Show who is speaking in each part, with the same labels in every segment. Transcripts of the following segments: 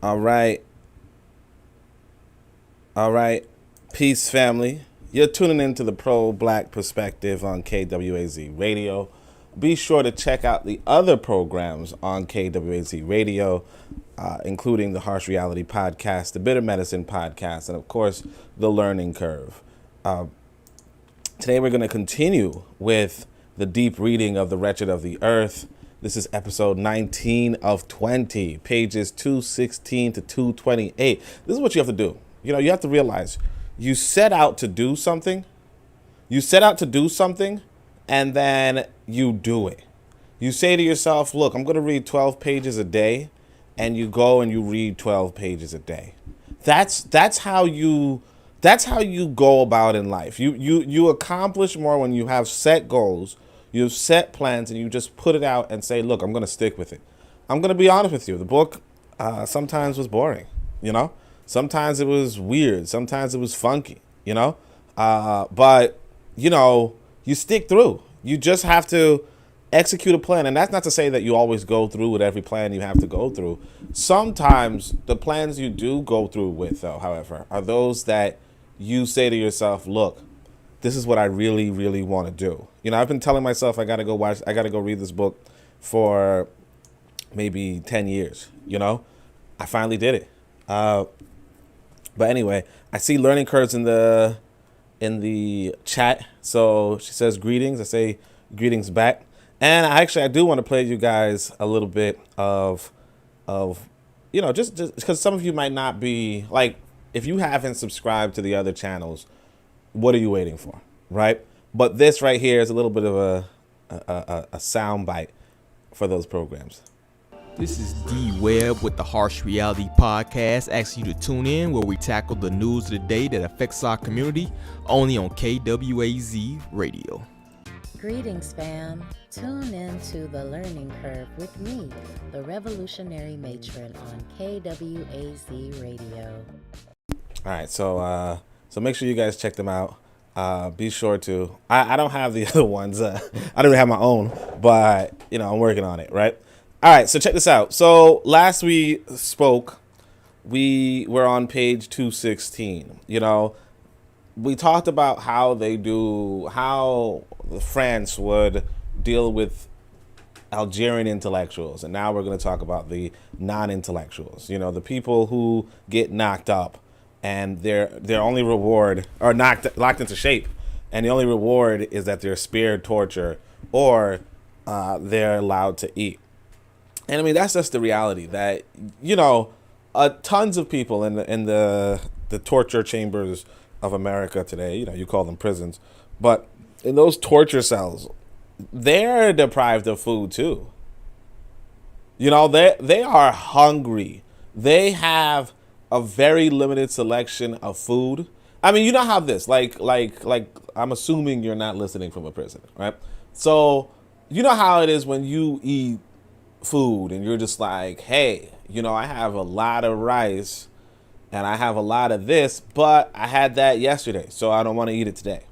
Speaker 1: All right. All right. Peace, family. You're tuning into the Pro-Black Perspective on KWAZ Radio. Be sure to check out the other programs on KWAZ Radio, including the Harsh Reality Podcast, the Bitter Medicine Podcast, and, of course, the Learning Curve. Today we're going to continue with the deep reading of The Wretched of the Earth. This is episode 19 of 20, pages 216 to 228. This is what you have to do. You know, you have to realize you set out to do something. And then you do it. You say to yourself, look, I'm going to read 12 pages a day, and you go and you read 12 pages a day. That's how you go about in life. You accomplish more when you have set goals, you have set plans, and you just put it out and say, look, I'm going to stick with it. I'm going to be honest with you. The book sometimes was boring, you know? Sometimes it was weird. Sometimes it was funky, you know? But, you know, you stick through. You just have to execute a plan. And that's not to say that you always go through with every plan you have to go through. Sometimes the plans you do go through with, though, however, are those that you say to yourself, look, this is what I really, really want to do. You know, I've been telling myself I got to go read this book for maybe 10 years, you know? I finally did it. But anyway, I see Learning Curves in the chat. So she says greetings. I say greetings back. And I do want to play you guys a little bit of you know, just because some of you might not be, like, if you haven't subscribed to the other channels, what are you waiting for, right? But this right here is a little bit of a sound bite for those programs.
Speaker 2: This is D Webb with the Harsh Reality Podcast, asking you to tune in where we tackle the news of the day that affects our community, only on KWAZ Radio.
Speaker 3: Greetings, fam. Tune in to The Learning Curve with me, the revolutionary matron on KWAZ Radio.
Speaker 1: All right, so make sure you guys check them out. Be sure to. I don't have the other ones. I don't even have my own, but you know I'm working on it, right? All right, so check this out. So last we spoke, we were on page 216. You know, we talked about how France would deal with Algerian intellectuals, and now we're going to talk about the non-intellectuals. You know, the people who get knocked up, and their only reward, or locked into shape, and the only reward is that they're spared torture or they're allowed to eat. And I mean, that's just the reality that, you know, tons of people in the torture chambers of America today, you know, you call them prisons, but in those torture cells, they're deprived of food too. You know, they are hungry. They have a very limited selection of food. I mean, you know how this, like I'm assuming you're not listening from a prison, right? So you know how it is when you eat food and you're just like, hey, you know, I have a lot of rice and I have a lot of this, but I had that yesterday, so I don't want to eat it today.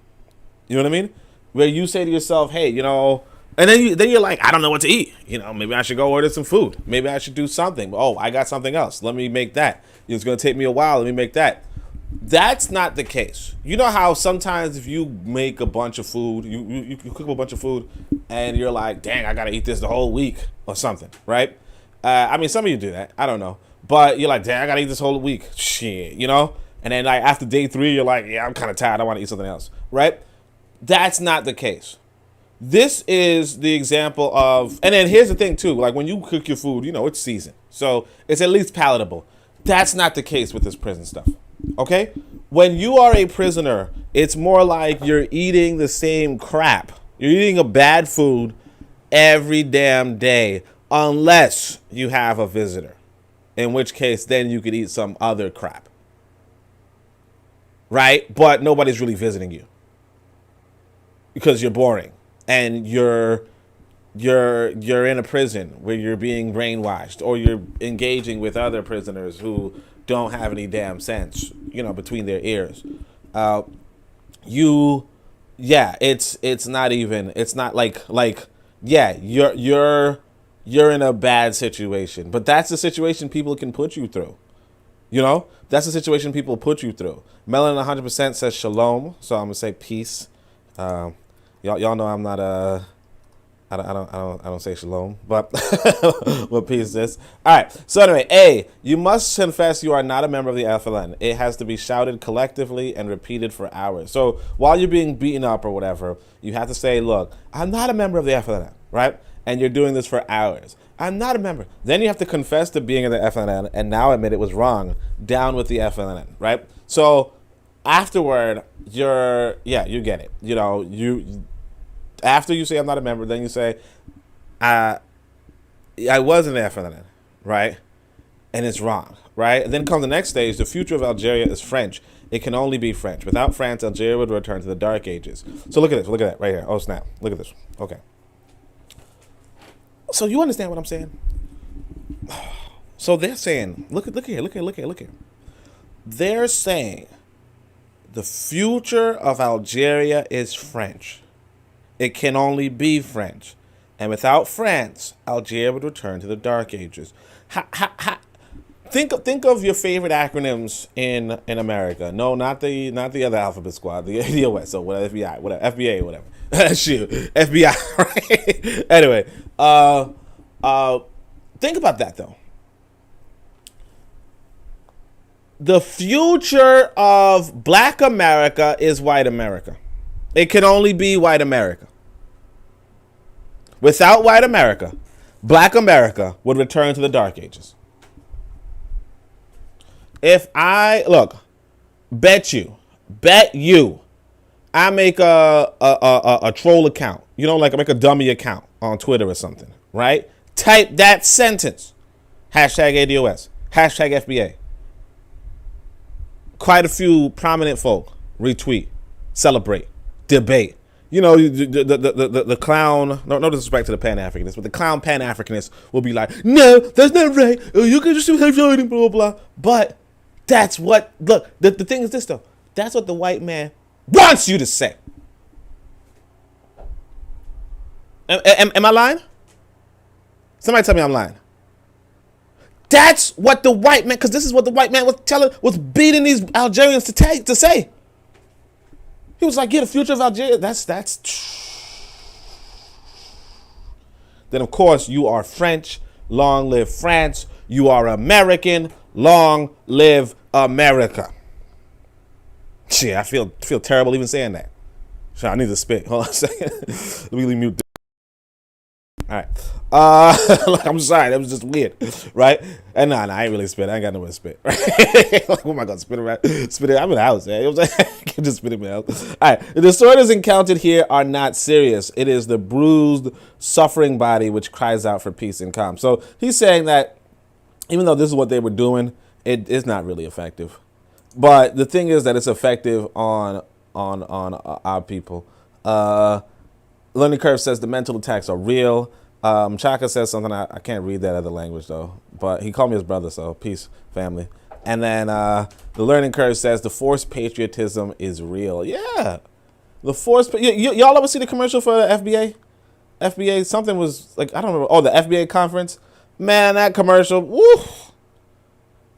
Speaker 1: You know what I mean? Where you say to yourself, hey, you know, and then you're like, I don't know what to eat. You know, maybe I should go order some food. Maybe I should do something. Oh, I got something else. Let me make that. It's going to take me a while. Let me make that. That's not the case. You know how sometimes if you make a bunch of food, you cook a bunch of food, and you're like, dang, I got to eat this the whole week or something, right? I mean, some of you do that. I don't know. But you're like, dang, I got to eat this whole week. Shit, you know? And then like after day 3, you're like, yeah, I'm kind of tired. I want to eat something else, right? That's not the case. This is the example of, and then here's the thing too, like when you cook your food, you know, it's seasoned. So it's at least palatable. That's not the case with this prison stuff. Okay? When you are a prisoner, it's more like you're eating the same crap. You're eating a bad food every damn day, unless you have a visitor, in which case then you could eat some other crap. Right? But nobody's really visiting you because you're boring and you're in a prison where you're being brainwashed, or you're engaging with other prisoners who don't have any damn sense, you know, between their ears. It's not like, yeah, you're you're in a bad situation. But that's the situation people can put you through. You know, that's the situation people put you through. Melanin 100% says shalom, so I'm gonna say peace. Y'all know I'm not I don't say shalom, but what peace is. All right. So anyway, A, you must confess you are not a member of the FLN. It has to be shouted collectively and repeated for hours. So while you're being beaten up or whatever, you have to say, look, I'm not a member of the FLN, right? And you're doing this for hours. I'm not a member. Then you have to confess to being in the FLN and now admit it was wrong. Down with the FLN, right? So afterward, you get it. You know, after you say I'm not a member, then you say, I was in the FLN, right? And it's wrong, right? And then comes the next stage. The future of Algeria is French. It can only be French. Without France, Algeria would return to the Dark Ages. So look at this. Look at that right here. Oh, snap. Look at this. Okay. So you understand what I'm saying? So they're saying, look here. They're saying the future of Algeria is French. It can only be French. And without France, Algeria would return to the Dark Ages. Think of your favorite acronyms in America. No, not the other alphabet squad, the OS, so whatever, FBI, whatever, FBA, whatever. Shoot, FBI, right? Anyway, think about that, though. The future of Black America is white America. It can only be white America. Without white America, Black America would return to the Dark Ages. If bet you, I make a troll account, you know, like I make a dummy account on Twitter or something, right? Type that sentence, #ADOS, #FBA. Quite a few prominent folk retweet, celebrate, debate. You know, the clown, no disrespect to the Pan-Africanists, but the clown Pan-Africanists will be like, no, that's not right. You can just have your blah, blah, blah. But that's what, look, the thing is this, though. That's what the white man wants you to say. Am I lying? Somebody tell me I'm lying. That's what the white man, because this is what the white man was beating these Algerians to say. He was like, yeah, the future of Algeria, that's. Then, of course, you are French. Long live France. You are American. Long live America. Shit, I feel terrible even saying that. So I need to spit. Hold on a second. Let me mute. All right. I'm sorry. That was just weird, right? And nah, I ain't really spit. I ain't got nowhere to spit. Right? Like, what am I gonna spit around? Spit it. I'm in the house, man. You know what I'm saying? I can just spit it in the house. All right. The disorders encountered here are not serious. It is the bruised, suffering body which cries out for peace and calm. So he's saying that even though this is what they were doing, it is not really effective. But the thing is that it's effective on our people. Learning Curve says the mental attacks are real. Chaka says something, I can't read that other language though, but he called me his brother, so peace, family. And then the Learning Curve says the forced patriotism is real. Yeah, the forced, y'all ever see the commercial for the FBA? FBA, something was like, I don't remember, the FBA conference? Man, that commercial, woo!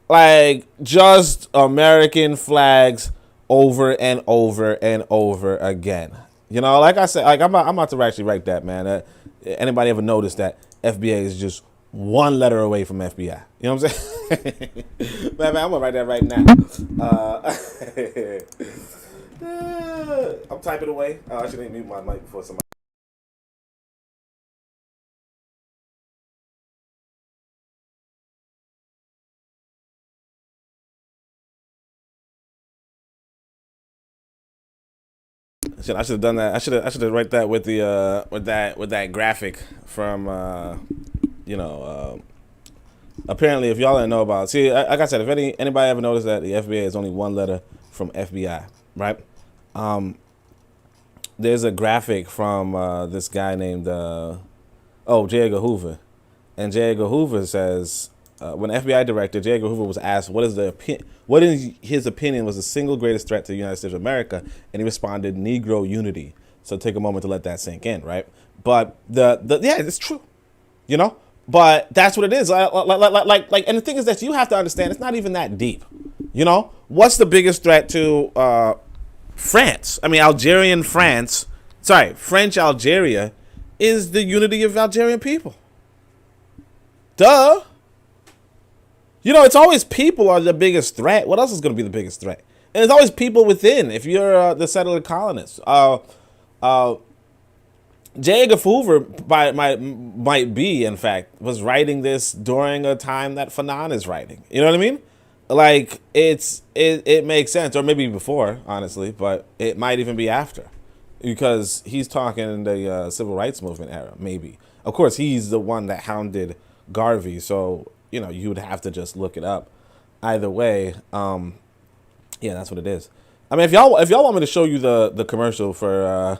Speaker 1: Like, just American flags over and over and over again. You know, like I said, like I'm about to actually write that, man. Anybody ever noticed that FBA is just one letter away from FBI? You know what I'm saying? man, I'm gonna write that right now. I'm typing away. Oh, I should mute my mic before somebody. I should have done that. I should have write that with the with that graphic from apparently if y'all didn't know about it. Like I said, if anybody ever noticed that the FBA is only one letter from FBI, right? There's a graphic from this guy named J. Edgar Hoover, and J. Edgar Hoover says when FBI director J. Edgar Hoover was asked what in his opinion was the single greatest threat to the United States of America, and he responded, Negro unity. So take a moment to let that sink in, right? But yeah, it's true. You know, But that's what it is. Like, and the thing is that you have to understand it's not even that deep. You know, what's the biggest threat to France? I mean, French Algeria is the unity of Algerian people. Duh. You know, it's always people are the biggest threat. What else is going to be the biggest threat? And it's always people within. If you're the settler colonists, J. Edgar Hoover might be, in fact, was writing this during a time that Fanon is writing. You know what I mean? Like, it makes sense, or maybe before, honestly, but it might even be after, because he's talking in the civil rights movement era, maybe. Of course, he's the one that hounded Garvey, so, you know, you would have to just look it up. Either way, yeah, that's what it is. I mean, if y'all want me to show you the commercial for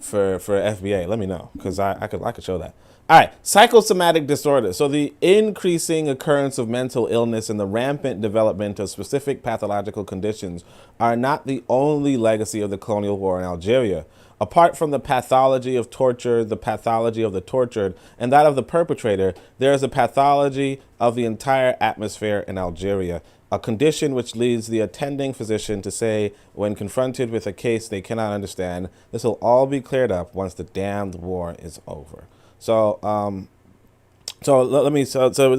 Speaker 1: FBA, let me know, because I could show that. All right, psychosomatic disorder. So the increasing occurrence of mental illness and the rampant development of specific pathological conditions are not the only legacy of the colonial war in Algeria. Apart from the pathology of torture, the pathology of the tortured, and that of the perpetrator, there is a pathology of the entire atmosphere in Algeria, a condition which leads the attending physician to say, when confronted with a case they cannot understand, this will all be cleared up once the damned war is over. So, so this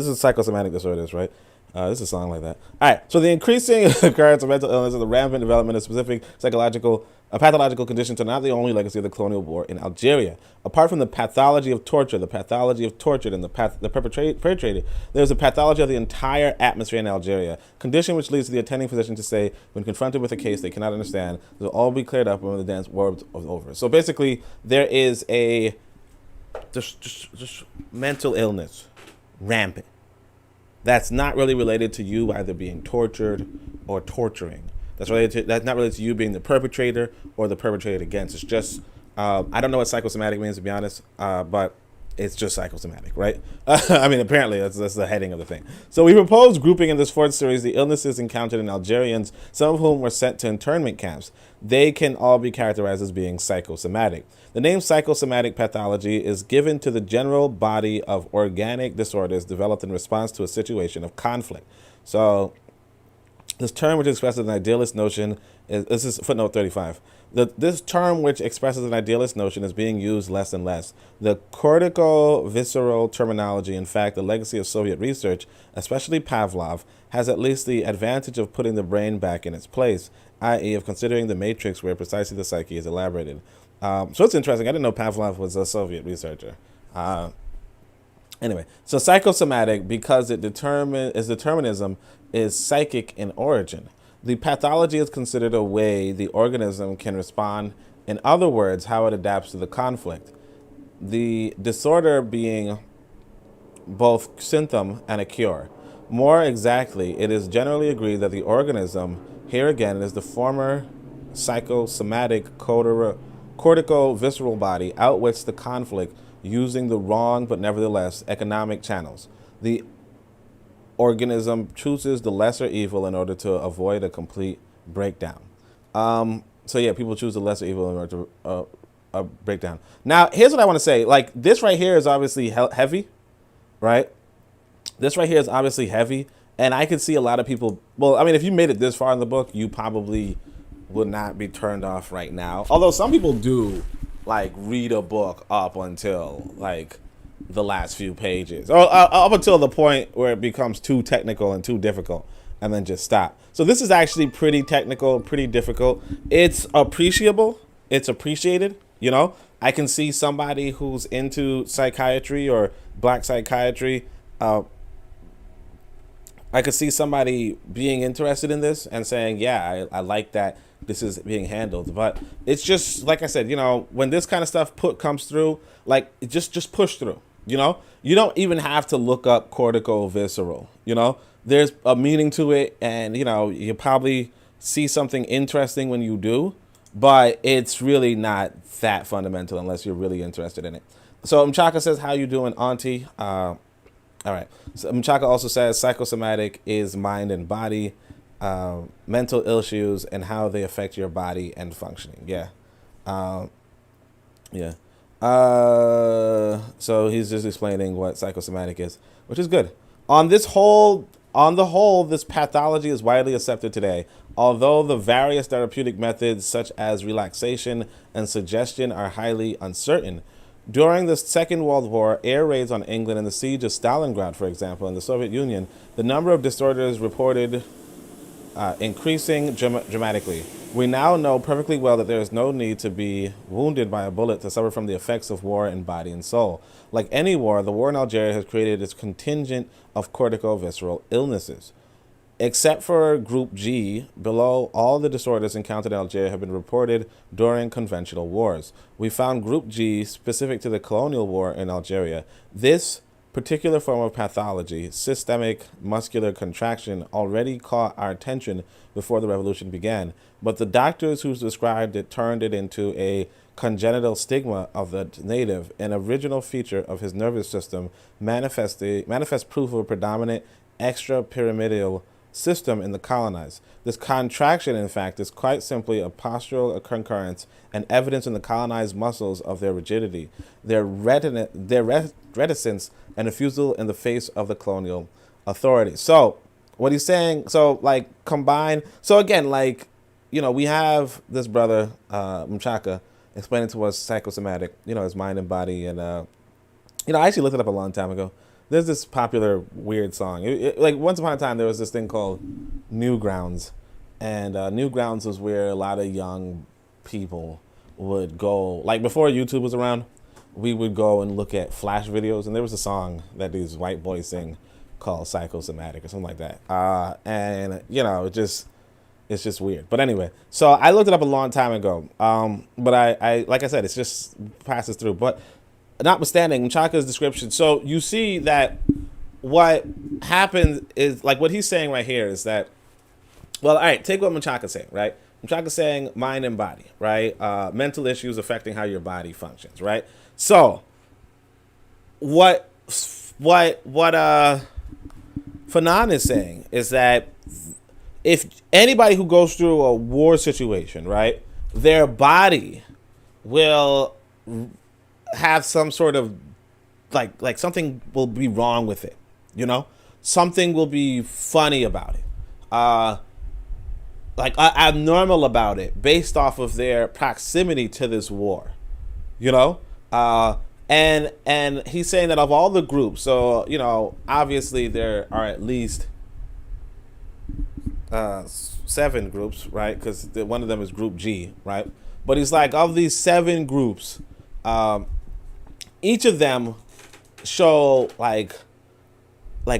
Speaker 1: is psychosomatic disorders, right? This is a song like that. All right. So the increasing occurrence of mental illness and the rampant development of specific pathological conditions are not the only legacy of the colonial war in Algeria. Apart from the pathology of torture, the pathology of tortured, and the perpetrator, there's a pathology of the entire atmosphere in Algeria, condition which leads to the attending physician to say, when confronted with a case they cannot understand, it will all be cleared up when the dance war is over. So basically, there is a just mental illness rampant that's not really related to you either being tortured or torturing. That's not related to you being the perpetrator or the perpetrated against. It's just I don't know what psychosomatic means, to be honest, but it's just psychosomatic, right? I mean, apparently that's the heading of the thing. So we propose grouping in this fourth series the illnesses encountered in Algerians, some of whom were sent to internment camps. They can all be characterized as being psychosomatic. The name psychosomatic pathology is given to the general body of organic disorders developed in response to a situation of conflict. So this term, which expresses an idealist notion, this is footnote 35. This term, which expresses an idealist notion, is being used less and less. The cortico-visceral terminology, in fact, the legacy of Soviet research, especially Pavlov, has at least the advantage of putting the brain back in its place, i.e. of considering the matrix where precisely the psyche is elaborated. So it's interesting. I didn't know Pavlov was a Soviet researcher. Anyway, so psychosomatic, because determinism is psychic in origin. The pathology is considered a way the organism can respond, in other words, how it adapts to the conflict. The disorder being both symptom and a cure. More exactly, it is generally agreed that the organism, here again, is the former psychosomatic cortico-visceral body outwits the conflict using the wrong but nevertheless economic channels. The organism chooses the lesser evil in order to avoid a complete breakdown. So yeah, people choose the lesser evil in order to break down. Now, here's what I want to say. Like, this right here is obviously heavy, right? This right here is obviously heavy, and I could see a lot of people, well, I mean, if you made it this far in the book, you probably would not be turned off right now. Although some people do, like, read a book up until, like, the last few pages, or up until the point where it becomes too technical and too difficult, and then just stop. So this is actually pretty technical, pretty difficult. It's appreciable. It's appreciated. You know, I can see somebody who's into psychiatry or black psychiatry. I could see somebody being interested in this and saying, yeah, I like that this is being handled. But it's just, like I said, you know, when this kind of stuff comes through, like, just push through. You know, you don't even have to look up cortico-visceral. You know, there's a meaning to it, and, you know, you probably see something interesting when you do, but it's really not that fundamental unless you're really interested in it. So Mchaka says, how you doing, auntie? All right. So Mchaka also says psychosomatic is mind and body, mental issues and how they affect your body and functioning. Yeah. Yeah. So he's just explaining what psychosomatic is, which is good. On the whole, this pathology is widely accepted today, although the various therapeutic methods such as relaxation and suggestion are highly uncertain. During the Second World War, air raids on England and the siege of Stalingrad, for example, in the Soviet Union, the number of disorders reported increasing dramatically. We now know perfectly well that there is no need to be wounded by a bullet to suffer from the effects of war in body and soul. Like any war, the war in Algeria has created its contingent of cortico-visceral illnesses. Except for Group G, below, all the disorders encountered in Algeria have been reported during conventional wars. We found Group G specific to the colonial war in Algeria. This particular form of pathology, systemic muscular contraction, already caught our attention before the revolution began, but the doctors who described it turned it into a congenital stigma of the native, an original feature of his nervous system, manifest proof of a predominant extrapyramidal system in the colonized. This contraction, in fact, is quite simply a postural concurrence and evidence in the colonized muscles of their rigidity, their reticence, and refusal in the face of the colonial authorities. So what he's saying, so like combine, so again, like, you know, we have this brother, Mchaka, explaining to us psychosomatic, you know, his mind and body. And, you know, I actually looked it up a long time ago. There's this popular weird song. Like once upon a time, there was this thing called Newgrounds. And Newgrounds was where a lot of young people would go, like before YouTube was around, we would go and look at Flash videos. And there was a song that these white boys sing called Psychosomatic or something like that. And, you know, it's just weird. But anyway, so I looked it up a long time ago. But I like I said, it's just passes through. But notwithstanding Mchaka's description, so you see that what happened is, like what he's saying right here is that, well, all right, take what Mchaka's saying, right? Mchaka's saying mind and body, right? Mental issues affecting how your body functions, right? So what Fanon is saying is that if anybody who goes through a war situation, right, their body will have some sort of like something will be wrong with it, you know, something will be funny about it, like abnormal about it, based off of their proximity to this war, you know. And he's saying that of all the groups, so, you know, obviously there are at least 7 groups, right? Because one of them is Group G, right? But he's like, of these 7 groups, each of them show like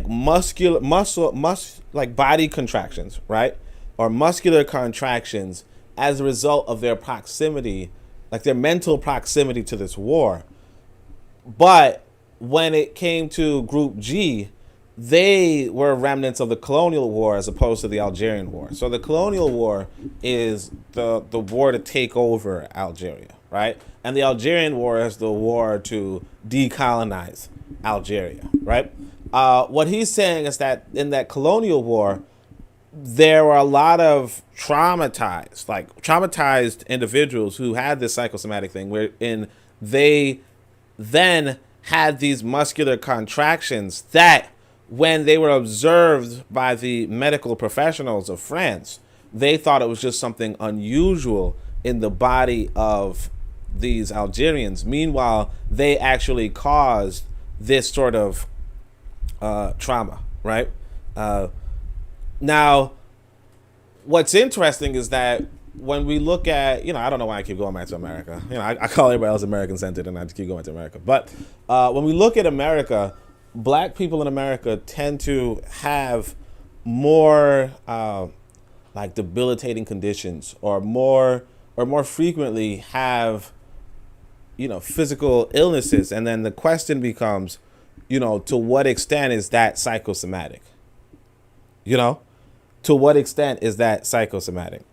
Speaker 1: muscle, like body contractions, right? Or muscular contractions as a result of their proximity, like their mental proximity to this war. But when it came to Group G, they were remnants of the colonial war as opposed to the Algerian war. So the colonial war is the war to take over Algeria, right? And the Algerian war is the war to decolonize Algeria, right? What he's saying is that in that colonial war, there were a lot of traumatized individuals who had this psychosomatic thing, wherein they then had these muscular contractions that, when they were observed by the medical professionals of France, they thought it was just something unusual in the body of these Algerians. Meanwhile, they actually caused this sort of trauma, right? Now, what's interesting is that when we look at, you know, I don't know why I keep going back to America. You know, I call everybody else American-centered and I keep going to America. But when we look at America, black people in America tend to have more like debilitating conditions, or more frequently have, you know, physical illnesses. And then the question becomes, you know, to what extent is that psychosomatic? You know, to what extent is that psychosomatic?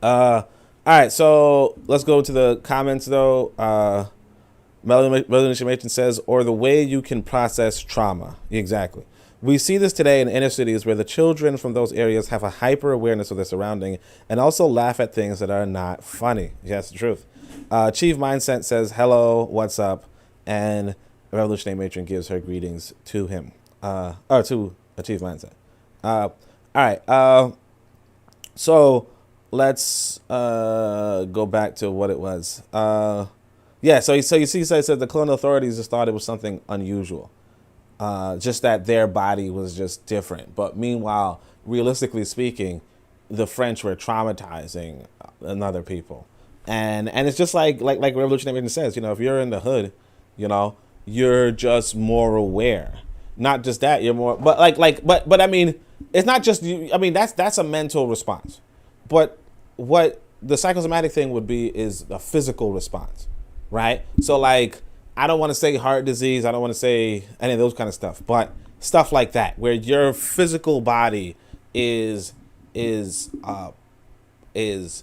Speaker 1: All right, so let's go to the comments though. Melanie Information says, or the way you can process trauma. Exactly. We see this today in inner cities where the children from those areas have a hyper awareness of their surrounding and also laugh at things that are not funny. Yes, the truth. Chief Mindset says, hello, what's up? And Revolutionary Matron gives her greetings to him, or to a Chief Mindset. All right. So let's go back to what it was. Yeah, so you see, he said the colonial authorities just thought it was something unusual. Just that their body was just different. But meanwhile, realistically speaking, the French were traumatizing other people. And it's just like Revolutionary says, you know, if you're in the hood, you know, you're just more aware. Not just that, you're more, but but I mean, it's not just you. I mean, that's a mental response. But what the psychosomatic thing would be is a physical response, right? So like, I don't want to say heart disease. I don't want to say any of those kind of stuff, but stuff like that, where your physical body is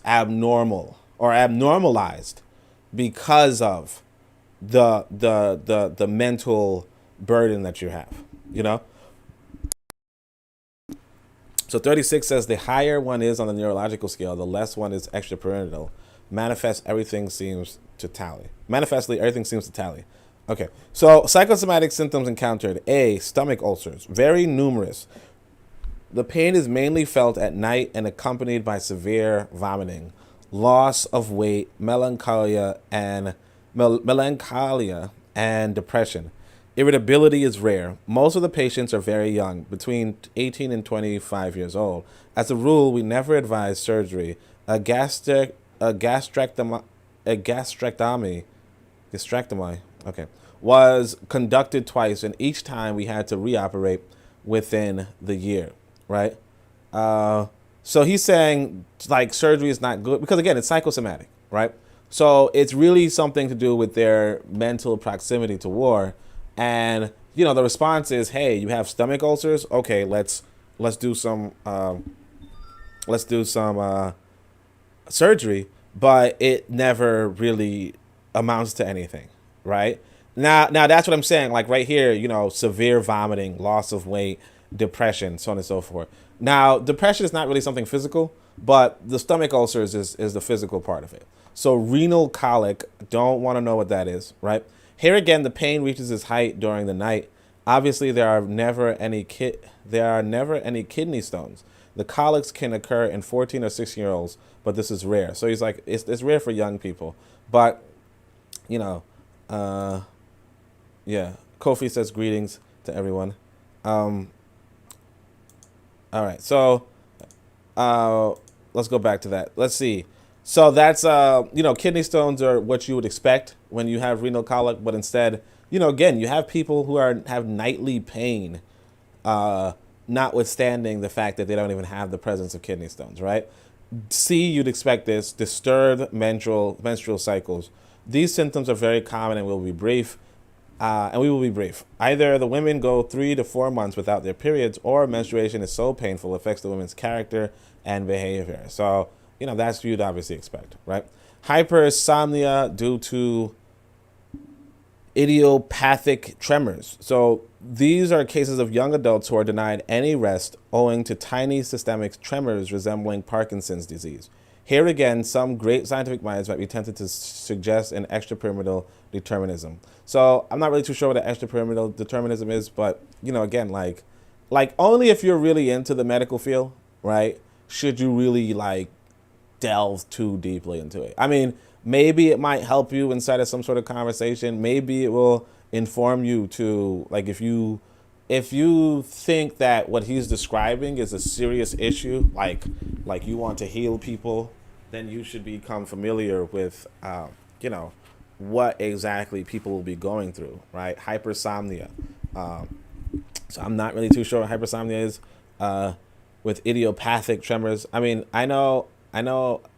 Speaker 1: abnormal or abnormalized because of the mental burden that you have, you know? So 36 says the higher one is on the neurological scale, the less one is extrapyramidal. Manifestly, everything seems to tally. Okay, so psychosomatic symptoms encountered. A, stomach ulcers, very numerous. The pain is mainly felt at night and accompanied by severe vomiting, loss of weight, melancholia, and depression. Irritability is rare. Most of the patients are very young, between 18 and 25 years old. As a rule, we never advise surgery. A gastrectomy, was conducted twice, and each time we had to reoperate within the year, right? So he's saying like surgery is not good because again, it's psychosomatic, right? So it's really something to do with their mental proximity to war. And, you know, the response is, hey, you have stomach ulcers. Okay, let's do some surgery, but it never really amounts to anything, right? Now that's what I'm saying. Like right here, you know, severe vomiting, loss of weight, depression, so on and so forth. Now, depression is not really something physical, but the stomach ulcers is the physical part of it. So renal colic, don't want to know what that is, right? Here again, the pain reaches its height during the night. Obviously, there are never any kidney stones. The colics can occur in 14 or 16-year-olds, but this is rare. So he's like, it's rare for young people. But, you know, yeah. Kofi says greetings to everyone. All right, so let's go back to that. Let's see. So that's, you know, kidney stones are what you would expect when you have renal colic, but instead, you know, again, you have people who have nightly pain, notwithstanding the fact that they don't even have the presence of kidney stones, right? C, you'd expect this, disturbed menstrual cycles. These symptoms are very common and we will be brief. Either the women go 3 to 4 months without their periods, or menstruation is so painful it affects the women's character and behavior. So, you know, that's what you'd obviously expect, right? Hypersomnia due to idiopathic tremors. So these are cases of young adults who are denied any rest owing to tiny systemic tremors resembling Parkinson's disease. Here again, some great scientific minds might be tempted to suggest an extrapyramidal determinism. So I'm not really too sure what an extrapyramidal determinism is, but, you know, again, like only if you're really into the medical field, right, should you really like delve too deeply into it. I mean, maybe it might help you inside of some sort of conversation. Maybe it will inform you to, like, if you think that what he's describing is a serious issue, like you want to heal people, then you should become familiar with, you know, what exactly people will be going through, right? Hypersomnia. So I'm not really too sure what hypersomnia is with idiopathic tremors. I mean, I know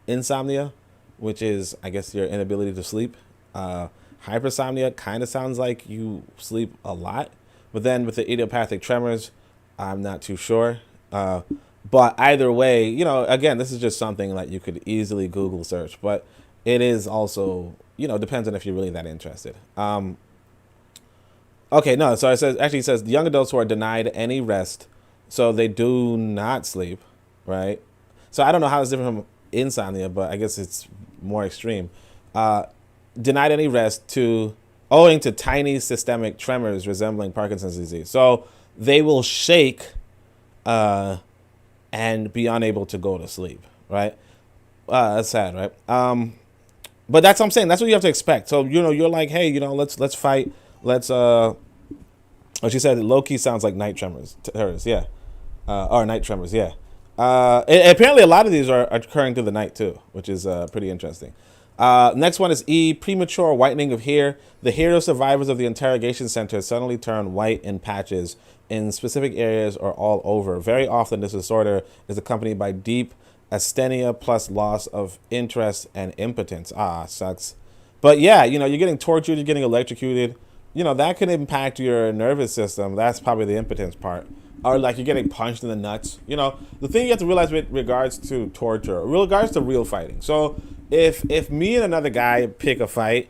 Speaker 1: insomnia, which is, I guess, your inability to sleep. Hypersomnia kind of sounds like you sleep a lot. But then with the idiopathic tremors, I'm not too sure. But either way, you know, again, this is just something that you could easily Google search. But it is also, you know, depends on if you're really that interested. Okay, no. So it says young adults who are denied any rest, so they do not sleep, right? So I don't know how it's different from insomnia, but I guess it's more extreme. Uh, Denied any rest to owing to tiny systemic tremors resembling Parkinson's disease. So they will shake and be unable to go to sleep, right? That's sad, right? But that's what I'm saying. That's what you have to expect. So you're like, hey, let's fight. Let's what she said, low key sounds like night tremors. Hers, yeah, or night tremors, yeah. Apparently, a lot of these are occurring through the night too, which is pretty interesting. Next one is E, premature whitening of hair. The hair of survivors of the interrogation center suddenly turn white in patches in specific areas or all over. Very often, this disorder is accompanied by deep asthenia plus loss of interest and impotence. Sucks. But yeah, you're getting tortured, you're getting electrocuted. That can impact your nervous system. That's probably the impotence part. Or like you're getting punched in the nuts. The thing you have to realize with regards to torture, regards to real fighting. So if me and another guy pick a fight,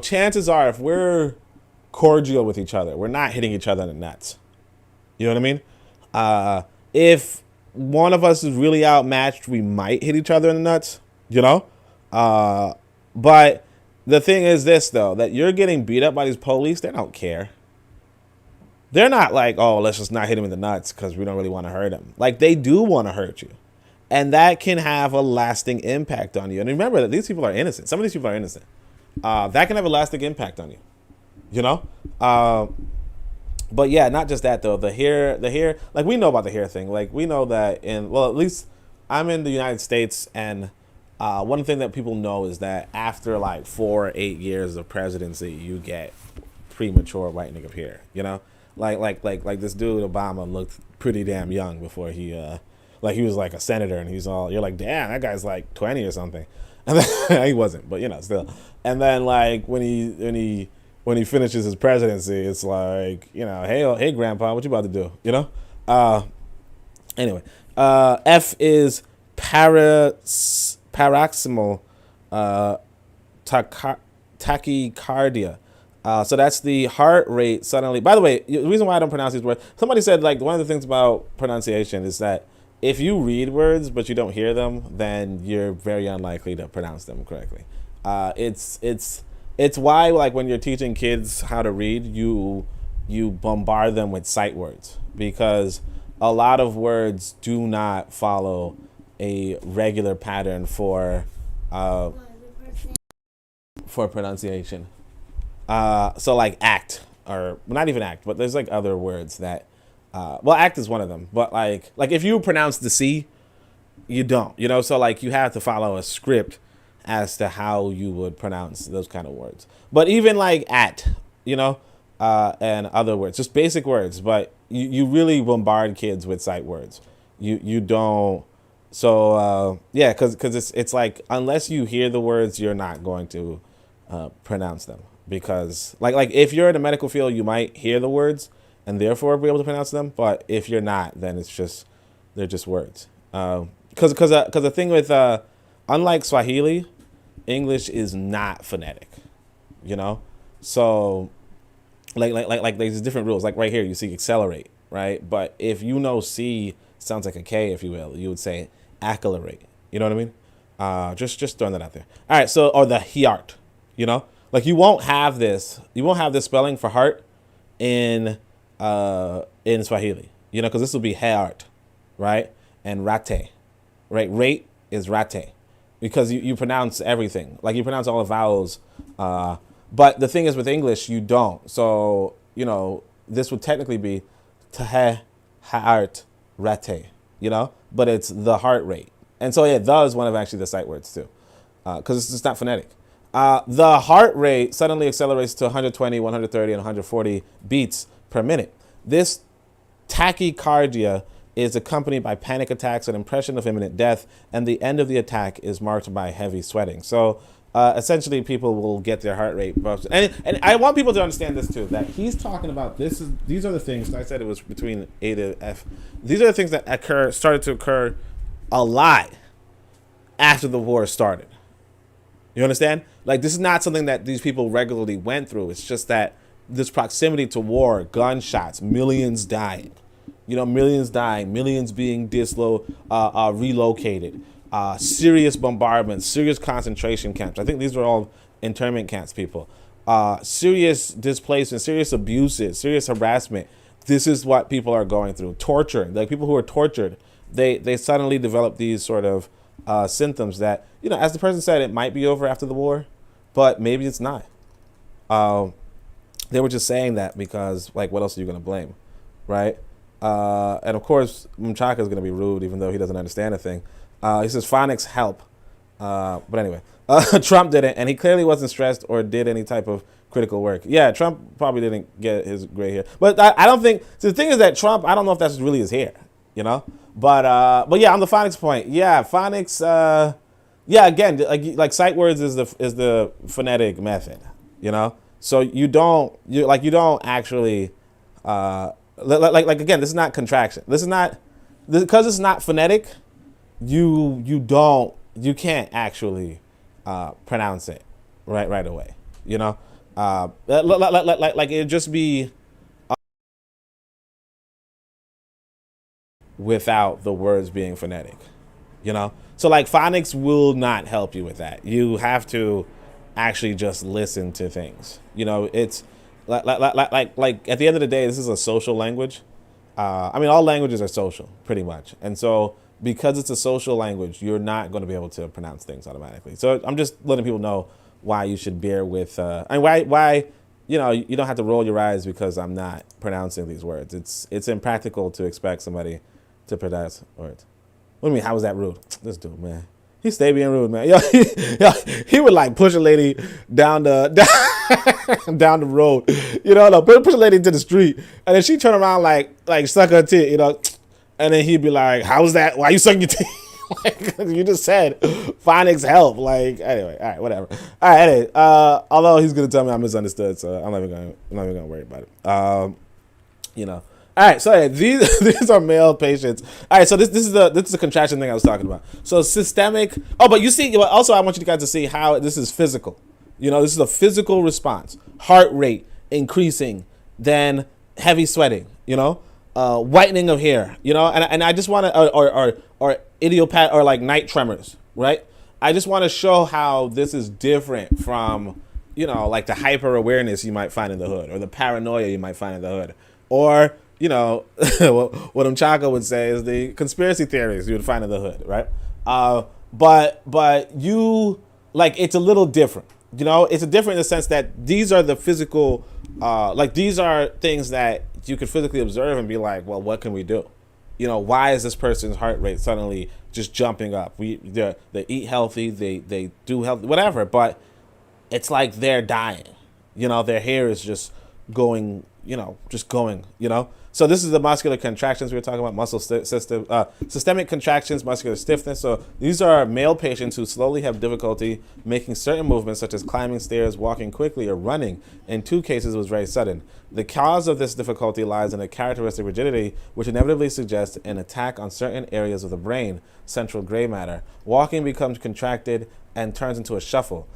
Speaker 1: chances are if we're cordial with each other, we're not hitting each other in the nuts. You know what I mean? If one of us is really outmatched, we might hit each other in the nuts, but the thing is this, though, that you're getting beat up by these police. They don't care. They're not like, oh, let's just not hit him in the nuts because we don't really want to hurt him. Like, they do want to hurt you. And that can have a lasting impact on you. And remember that these people are innocent. Some of these people are innocent. That can have a lasting impact on you, But yeah, not just that, though. The hair, like, we know about the hair thing. Like, we know that at least I'm in the United States, and one thing that people know is that after like 4 or 8 years of presidency, you get premature whitening of hair, Like this dude Obama looked pretty damn young before he was like a senator, and you're like, damn, that guy's like 20 or something. And then, he wasn't, but still. And then like when he finishes his presidency, it's like, hey grandpa, what you about to do? Anyway, F is paroxysmal tachycardia. So that's the heart rate suddenly. By the way, the reason why I don't pronounce these words, somebody said like one of the things about pronunciation is that if you read words but you don't hear them, then you're very unlikely to pronounce them correctly. It's why like when you're teaching kids how to read, you bombard them with sight words, because a lot of words do not follow a regular pattern for pronunciation. So like act, or not even act, but there's like other words that act is one of them, but like if you pronounce the C, you don't, so like you have to follow a script as to how you would pronounce those kind of words. But even like at, and other words, just basic words, but you really bombard kids with sight words. You don't. So yeah, because it's like unless you hear the words, you're not going to pronounce them, because like if you're in the medical field, you might hear the words and therefore be able to pronounce them. But if you're not, then they're just words. Because the thing with unlike Swahili, English is not phonetic, So like there's different rules. Like right here, you see accelerate, right? But if C sounds like a K, if you will, you would say accelerate. You know what I mean? Just throwing that out there. All right. So, or the heart, like you won't have this spelling for heart in Swahili, because this will be heart, right? And rate, right? Rate is rate, because you pronounce everything, like you pronounce all the vowels. But the thing is with English, you don't. So, this would technically be tahe, heart, rate, but it's the heart rate. And so, yeah, the is one of actually the sight words too, because it's just not phonetic. The heart rate suddenly accelerates to 120, 130, and 140 beats per minute. This tachycardia is accompanied by panic attacks, an impression of imminent death, and the end of the attack is marked by heavy sweating. So essentially people will get their heart rate buffed. And I want people to understand this too, that he's talking about these are the things, I said it was between A to F. These are the things that started to occur a lot after the war started. You understand? Like, this is not something that these people regularly went through. It's just that this proximity to war, gunshots, millions dying, millions dying, millions being relocated, serious bombardments, serious concentration camps. I think these were all internment camps people. Serious displacement, serious abuses, serious harassment. This is what people are going through. Torture. Like, people who are tortured, they suddenly develop these sort of symptoms that, as the person said, it might be over after the war, but maybe it's not. They were just saying that because, like, what else are you going to blame, right? And of course, M'Chaka is going to be rude, even though he doesn't understand a thing. He says, phonics help. But anyway, Trump didn't, and he clearly wasn't stressed or did any type of critical work. Yeah, Trump probably didn't get his gray hair. But I don't think, so the thing is that Trump, I don't know if that's really his hair, But yeah, on the phonics point, yeah, phonics, yeah, again, like sight words is the phonetic method, So you don't actually, like again, this is not contraction. Because it's not phonetic, you can't actually pronounce it right away, like it'd just be without the words being phonetic, So like phonics will not help you with that. You have to actually just listen to things. It's like at the end of the day, this is a social language. All languages are social, pretty much. And so because it's a social language, you're not going to be able to pronounce things automatically. So I'm just letting people know why you should bear with, why you don't have to roll your eyes because I'm not pronouncing these words. It's impractical to expect somebody to pronounce words. What do you mean, how was that rude? This dude, man. He stayed being rude, man. He would like push a lady down the road, push a lady into the street, and then she turn around like suck her tit, and then he'd be like, "How's that? Why you sucking your tit?" Like, you just said phonics help. Like, anyway, all right, whatever. All right, anyway, although he's gonna tell me I misunderstood, so I'm not even gonna worry about it. All right, so yeah, these are male patients. All right, so this is the contraction thing I was talking about. So systemic. Oh, but you see, also I want you guys to see how this is physical. This is a physical response. Heart rate increasing, then heavy sweating. Whitening of hair. And I just want to or idiopath or like night tremors, right? I just want to show how this is different from like the hyper awareness you might find in the hood, or the paranoia you might find in the hood, or what M'Chaka would say is the conspiracy theories you would find in the hood, right? But you, like, it's a little different. It's different in the sense that these are the physical, these are things that you could physically observe and be like, well, what can we do? Why is this person's heart rate suddenly just jumping up? They eat healthy, they do healthy, whatever, but it's like they're dying. Their hair is just going, just going. So this is the muscular contractions we were talking about, systemic contractions, muscular stiffness. So these are male patients who slowly have difficulty making certain movements, such as climbing stairs, walking quickly, or running. In 2 cases, it was very sudden. The cause of this difficulty lies in a characteristic rigidity, which inevitably suggests an attack on certain areas of the brain, central gray matter. Walking becomes contracted and turns into a shuffle.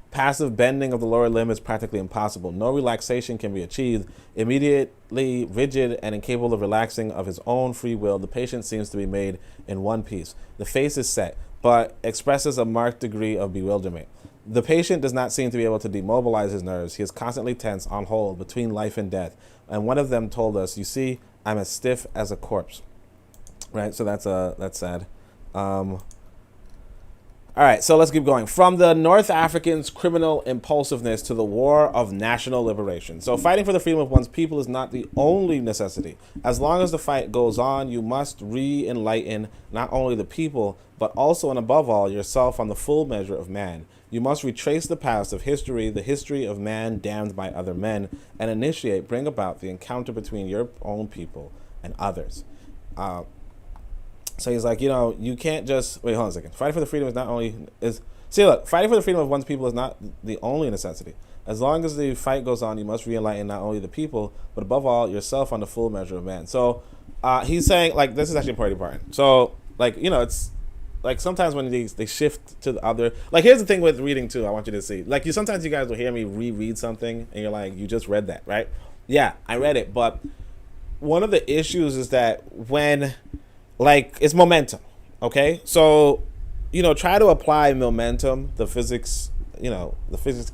Speaker 1: Passive bending of the lower limb is practically impossible. No relaxation can be achieved. Immediately rigid and incapable of relaxing of his own free will, the patient seems to be made in one piece. The face is set, but expresses a marked degree of bewilderment. The patient does not seem to be able to demobilize his nerves. He is constantly tense, on hold, between life and death. And one of them told us, "You see, I'm as stiff as a corpse." Right, so that's sad. All right, so let's keep going. From the North Africans' criminal impulsiveness to the war of national liberation. So fighting for the freedom of one's people is not the only necessity. As long as the fight goes on, you must re-enlighten not only the people, but also and above all yourself on the full measure of man. You must retrace the past of history, the history of man damned by other men, and bring about the encounter between your own people and others. So he's like, you can't just wait. Hold on a second. Fighting for the freedom fighting for the freedom of one's people is not the only necessity. As long as the fight goes on, you must re-enlighten not only the people, but above all yourself on the full measure of man. So he's saying, like, this is actually a important part. So, like, it's like sometimes when they shift to the other, like here's the thing with reading too. I want you to see, like sometimes you guys will hear me reread something and you're like, you just read that, right? Yeah, I read it, but one of the issues is that when, like, it's momentum. Okay, so try to apply momentum, the physics, the physics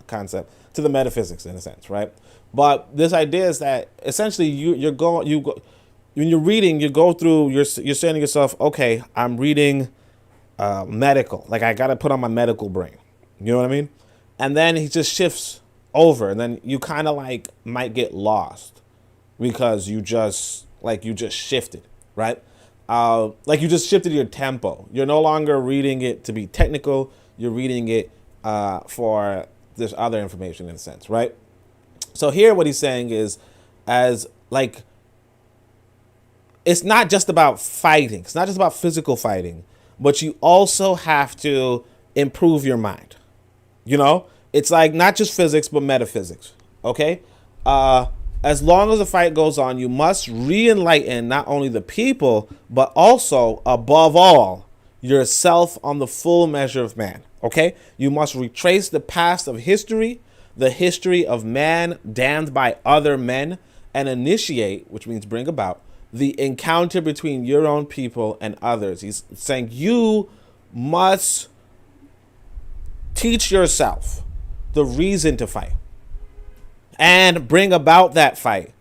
Speaker 1: concept to the metaphysics in a sense, right? But this idea is that essentially when you're reading, you go through, you're saying to yourself, okay, I'm reading medical. Like, I got to put on my medical brain. You know what I mean? And then he just shifts over, and then you kind of like might get lost because you just shifted, right? Like you just shifted your tempo. You're no longer reading it to be technical. You're reading it for this other information in a sense, right? So here what he's saying is, as like, it's not just about fighting. It's not just about physical fighting, but you also have to improve your mind. It's like not just physics, but metaphysics. Okay. As long as the fight goes on, you must re-enlighten not only the people, but also, above all, yourself on the full measure of man. Okay? You must retrace the past of history, the history of man damned by other men, and initiate, which means bring about, the encounter between your own people and others. He's saying you must teach yourself the reason to fight and bring about that fight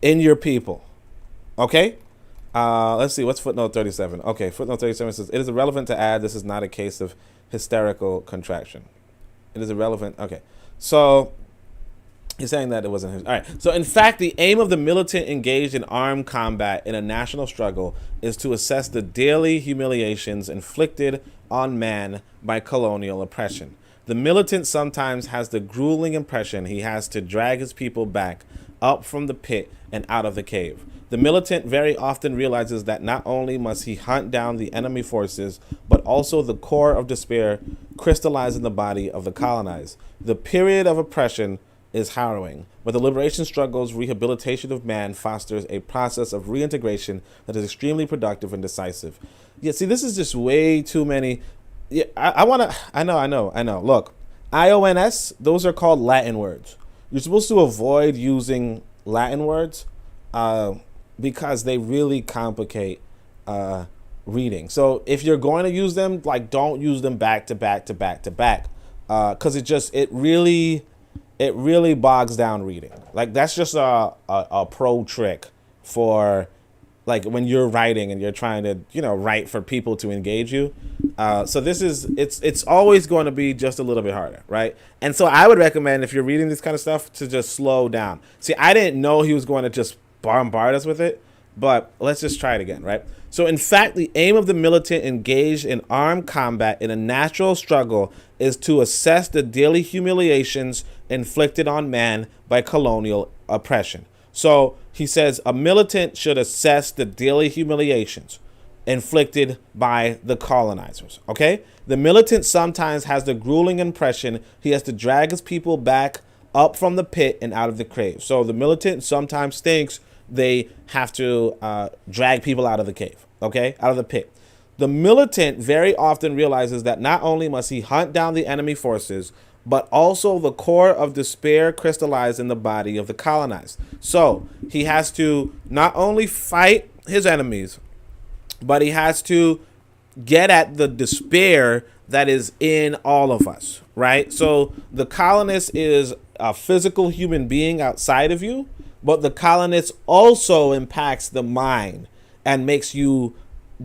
Speaker 1: in your people. Okay? Let's see. What's footnote 37? Okay, footnote 37 says, it is irrelevant to add this is not a case of hysterical contraction. It is irrelevant. Okay. So he's saying that it wasn't his. All right. So in fact, the aim of the militant engaged in armed combat in a national struggle is to assess the daily humiliations inflicted on man by colonial oppression. The militant sometimes has the grueling impression he has to drag his people back up from the pit and out of the cave. The militant very often realizes that not only must he hunt down the enemy forces, but also the core of despair crystallized in the body of the colonized. The period of oppression is harrowing, but the liberation struggle's rehabilitation of man fosters a process of reintegration that is extremely productive and decisive. Yeah, see, this is just way too many. Yeah, I know. Look, IONS, those are called Latin words. You're supposed to avoid using Latin words because they really complicate reading. So if you're going to use them, like, don't use them back to back to back to back because it really bogs down reading. Like, that's just a pro trick for, like, when you're writing and you're trying to, write for people to engage you. So this is, it's always going to be just a little bit harder, right? And so I would recommend, if you're reading this kind of stuff, to just slow down. See, I didn't know he was going to just bombard us with it, but let's just try it again, right? So in fact, the aim of the militant engaged in armed combat in a natural struggle is to assess the daily humiliations inflicted on man by colonial oppression. So he says a militant should assess the daily humiliations inflicted by the colonizers. Okay? The militant sometimes has the grueling impression he has to drag his people back up from the pit and out of the cave. So the militant sometimes thinks they have to drag people out of the cave, okay? Out of the pit. The militant very often realizes that not only must he hunt down the enemy forces, but also the core of despair crystallized in the body of the colonized. So he has to not only fight his enemies, but he has to get at the despair that is in all of us, right? So the colonist is a physical human being outside of you, but the colonist also impacts the mind and makes you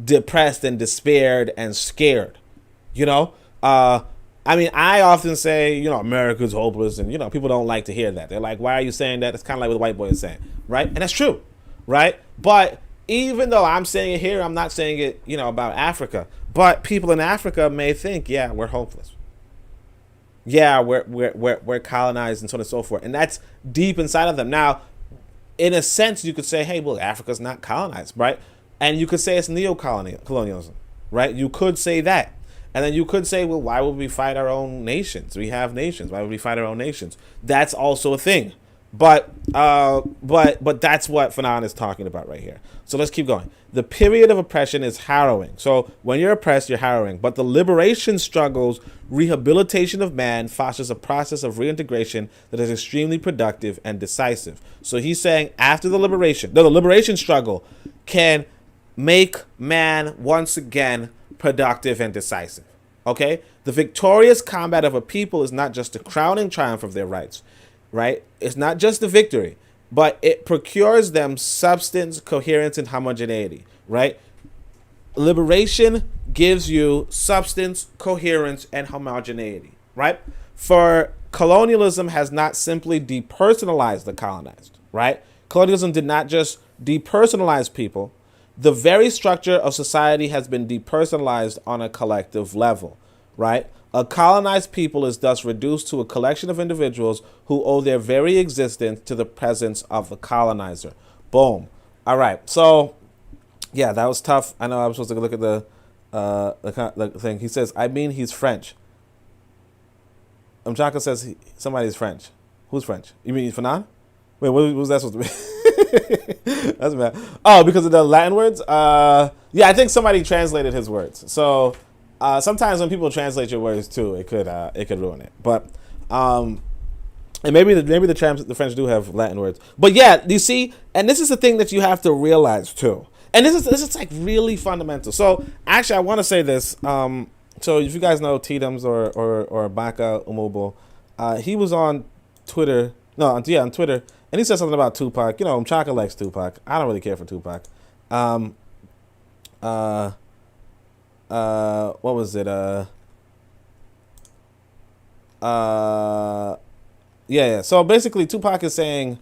Speaker 1: depressed and despaired and scared, I mean, I often say, America's hopeless, and, people don't like to hear that. They're like, why are you saying that? It's kind of like what the white boy is saying, right? And that's true, right? But even though I'm saying it here, I'm not saying it, about Africa. But people in Africa may think, yeah, we're hopeless. Yeah, we're colonized and so on and so forth. And that's deep inside of them. Now, in a sense, you could say, hey, well, Africa's not colonized, right? And you could say it's neo-colonialism, right? You could say that. And then you could say, well, why would we fight our own nations? We have nations. Why would we fight our own nations? That's also a thing. But that's what Fanon is talking about right here. So let's keep going. The period of oppression is harrowing. So when you're oppressed, you're harrowing. But the liberation struggle's rehabilitation of man fosters a process of reintegration that is extremely productive and decisive. So he's saying after the liberation struggle can make man once again productive and decisive. Okay? The victorious combat of a people is not just the crowning triumph of their rights, right? It's not just the victory, but it procures them substance, coherence, and homogeneity, right? Liberation gives you substance, coherence, and homogeneity, right? For colonialism has not simply depersonalized the colonized, right? Colonialism did not just depersonalize people. The very structure of society has been depersonalized on a collective level, right? A colonized people is thus reduced to a collection of individuals who owe their very existence to the presence of the colonizer. Boom. All right. So, yeah, that was tough. I know I was supposed to look at the thing. He says, I mean, he's French. Mchaka says somebody's French. Who's French? You mean Fanon? Wait, what was that supposed to be? That's bad. Oh, because of the Latin words? Yeah, I think somebody translated his words. So sometimes when people translate your words too, it could ruin it. But and maybe the French do have Latin words. But yeah, you see, and this is the thing that you have to realize too. And this is like really fundamental. So actually, I want to say this. So if you guys know Titums or Baka Umubo, he was on Twitter. No, on Twitter. And he said something about Tupac. You know, Mchaka likes Tupac. I don't really care for Tupac. What was it? Yeah. So basically, Tupac is saying,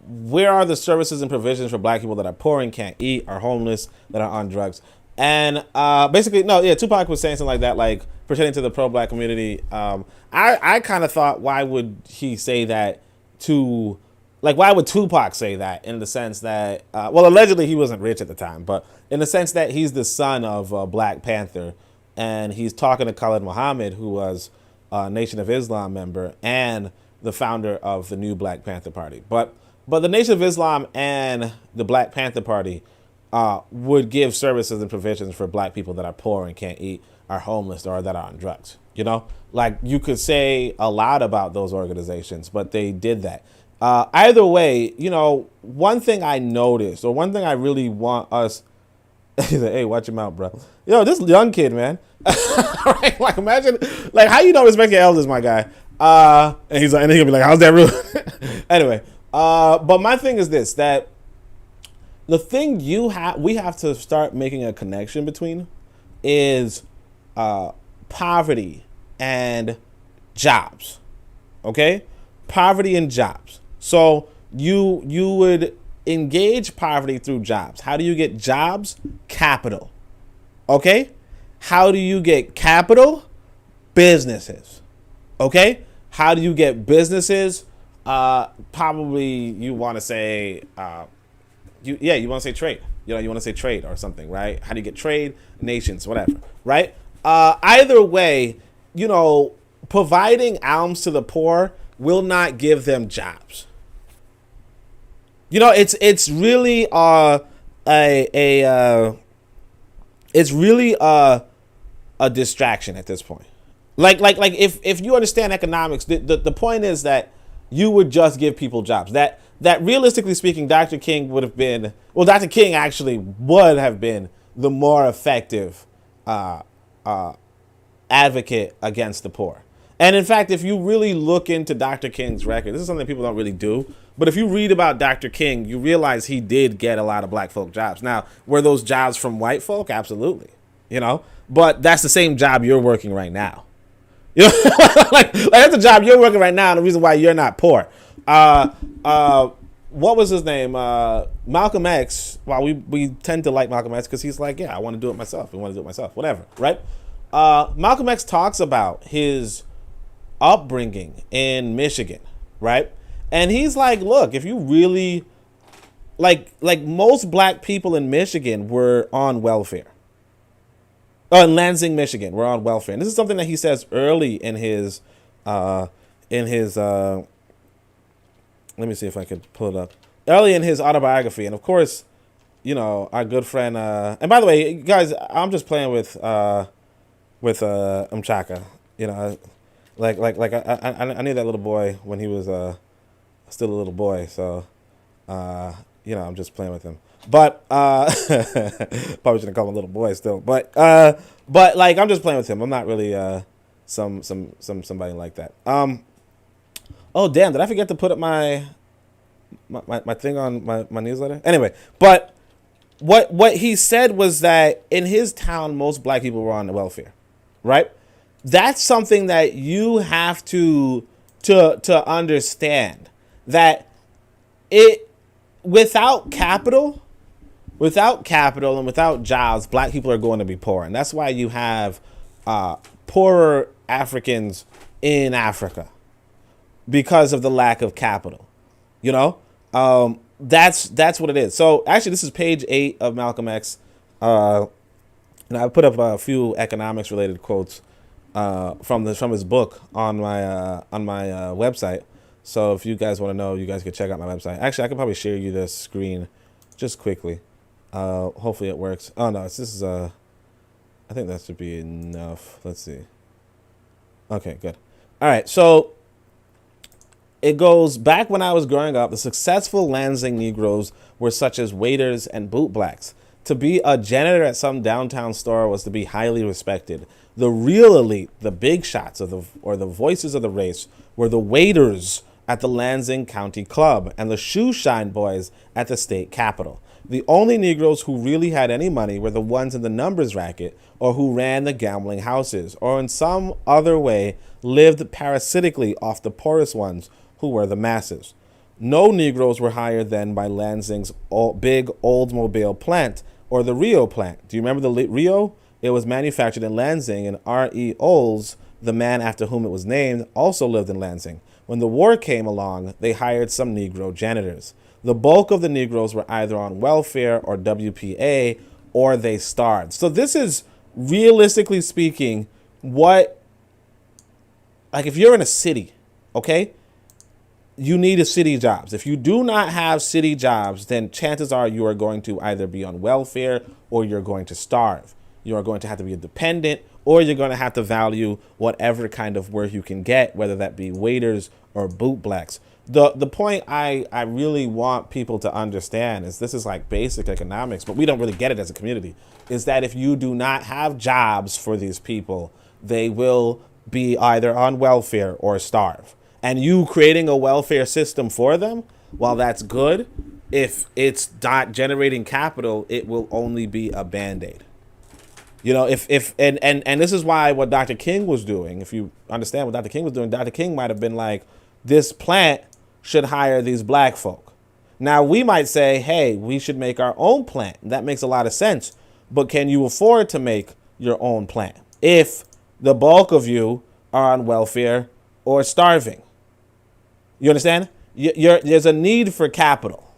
Speaker 1: where are the services and provisions for black people that are poor and can't eat, are homeless, that are on drugs? And basically, Tupac was saying something like that, like pertaining to the pro-black community. I kind of thought, why would he say that why would Tupac say that, in the sense that, allegedly he wasn't rich at the time, but in the sense that he's the son of Black Panther, and he's talking to Khalid Muhammad, who was a Nation of Islam member and the founder of the new Black Panther Party. But the Nation of Islam and the Black Panther Party would give services and provisions for black people that are poor and can't eat, are homeless, or that are on drugs. You know, like, you could say a lot about those organizations, but they did that. Either way, you know, one thing I noticed, or one thing I really want us, hey, watch your mouth, bro. Yo, this young kid, man. Right? Like, imagine, like, how you don't respect your elders, my guy? And he's gonna be like, how's that rude? Anyway, but my thing is this, that the thing we have to start making a connection between is poverty and jobs. Okay? Poverty and jobs. So you would engage poverty through jobs. How do you get jobs? Capital. Okay? How do you get capital? Businesses. Okay? How do you get businesses? Probably you want to say you want to say trade. You know, you want to say trade or something, right? How do you get trade? Nations, whatever, right? Either way, you know, providing alms to the poor will not give them jobs. You know, it's really a distraction at this point. Like if you understand economics, the point is that you would just give people jobs. That realistically speaking, Dr. King Dr. King actually would have been the more effective advocate against the poor. And in fact, if you really look into Dr. King's record, this is something people don't really do, but if you read about Dr. King, you realize he did get a lot of black folk jobs. Now, were those jobs from white folk? Absolutely. You know, but that's the same job you're working right now. You know, like that's the job you're working right now, and the reason why you're not poor. What was his name? Malcolm X. Well, we tend to like Malcolm X because he's like, yeah, I want to do it myself. Whatever, right? Malcolm X talks about his upbringing in Michigan, right? And he's like, look, if you really like most black people in Michigan were on welfare. Oh, in Lansing, Michigan, we're on welfare. And this is something that he says early in his let me see if I could pull it up. Early in his autobiography, and of course, our good friend. And by the way, guys, I'm just playing with Mchaka. I knew that little boy when he was still a little boy. So, I'm just playing with him. But probably shouldn't call him a little boy still. But I'm just playing with him. I'm not really somebody like that. Oh damn! Did I forget to put up my thing on my newsletter? Anyway, but what he said was that in his town, most black people were on the welfare, right? That's something that you have to understand, that it without capital and without jobs, black people are going to be poor, and that's why you have poorer Africans in Africa because of the lack of capital. That's what it is. So actually, this is page 8 of Malcolm X. And I put up a few economics related quotes from his book on my website. So if you guys want to know, you guys can check out my website. Actually, I could probably share you this screen just quickly. Hopefully it works. Oh no, this is I think that should be enough. Let's see. Okay, good. All right, so it goes back when I was growing up. The successful Lansing Negroes were such as waiters and bootblacks. To be a janitor at some downtown store was to be highly respected. The real elite, the big shots the voices of the race, were the waiters at the Lansing County Club and the shoe shine boys at the state capitol. The only Negroes who really had any money were the ones in the numbers racket, or who ran the gambling houses, or in some other way lived parasitically off the poorest ones, who were the masses. No Negroes were hired then by Lansing's big Oldsmobile plant or the Rio plant. Do you remember the Rio? It was manufactured in Lansing, and R.E. Olds, the man after whom it was named, also lived in Lansing. When the war came along, they hired some Negro janitors. The bulk of the Negroes were either on welfare or WPA, or they starved. So this is, realistically speaking, if you're in a city, okay, you need city jobs. If you do not have city jobs, then chances are you are going to either be on welfare or you're going to starve. You are going to have to be a dependent, or you're going to have to value whatever kind of work you can get, whether that be waiters or bootblacks. The point I really want people to understand is, this is like basic economics, but we don't really get it as a community, is that if you do not have jobs for these people, they will be either on welfare or starve. And you creating a welfare system for them, while that's good, if it's not generating capital, it will only be a Band-Aid. And this is why what Dr. King was doing, if you understand what Dr. King was doing, Dr. King might have been like, this plant should hire these black folk. Now, we might say, hey, we should make our own plant. That makes a lot of sense. But can you afford to make your own plant if the bulk of you are on welfare or starving? You understand? There's a need for capital.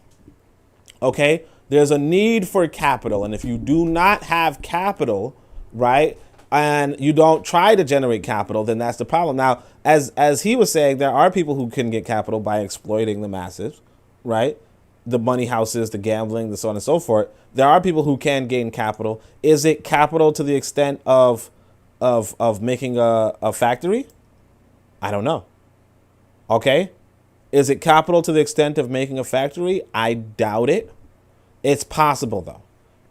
Speaker 1: Okay? There's a need for capital. And if you do not have capital, right, and you don't try to generate capital, then that's the problem. Now, as he was saying, there are people who can get capital by exploiting the masses, right? The money houses, the gambling, the so on and so forth. There are people who can gain capital. Is it capital to the extent of making a factory? I don't know. Okay? Is it capital to the extent of making a factory? I doubt it. It's possible, though.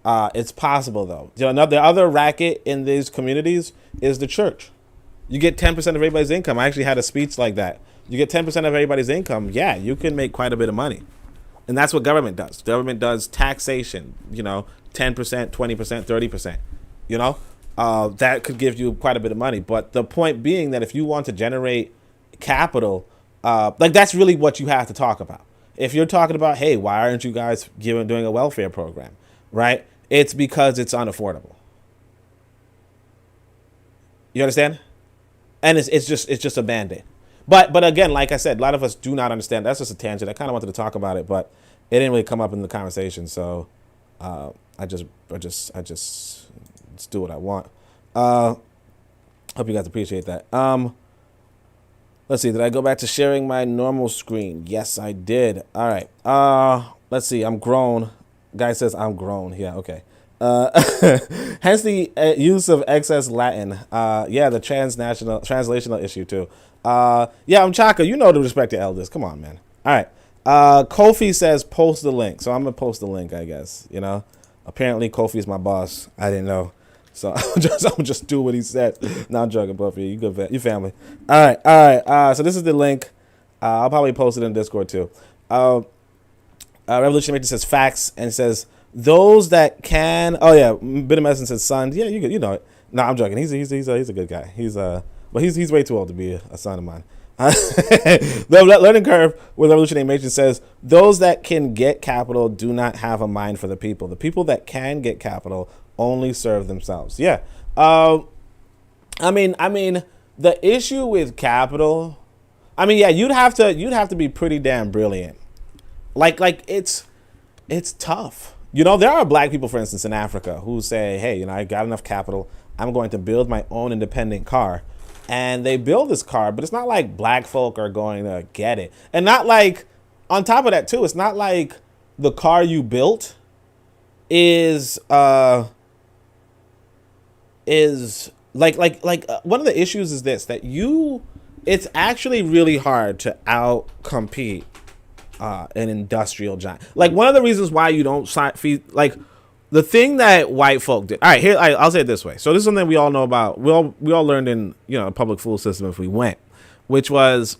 Speaker 1: The other racket in these communities is the church. You get 10% of everybody's income. I actually had a speech like that. You get 10% of everybody's income. Yeah, you can make quite a bit of money. And that's what government does. Government does taxation, 10%, 20%, 30%. That could give you quite a bit of money. But the point being that if you want to generate capital, that's really what you have to talk about. If you're talking about, hey, why aren't you guys doing a welfare program, right? It's because it's unaffordable. You understand? And it's just a Band-Aid. But again, like I said, a lot of us do not understand. That's just a tangent. I kind of wanted to talk about it, but it didn't really come up in the conversation. So I just do what I want. Hope you guys appreciate that. Let's see. Did I go back to sharing my normal screen? Yes, I did. All right. Let's see. I'm grown. Guy says I'm grown. Yeah. Okay. Hence the use of excess Latin. Yeah, the translational issue too. Yeah, I'm Chaka. You know to respect your elders. Come on, man. All right. Kofi says post the link. So I'm going to post the link, I guess. You know, apparently Kofi's my boss. I didn't know. So I'll just do what he said. No, I'm joking, Buffy. You good, you family. All right. So this is the link. I'll probably post it in Discord too. Revolution Maker says facts and says those that can. Oh yeah, Bit of Medicine says son. Yeah, you know it. No, I'm joking. He's a good guy. But he's way too old to be a son of mine. The learning curve with Revolutionary Matrix says those that can get capital do not have a mind for the people. The people that can get capital only serve themselves. Yeah. I mean, the issue with capital. I mean, yeah, you'd have to be pretty damn brilliant. Like it's tough. You know, there are black people, for instance, in Africa who say, hey, you know, I got enough capital. I'm going to build my own independent car. And they build this car, but it's not like black folk are going to get it. And not like, on top of that too, it's not like the car you built is like one of the issues is this, that it's actually really hard to out-compete an industrial giant. Like one of the reasons why you don't like the thing that white folk did. All right, here I'll say it this way. So this is something we all know about. We all learned in a public school system if we went, which was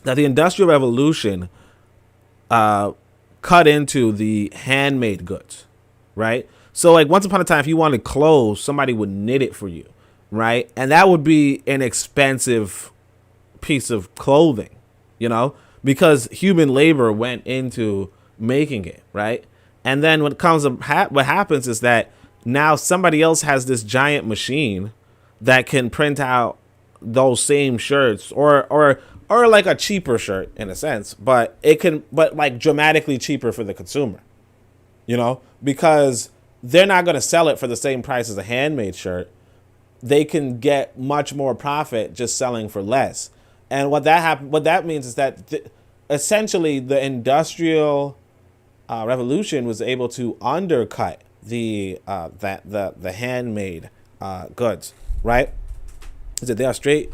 Speaker 1: that the Industrial Revolution cut into the handmade goods, right? So like once upon a time, if you wanted clothes, somebody would knit it for you, right? And that would be an expensive piece of clothing, because human labor went into making it, right? And then what happens is that now somebody else has this giant machine that can print out those same shirts or like a cheaper shirt in a sense, but like dramatically cheaper for the consumer, because they're not going to sell it for the same price as a handmade shirt. They can get much more profit just selling for less. And what that means is that essentially the industrial revolution was able to undercut the handmade goods, right? They are straight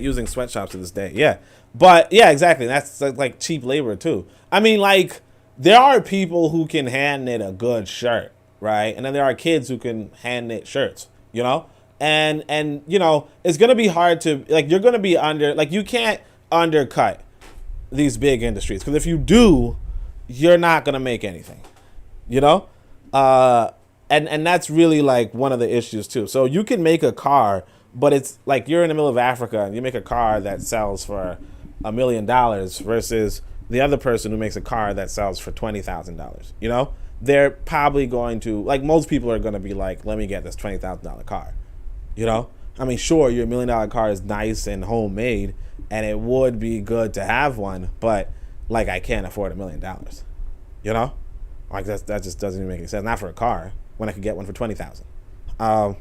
Speaker 1: using sweatshops to this day. Yeah, but yeah, exactly. That's like cheap labor too. I mean, like there are people who can hand knit a good shirt, right? And then there are kids who can hand knit shirts, and it's gonna be hard to you're gonna be you can't undercut these big industries, because if you do, you're not gonna make anything, and that's really like one of the issues too. So you can make a car, but it's like you're in the middle of Africa and you make a car that sells for $1 million versus the other person who makes a car that sells for $20,000. They're probably going to, like, most people are going to be like, let me get this $20,000 car. I mean, sure, your $1 million car is nice and homemade and it would be good to have one, but like I can't afford $1 million. Like that just doesn't even make any sense. Not for a car when I could get one for $20,000.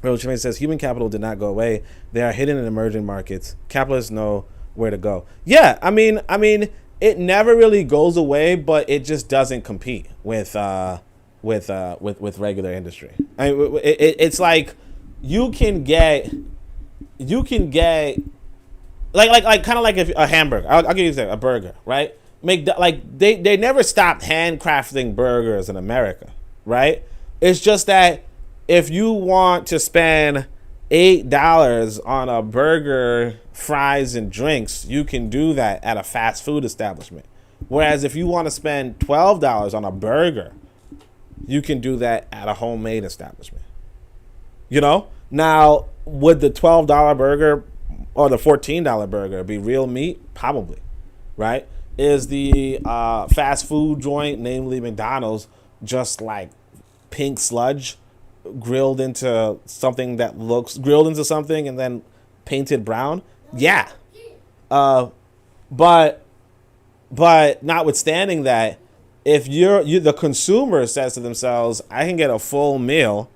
Speaker 1: Revolution says human capital did not go away. They are hidden in emerging markets. Capitalists know where to go. Yeah, I mean, it never really goes away, but it just doesn't compete with regular industry. I mean, it's like you can get like kind of like if a hamburger. I'll give you a burger, right? They never stopped handcrafting burgers in America, right? It's just that if you want to spend $8 on a burger, fries, and drinks, you can do that at a fast food establishment. Whereas if you want to spend $12 on a burger, you can do that at a homemade establishment. Now, would the $12 burger or the $14 burger be real meat? Probably, right? Is the fast food joint, namely McDonald's, just like pink sludge grilled into something and then painted brown? Yeah. But notwithstanding that, if you the consumer says to themselves, I can get a full meal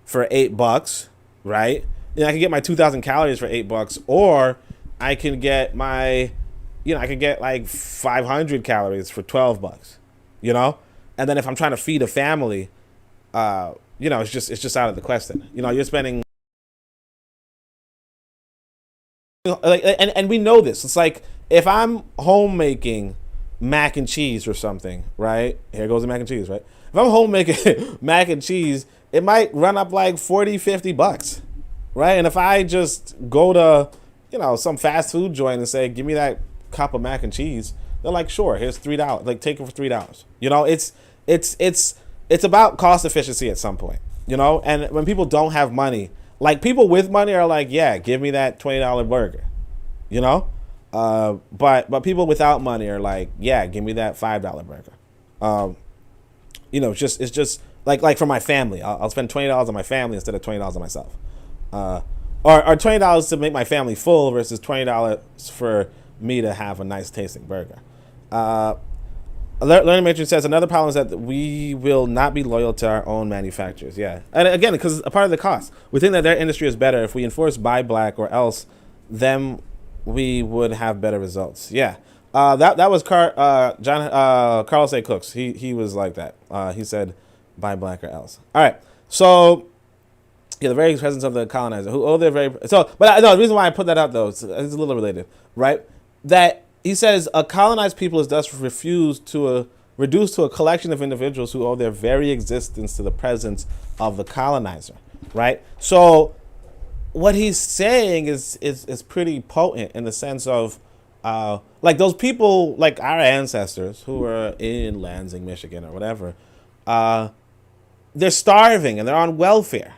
Speaker 1: for $8, right? And I can get my 2,000 calories for $8, or I can get my, I could get like 500 calories for $12, and then if I'm trying to feed a family, it's just out of the question. You're spending, and we know this. It's like if I'm home making mac and cheese or something, right? Here goes the mac and cheese, right? If I'm home making mac and cheese, it might run up like $40-$50, right? And if I just go to, some fast food joint and say, give me that cup of mac and cheese, they're like, sure, here's $3. Like, take it for $3. It's about cost efficiency at some point, and when people don't have money, like people with money are like, yeah, give me that $20 burger, but people without money are like, yeah, give me that $5 burger. It's just like for my family, I'll spend $20 on my family instead of $20 on myself, or $20 to make my family full versus $20 for me to have a nice tasting burger. Learning Matrix says another problem is that we will not be loyal to our own manufacturers. Yeah, and again, because a part of the cost, we think that their industry is better. If we enforce buy black or else, then we would have better results. Yeah, that was Carlos A. Cooks. He was like that. He said buy black or else. All right, so yeah, the very presence of the colonizer who owe their very But no, the reason why I put that out though, it's a little related, right? That he says a colonized people is thus reduced to a collection of individuals who owe their very existence to the presence of the colonizer, right? So what he's saying is pretty potent in the sense of like those people, like our ancestors who were in Lansing, Michigan or whatever, they're starving and they're on welfare,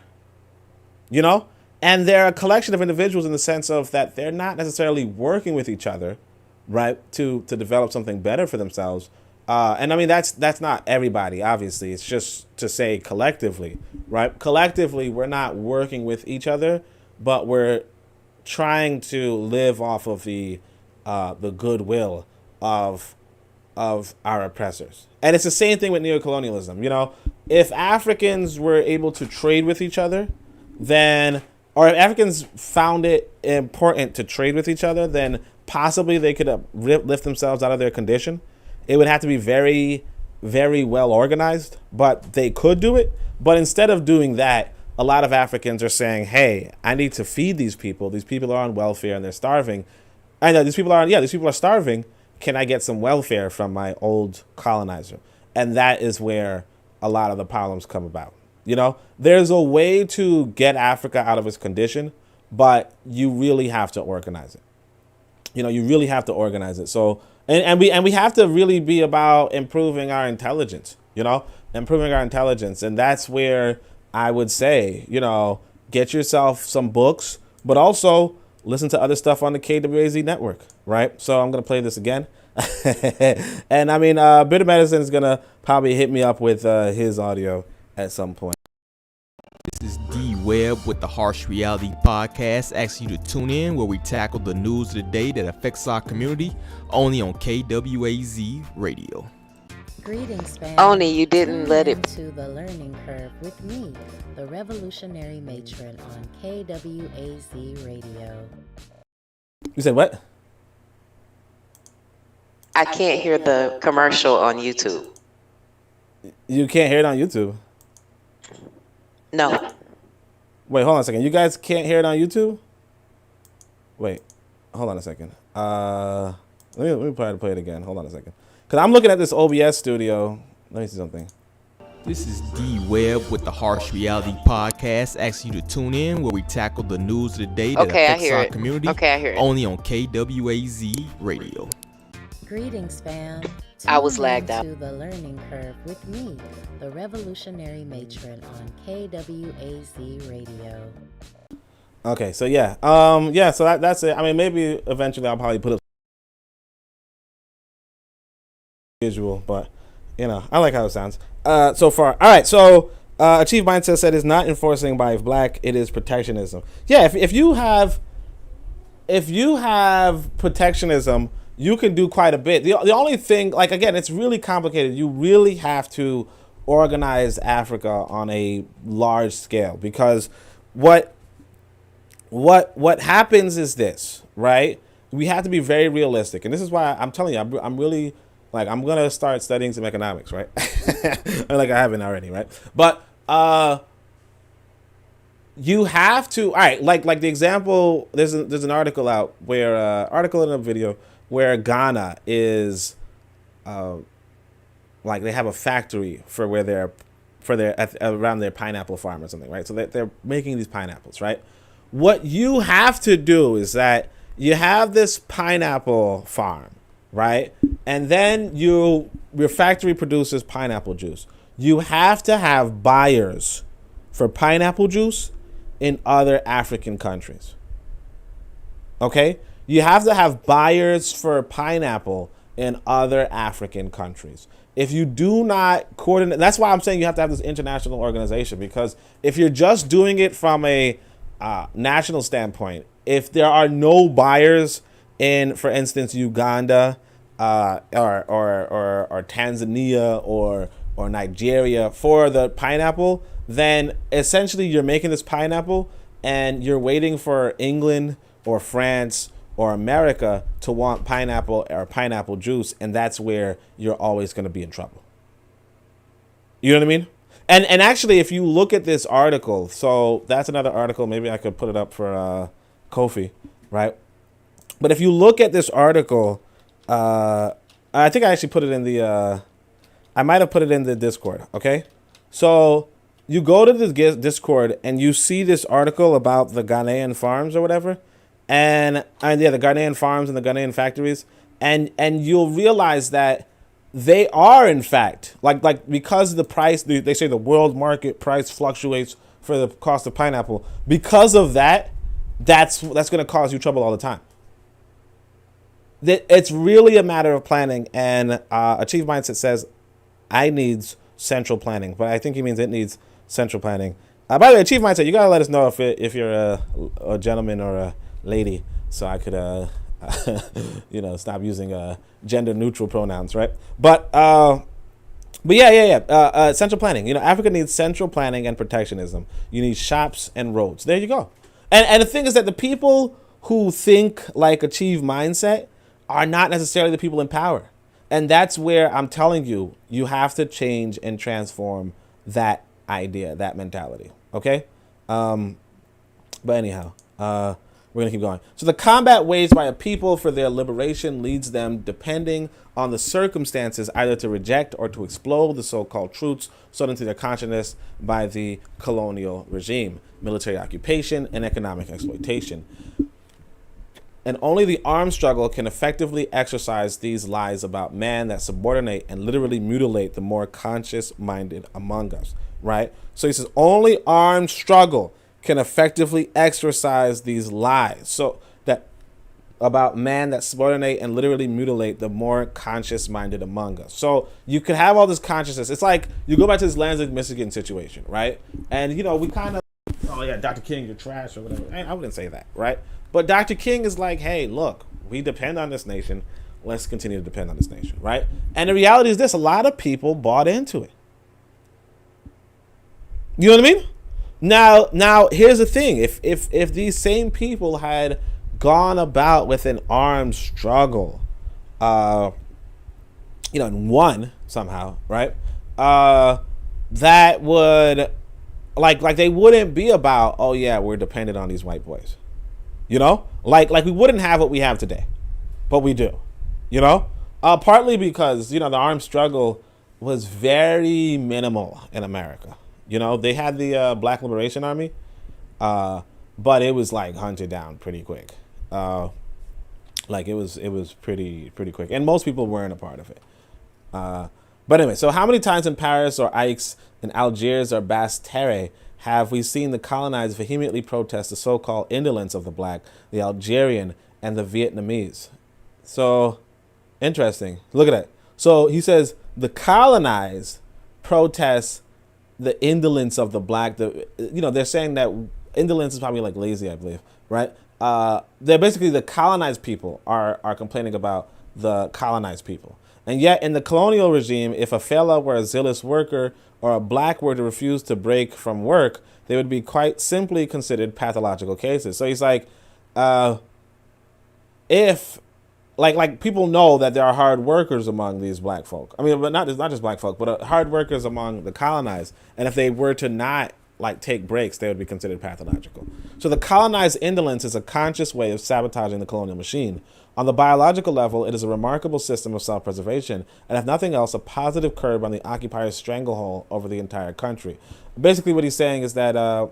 Speaker 1: and they're a collection of individuals in the sense of that they're not necessarily working with each other, right, to develop something better for themselves. And I mean, that's not everybody, obviously. It's just to say collectively, right? Collectively, we're not working with each other, but we're trying to live off of the goodwill of our oppressors. And it's the same thing with neocolonialism. If Africans were able to trade with each other, or if Africans found it important to trade with each other, then possibly they could lift themselves out of their condition. It would have to be very, very well organized, but they could do it. But instead of doing that, a lot of Africans are saying, hey, I need to feed these people. These people are on welfare and they're starving. I know these people are starving. Can I get some welfare from my old colonizer? And that is where a lot of the problems come about. There's a way to get Africa out of its condition, but you really have to organize it. You really have to organize it. So, and we have to really be about improving our intelligence, and that's where I would say, get yourself some books, but also listen to other stuff on the KWAZ network, right? So I'm going to play this again. And I mean, Bit of Medicine is going to probably hit me up with his audio at some point.
Speaker 2: This is D Webb with the Harsh Reality Podcast, asking you to tune in where we tackle the news of the day that affects our community, only on KWAZ Radio.
Speaker 3: Greetings, fam.
Speaker 4: Only you didn't
Speaker 3: Tune
Speaker 4: let
Speaker 3: in
Speaker 4: it.
Speaker 3: to the learning curve with me, the revolutionary matron on KWAZ Radio.
Speaker 1: You said what?
Speaker 4: I can't hear the commercial on YouTube.
Speaker 1: You can't hear it on YouTube?
Speaker 4: No.
Speaker 1: Wait, hold on a second. You guys can't hear it on YouTube? Wait, hold on a second. Let me play it again. Hold on a second. Because I'm looking at this OBS studio. Let me see something.
Speaker 2: This is D Webb with the Harsh Reality Podcast, asking you to tune in where we tackle the news of the day that affects our community,
Speaker 4: Okay, I hear it.
Speaker 2: only on KWAZ Radio.
Speaker 3: Greetings, fam.
Speaker 4: I was
Speaker 3: Tune
Speaker 4: lagged
Speaker 3: in
Speaker 4: out.
Speaker 3: to the learning curve with me, the revolutionary matron on KWAZ Radio.
Speaker 1: Okay, so yeah. So that's it. I mean, maybe eventually I'll probably put up visual, but I like how it sounds so far. All right, so Achieve Mindset said it's not enforcing by black, it is protectionism. Yeah, if you have protectionism, you can do quite a bit. The only thing, like, again, it's really complicated. You really have to organize Africa on a large scale, because what happens is this, right? we have to be very realistic, and this is why I'm telling you, I'm really like, I'm gonna start studying some economics, right? Like I haven't already, right? But you have to, all right, like the example, there's an article out where article in a video where Ghana is like they have a factory for where they're around their pineapple farm or something, right? So they're making these pineapples, right? What you have to do is that you have this pineapple farm, right? And then your factory produces pineapple juice. You have to have buyers for pineapple juice in other African countries. Okay? You have to have buyers for pineapple in other African countries. If you do not coordinate, that's why I'm saying you have to have this international organization, because if you're just doing it from a national standpoint, if there are no buyers in, for instance, Uganda or Tanzania or Nigeria for the pineapple, then essentially you're making this pineapple and you're waiting for England or France or America to want pineapple or pineapple juice, and that's where you're always going to be in trouble. You know what I mean? And actually, if you look at this article, so that's another article. Maybe I could put it up for Kofi, right? But if you look at this article, I think I actually put it in the, I might have put it in the Discord, okay? So you go to the Discord and you see this article about the Ghanaian farms or whatever, and yeah, the Ghanaian farms and the Ghanaian factories, and you'll realize that they are, in fact, like because the price, they say the world market price fluctuates for the cost of pineapple. Because of that, that's going to cause you trouble all the time. It's really a matter of planning, and Achieve Mindset says I needs central planning, but I think he means it needs central planning. By the way, Achieve Mindset, you gotta let us know if you're a gentleman or a lady, so I could stop using gender neutral pronouns, right? But yeah. Central planning. Africa needs central planning and protectionism. You need shops and roads. There you go. And the thing is that the people who think like Achieve Mindset are not necessarily the people in power. And that's where I'm telling you, you have to change and transform that idea, that mentality. Okay? But anyhow, we're going to keep going. So the combat waged by a people for their liberation leads them, depending on the circumstances, either to reject or to explode the so-called truths sown into their consciousness by the colonial regime, military occupation, and economic exploitation. And only the armed struggle can effectively exercise these lies about man that subordinate and literally mutilate the more conscious-minded among us, right? So he says only armed struggle can effectively exercise these lies. So that about man that subordinate and literally mutilate the more conscious-minded among us. So you could have all this consciousness. It's like you go back to this Lansing, Michigan situation, right? And, we kind of, oh yeah, Dr. King, you're trash or whatever. I wouldn't say that, right? But Dr. King is like, hey, look, we depend on this nation. Let's continue to depend on this nation, right? And the reality is this, a lot of people bought into it. You know what I mean? Now here's the thing. If these same people had gone about with an armed struggle, and won somehow, right? That would, like they wouldn't be about, oh yeah, we're dependent on these white boys. Like we wouldn't have what we have today, but we do, partly because, the armed struggle was very minimal in America. They had the Black Liberation Army, but it was like hunted down pretty quick. Like it was pretty quick, and most people weren't a part of it. But anyway, so how many times in Paris or Aix, in Algiers or Basse-Terre have we seen the colonized vehemently protest the so-called indolence of the black, the Algerian, and the Vietnamese? So, interesting. Look at that. So he says the colonized protest the indolence of the black. They're saying that indolence is probably like lazy, I believe, right? They're basically, the colonized people are complaining about the colonized people. And yet in the colonial regime, if a fella were a zealous worker or a black were to refuse to break from work, they would be quite simply considered pathological cases. So he's like, if like people know that there are hard workers among these black folk. I mean, but not just black folk, but hard workers among the colonized. And if they were to not like take breaks, they would be considered pathological. So the colonized indolence is a conscious way of sabotaging the colonial machine. On the biological level, it is a remarkable system of self-preservation, and if nothing else, a positive curb on the occupier's stranglehold over the entire country. Basically, what he's saying is that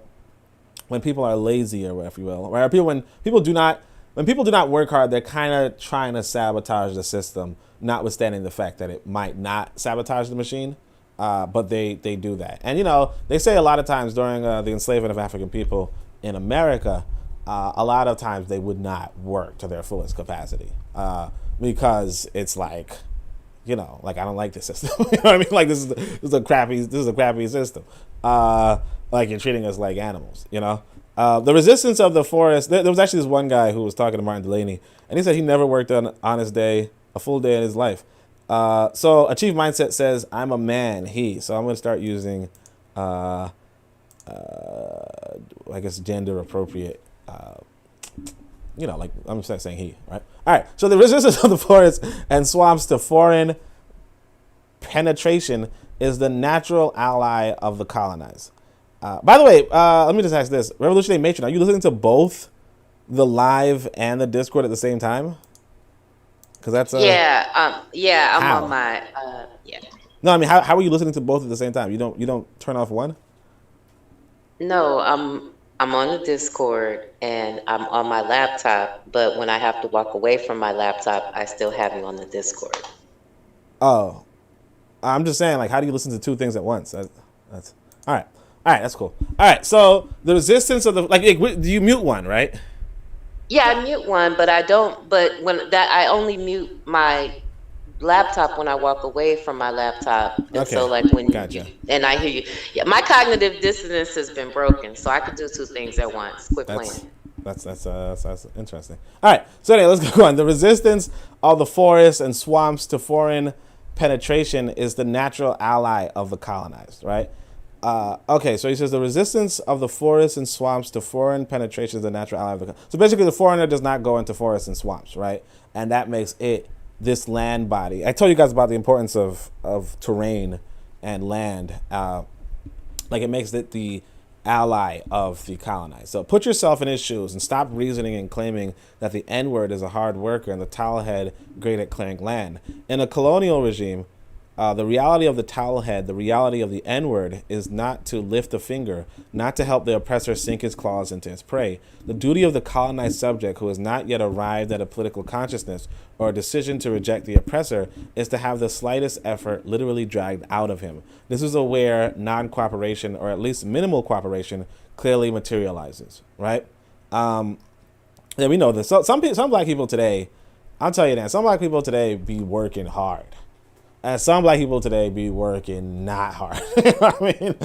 Speaker 1: when people are lazy, or if you will, right? When people do not work hard, they're kind of trying to sabotage the system, notwithstanding the fact that it might not sabotage the machine. But they do that. And, they say a lot of times during the enslavement of African people in America, a lot of times they would not work to their fullest capacity because it's like, I don't like this system. You know what I mean? Like, this is a crappy system. Like, you're treating us like animals, The resistance of the forest, there was actually this one guy who was talking to Martin Delaney, and he said he never worked on a full day in his life. So Achieve Mindset says, I'm a man, he. So I'm going to start using, I guess, gender appropriate, like I'm just saying he, right? All right. So the resistance of the forests and swamps to foreign penetration is the natural ally of the colonized. By the way, let me just ask this. Revolutionary Matron, are you listening to both the live and the Discord at the same time? Because that's
Speaker 4: I'm
Speaker 1: how?
Speaker 4: on my
Speaker 1: No, I mean, how are you listening to both at the same time? You don't turn off one?
Speaker 4: No, I'm on the Discord and I'm on my laptop, but when I have to walk away from my laptop, I still have you on the Discord.
Speaker 1: Oh, I'm just saying, like, how do you listen to two things at once? That's all right. All right, that's cool. All right, so the resistance of the do you mute one, right?
Speaker 4: Yeah, I mute one, but I don't. But I only mute my laptop when I walk away from my laptop. And
Speaker 1: okay.
Speaker 4: So like when
Speaker 1: gotcha.
Speaker 4: And I hear you. Yeah, my cognitive dissonance has been broken, so I could do two things at once. Quit playing.
Speaker 1: That's interesting. All right, so anyway, let's go on. The resistance of the forests and swamps to foreign penetration is the natural ally of the colonized, right? Okay, so he says the resistance of the forests and swamps to foreign penetration is the natural ally of the. So basically, the foreigner does not go into forests and swamps, right? And that makes it this land body. I told you guys about the importance of terrain and land. It makes it the ally of the colonized. So put yourself in his shoes and stop reasoning and claiming that the N-word is a hard worker and the towelhead great at clearing land. In a colonial regime, the reality of the towelhead, the reality of the N-word, is not to lift a finger, not to help the oppressor sink his claws into his prey. The duty of the colonized subject who has not yet arrived at a political consciousness or a decision to reject the oppressor is to have the slightest effort literally dragged out of him. This is where non-cooperation, or at least minimal cooperation, clearly materializes, right? Yeah, we know this. So some black people today, I'll tell you that, some black people today be working hard. And some black people today be working not hard. You know what I mean?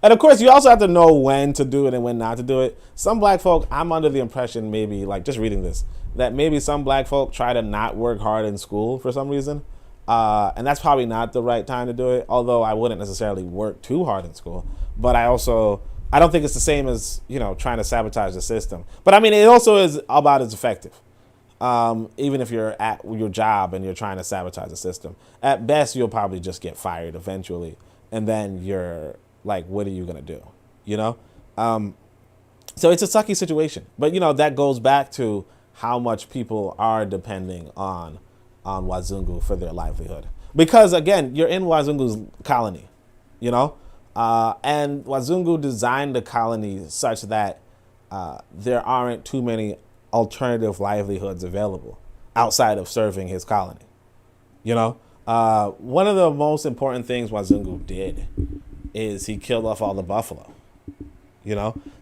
Speaker 1: And of course, you also have to know when to do it and when not to do it. Some black folk, I'm under the impression, maybe, like just reading this, that maybe some black folk try to not work hard in school for some reason. And that's probably not the right time to do it, although I wouldn't necessarily work too hard in school. But I don't think it's the same as, trying to sabotage the system. But I mean, it also is about as effective. Even if you're at your job and you're trying to sabotage the system. At best, you'll probably just get fired eventually. And then you're like, what are you going to do? So it's a sucky situation. But, that goes back to how much people are depending on Wazungu for their livelihood. Because, again, you're in Wazungu's colony, and Wazungu designed the colony such that there aren't too many alternative livelihoods available outside of serving his colony. One of the most important things Wazungu did is he killed off all the buffalo.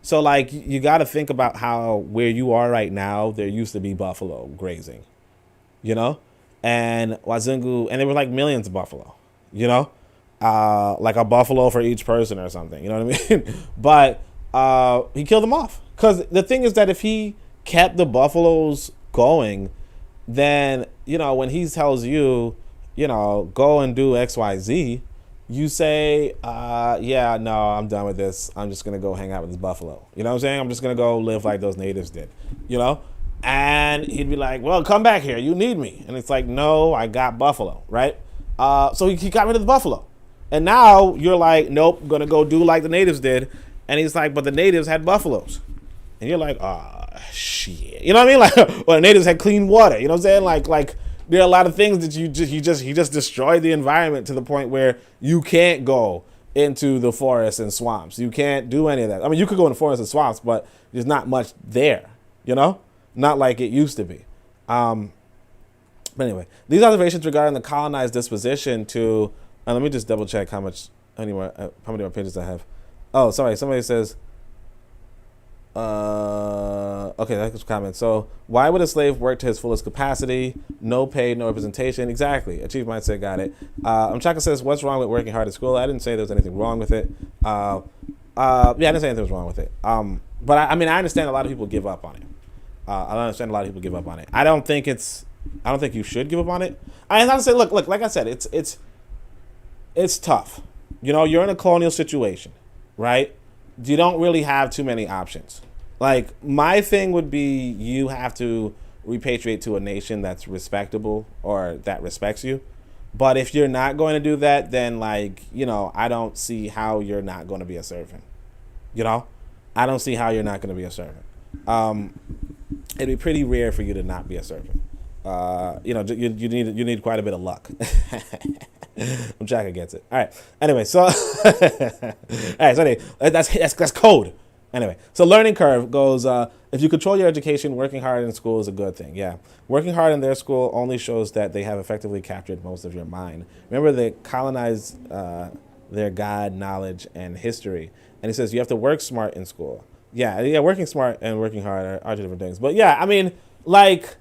Speaker 1: So like you got to think about how where you are right now, there used to be buffalo grazing, and Wazungu, and there were like millions of buffalo, like a buffalo for each person or something, you know what I mean? But he killed them off, because the thing is that if he kept the buffaloes going, then, when he tells you, go and do XYZ, you say, yeah, no, I'm done with this. I'm just going to go hang out with this buffalo. You know what I'm saying? I'm just going to go live like those natives did, And he'd be like, well, come back here. You need me. And it's like, no, I got buffalo, right? So he got rid of the buffalo. And now you're like, nope, I'm going to go do like the natives did. And he's like, but the natives had buffaloes. And you're like, shit. You know what I mean? Like, well, the natives had clean water. You know what I'm saying? Like there are a lot of things that he just destroyed the environment to the point where you can't go into the forests and swamps. You can't do any of that. I mean, you could go in the forests and swamps, but there's not much there, you know? Not like it used to be. But anyway, these observations regarding the colonized disposition to, let me just double check how many more pages I have. Oh, sorry. Somebody says, okay, that's a comment. So, why would a slave work to his fullest capacity? No pay, no representation. Exactly. Achieve mindset, got it. Chaka says, what's wrong with working hard at school? I didn't say there was anything wrong with it. Yeah, I didn't say anything was wrong with it. But I mean, I understand a lot of people give up on it. I understand a lot of people give up on it. I don't think you should give up on it. I have to say, look, like I said, it's tough. You know, you're in a colonial situation, right? You don't really have too many options. Like, my thing would be you have to repatriate to a nation that's respectable or that respects you. But if you're not going to do that, then, like, you know, I don't see how you're not going to be a servant. You know? I don't see how you're not going to be a servant. It'd be pretty rare for you to not be a servant. You know, you need quite a bit of luck. Jacka gets it. All right. Anyway, so all right. So anyway, that's code. Anyway, so learning curve goes. If you control your education, working hard in school is a good thing. Yeah, working hard in their school only shows that they have effectively captured most of your mind. Remember, they colonized their God, knowledge, and history. And he says you have to work smart in school. Yeah. Working smart and working hard are two different things. But yeah, I mean, like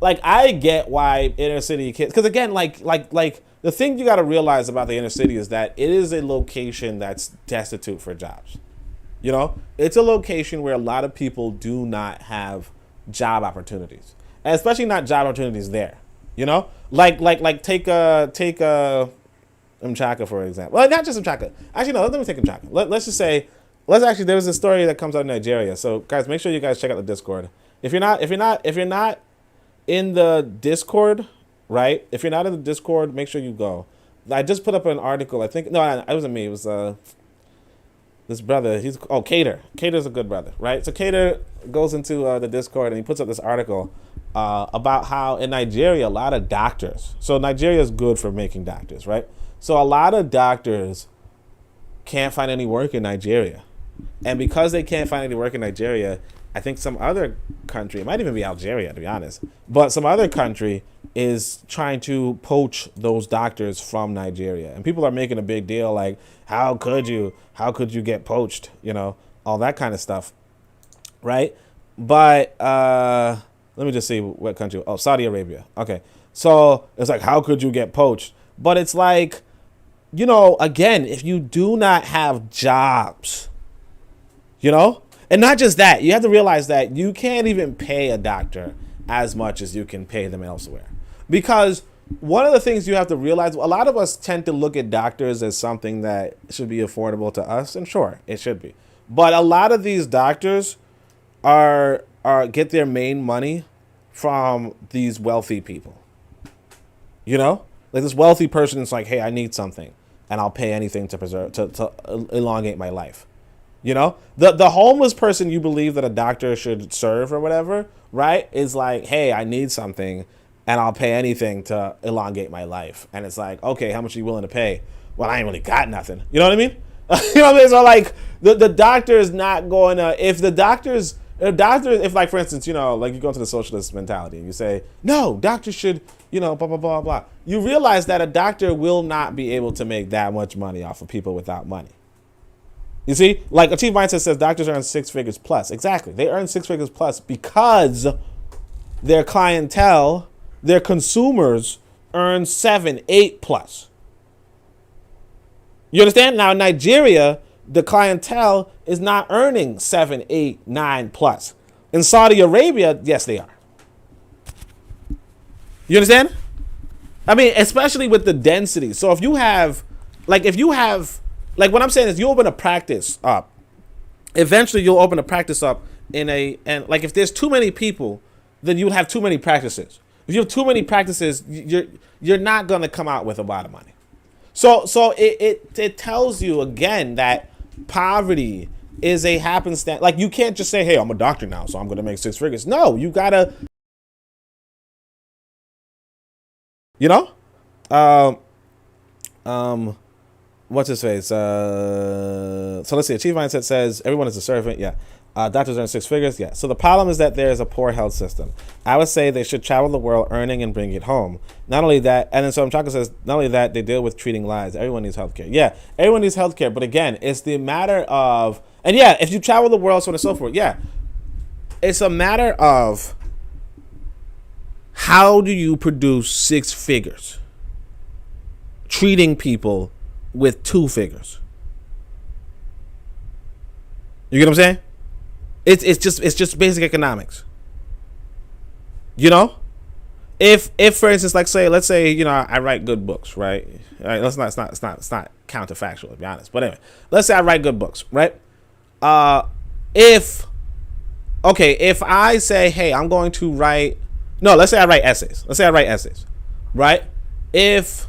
Speaker 1: I get why inner city kids. Because again, like the thing you got to realize about the inner city is that it is a location that's destitute for jobs. You know, it's a location where a lot of people do not have job opportunities, and especially not job opportunities there. You know, like take Mchaka for example. Well, not just Mchaka. Actually, no. Let me take Mchaka. Let's just say, there was a story that comes out of Nigeria. So guys, make sure you guys check out the Discord. If you're not in the Discord, right? If you're not in the Discord, make sure you go. I just put up an article. I think it wasn't me. It was this brother. Cater. Cater's a good brother, right? So Cater goes into the Discord and he puts up this article about how in Nigeria a lot of doctors. So Nigeria is good for making doctors, right? So a lot of doctors can't find any work in Nigeria, and because they can't find any work in Nigeria, I think some other country, it might even be Algeria to be honest, but some other country is trying to poach those doctors from Nigeria. And people are making a big deal like, how could you get poached? You know, all that kind of stuff, right? But let me just see what country. Oh, Saudi Arabia. Okay. So it's like, how could you get poached? But it's like, you know, again, if you do not have jobs, you know, and not just that, you have to realize that you can't even pay a doctor as much as you can pay them elsewhere. Because one of the things you have to realize, a lot of us tend to look at doctors as something that should be affordable to us, and sure, it should be. But a lot of these doctors are get their main money from these wealthy people. You know? Like this wealthy person is like, hey, I need something, and I'll pay anything to elongate my life. You know, the homeless person you believe that a doctor should serve or whatever, right, is like, hey, I need something and I'll pay anything to elongate my life. And it's like, okay, how much are you willing to pay? Well, I ain't really got nothing. You know what I mean? You know what I mean? So like the doctor is not going to, if like, for instance, you know, like you go into the socialist mentality and you say, no, doctors should, you know, blah, blah, blah, blah. You realize that a doctor will not be able to make that much money off of people without money. You see, like Achieve Mindset says doctors earn 6 figures plus. Exactly. They earn 6 figures plus because their clientele, their consumers earn 7, 8 plus. You understand? Now in Nigeria, the clientele is not earning 7, 8, 9 plus. In Saudi Arabia, yes, they are. You understand? I mean, especially with the density. So if you have, like what I'm saying is you open a practice up. Eventually you'll open a practice up and like if there's too many people then you would have too many practices. If you have too many practices, you're not going to come out with a lot of money. So it tells you again that poverty is a happenstance. Like, you can't just say, hey, I'm a doctor now, so I'm going to make 6 figures. No, you got to, you know, what's his face? So let's see. Achieve Mindset says everyone is a servant. Yeah. Doctors earn 6 figures. Yeah. So the problem is that there is a poor health system. I would say they should travel the world earning and bring it home. Not only that, and then so Chaka says, not only that, they deal with treating lives. Everyone needs healthcare. Yeah, everyone needs healthcare. But again, it's the matter of, and yeah, if you travel the world, so on and so forth. Yeah, it's a matter of how do you produce 6 figures treating people with 2 figures. You get what I'm saying? It's just basic economics. You know, if for instance, like let's say, you know, I write good books, right? All right, it's not counterfactual, to be honest. But anyway, let's say I write good books, right? If I say, hey, I'm going to write, no, let's say I write essays. Right? If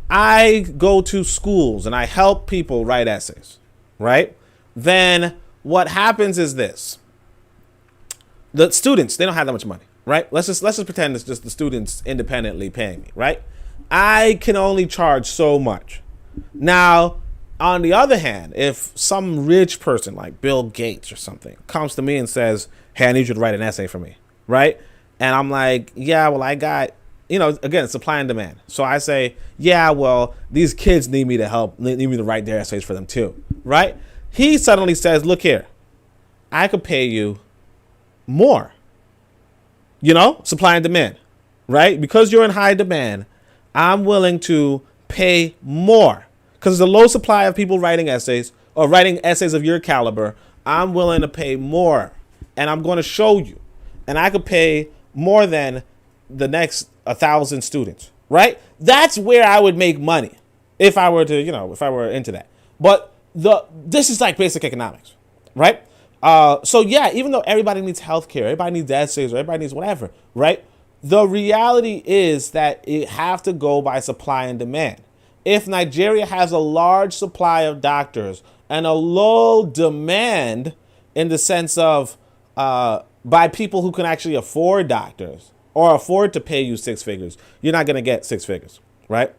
Speaker 1: I go to schools and I help people write essays, right? Then what happens is this. The students, they don't have that much money, right? Let's just pretend it's just the students independently paying me, right? I can only charge so much. Now, on the other hand, if some rich person like Bill Gates or something comes to me and says, hey, I need you to write an essay for me, right? And I'm like, yeah, well, I got, you know, again, supply and demand. So I say, yeah, well, these kids need me to help, need me to write their essays for them too, right? He suddenly says, look here, I could pay you more, you know, supply and demand, right? Because you're in high demand, I'm willing to pay more because there's a low supply of people writing essays or writing essays of your caliber. I'm willing to pay more, and I'm going to show you, and I could pay more than the next 1,000 students, right? That's where I would make money if I were to, you know, if I were into that. But this is like basic economics, right? So yeah, even though everybody needs healthcare, everybody needs essays, or everybody needs whatever, right? The reality is that it have to go by supply and demand. If Nigeria has a large supply of doctors and a low demand in the sense of by people who can actually afford doctors or afford to pay you 6 figures, you're not going to get 6 figures, right?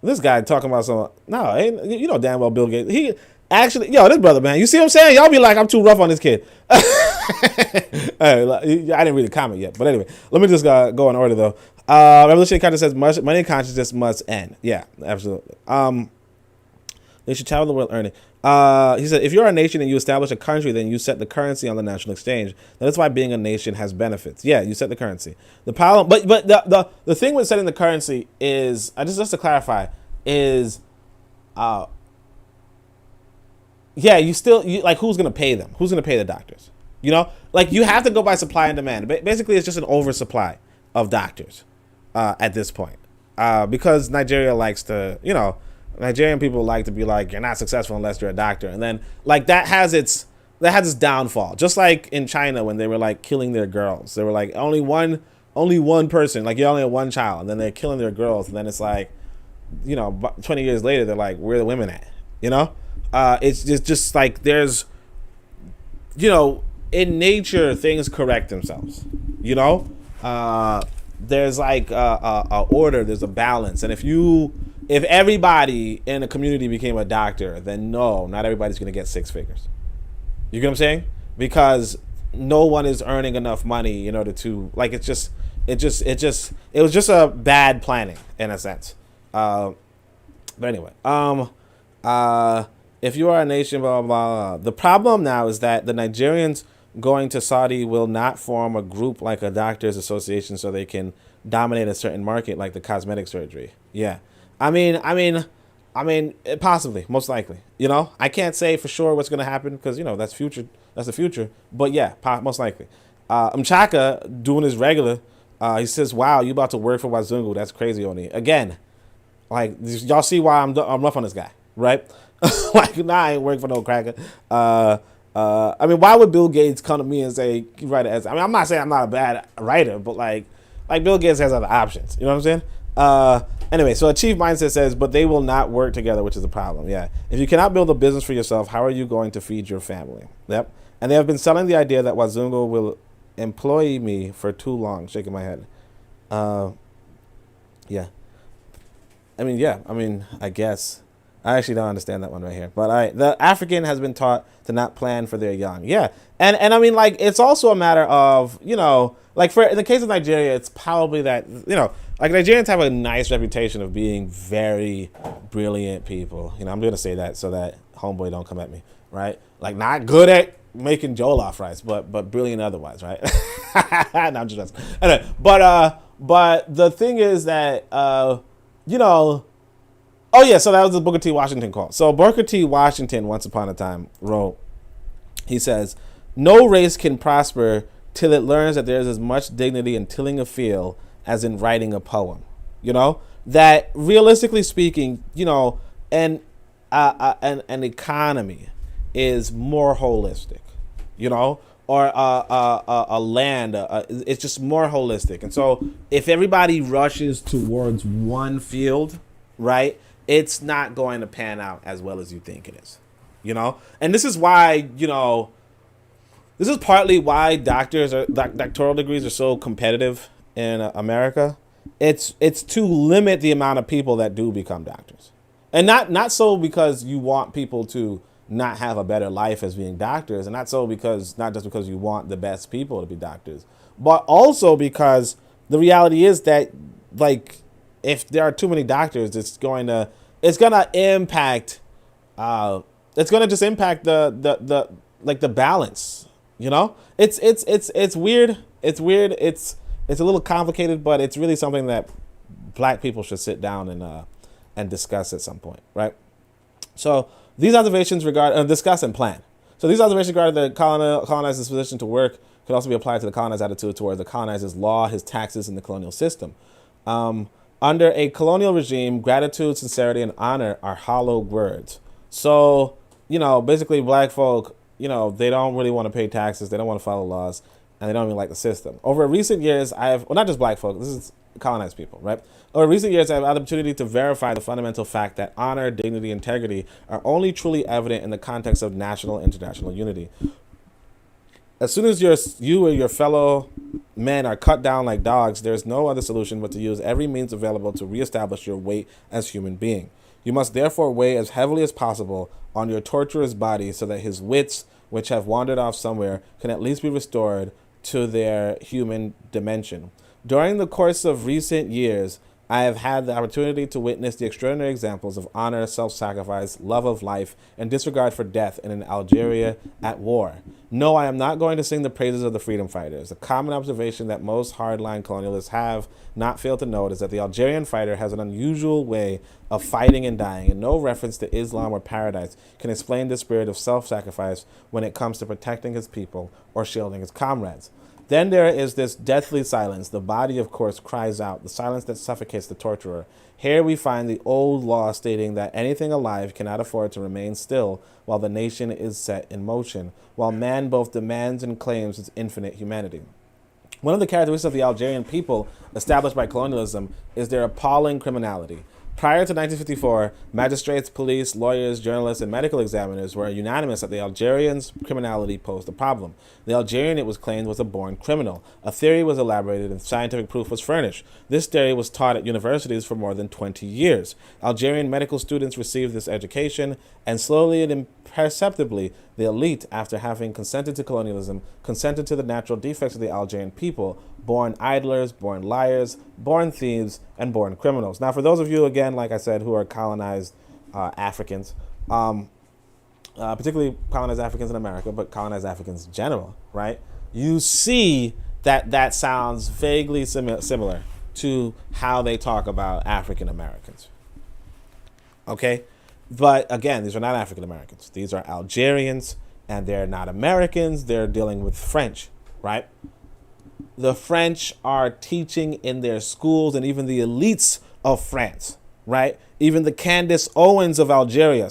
Speaker 1: This guy talking about some, no, you know damn well Bill Gates. He actually, this brother, man, you see what I'm saying? Y'all be like, I'm too rough on this kid. I didn't read the comment yet, but anyway, let me just go in order though. Revolutionary Conscious says money consciousness must end. Yeah, absolutely. They should travel the world earning. He said, if you're a nation and you establish a country, then you set the currency on the national exchange. That's why being a nation has benefits. Yeah, you set the currency. The problem, but the thing with setting the currency is, just to clarify, is, you like, who's gonna pay them? Who's gonna pay the doctors? You know, like, you have to go by supply and demand. Basically, it's just an oversupply of doctors at this point, because Nigeria likes to, you know. Nigerian people like to be like, you're not successful unless you're a doctor. And then like that has its downfall. Just like in China when they were like killing their girls. They were like only one person, like you only have one child, and then they're killing their girls, and then it's like, you know, 20 years later they're like, where are the women at? You know? It's just like there's, you know, in nature things correct themselves. You know? There's like a order, there's a balance. And if everybody in a community became a doctor, then no, not everybody's going to get 6 figures. You get what I'm saying? Because no one is earning enough money in order to, like, it was just a bad planning in a sense. But anyway, if you are a nation, blah, blah, blah. The problem now is that the Nigerians going to Saudi will not form a group like a doctors association so they can dominate a certain market like the cosmetic surgery. Yeah. I mean, possibly, most likely. You know, I can't say for sure what's going to happen because, you know, that's the future. But yeah, most likely. Mchaka doing his regular. He says, "Wow, you about to work for Wazungu? That's crazy, Oni." Again, like, y'all see why I'm rough on this guy, right? Like, nah, I ain't working for no cracker. I mean, why would Bill Gates come to me and say, write an essay? I mean, I'm not saying I'm not a bad writer, but like Bill Gates has other options. You know what I'm saying? Anyway, so Achieve Mindset says, but they will not work together, which is a problem. Yeah. If you cannot build a business for yourself, how are you going to feed your family? Yep. And they have been selling the idea that Wazungu will employ me for too long. Shaking my head. Yeah. I guess. I actually don't understand that one right here. But the African has been taught to not plan for their young. Yeah. And I mean, like, it's also a matter of, like in the case of Nigeria, it's probably that, like Nigerians have a nice reputation of being very brilliant people. I'm going to say that so that homeboy don't come at me, right? Like, not good at making jollof rice, but brilliant otherwise, right? No, I'm just anyway, but the thing is that, oh yeah, so that was the Booker T. Washington quote. So Booker T. Washington, once upon a time, wrote, he says, no race can prosper till it learns that there is as much dignity in tilling a field as in writing a poem. That realistically speaking, an economy is more holistic, or a land, it's just more holistic. And so if everybody rushes towards one field, right, it's not going to pan out as well as you think it is, And this is why, this is partly why doctoral degrees are so competitive in America. It's to limit the amount of people that do become doctors. And not so because you want people to not have a better life as being doctors, and not just because you want the best people to be doctors, but also because the reality is that, like, if there are too many doctors, it's gonna impact just impact the balance. It's weird. It's a little complicated, but it's really something that black people should sit down and discuss at some point, right? So these observations discuss and plan. So these observations regarding the colonizer's position to work could also be applied to the colonizer's attitude towards the colonizer's law, his taxes, and the colonial system. Under a colonial regime, gratitude, sincerity, and honor are hollow words. So, basically black folk, they don't really want to pay taxes. They don't want to follow laws, and they don't even like the system. Over recent years, not just black folk, this is colonized people, right? Over recent years, I have had the opportunity to verify the fundamental fact that honor, dignity, integrity are only truly evident in the context of national and international unity. As soon as you or your fellow men are cut down like dogs, there is no other solution but to use every means available to reestablish your weight as human being. You must therefore weigh as heavily as possible on your torturer's body so that his wits, which have wandered off somewhere, can at least be restored to their human dimension. During the course of recent years, I have had the opportunity to witness the extraordinary examples of honor, self-sacrifice, love of life, and disregard for death in an Algeria at war. No, I am not going to sing the praises of the freedom fighters. The common observation that most hardline colonialists have not failed to note is that the Algerian fighter has an unusual way of fighting and dying, and no reference to Islam or paradise can explain the spirit of self-sacrifice when it comes to protecting his people or shielding his comrades. Then there is this deathly silence. The body, of course, cries out, the silence that suffocates the torturer. Here we find the old law stating that anything alive cannot afford to remain still while the nation is set in motion, while man both demands and claims its infinite humanity. One of the characteristics of the Algerian people established by colonialism is their appalling criminality. Prior to 1954, magistrates, police, lawyers, journalists, and medical examiners were unanimous that the Algerians' criminality posed a problem. The Algerian, it was claimed, was a born criminal. A theory was elaborated and scientific proof was furnished. This theory was taught at universities for more than 20 years. Algerian medical students received this education, and slowly and imperceptibly, the elite, after having consented to colonialism, consented to the natural defects of the Algerian people, born idlers, born liars, born thieves, and born criminals. Now, for those of you, again, like I said, who are colonized Africans, particularly colonized Africans in America, but colonized Africans in general, right? You see that sounds vaguely similar to how they talk about African Americans. Okay? But again, these are not African Americans. These are Algerians, and they're not Americans. They're dealing with French, right? The French are teaching in their schools, and even the elites of France, right? Even the Candace Owens of Algeria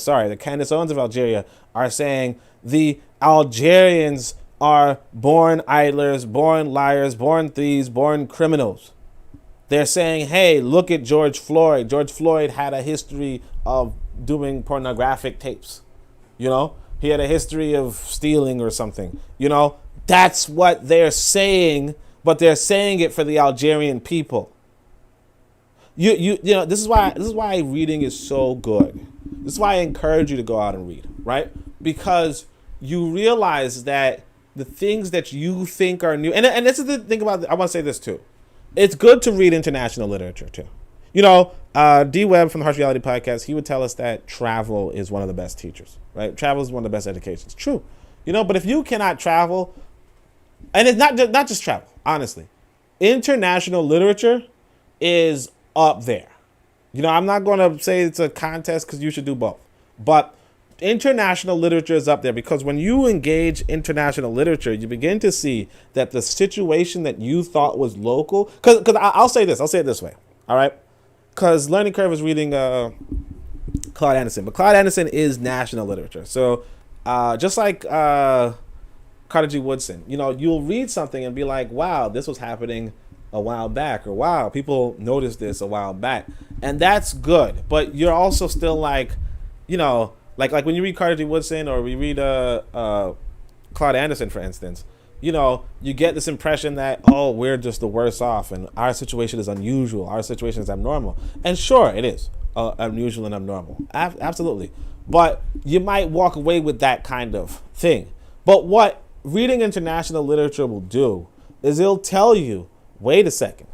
Speaker 1: are saying the Algerians are born idlers, born liars, born thieves, born criminals. They're saying, hey, look at George Floyd. George Floyd had a history of doing pornographic tapes. You know, he had a history of stealing or something. You know, that's what they're saying, but they're saying it for the Algerian people. You know, this is why reading is so good. This is why I encourage you to go out and read, right? Because you realize that the things that you think are new, and this is the thing about, I want to say this too. It's good to read international literature too. You know, D. Webb from the Harsh Reality Podcast, he would tell us that travel is one of the best teachers, right? Travel is one of the best educations. True. You know, but if you cannot travel, and it's not just travel, honestly. International literature is up there. You know, I'm not going to say it's a contest because you should do both. But international literature is up there because when you engage international literature, you begin to see that the situation that you thought was local, because I'll say it this way, all right? Because Learning Curve is reading Claude Anderson, but Claude Anderson is national literature. So just like Carter G. Woodson, you know, you'll read something and be like, wow, this was happening a while back, or wow, people noticed this a while back. And that's good. But you're also still like, you know, like when you read Carter G. Woodson or we read Claude Anderson, for instance, you know, you get this impression that, oh, we're just the worse off and our situation is unusual, our situation is abnormal. And sure, it is unusual and abnormal. Absolutely. But you might walk away with that kind of thing. But what reading international literature will do is it'll tell you, wait a second,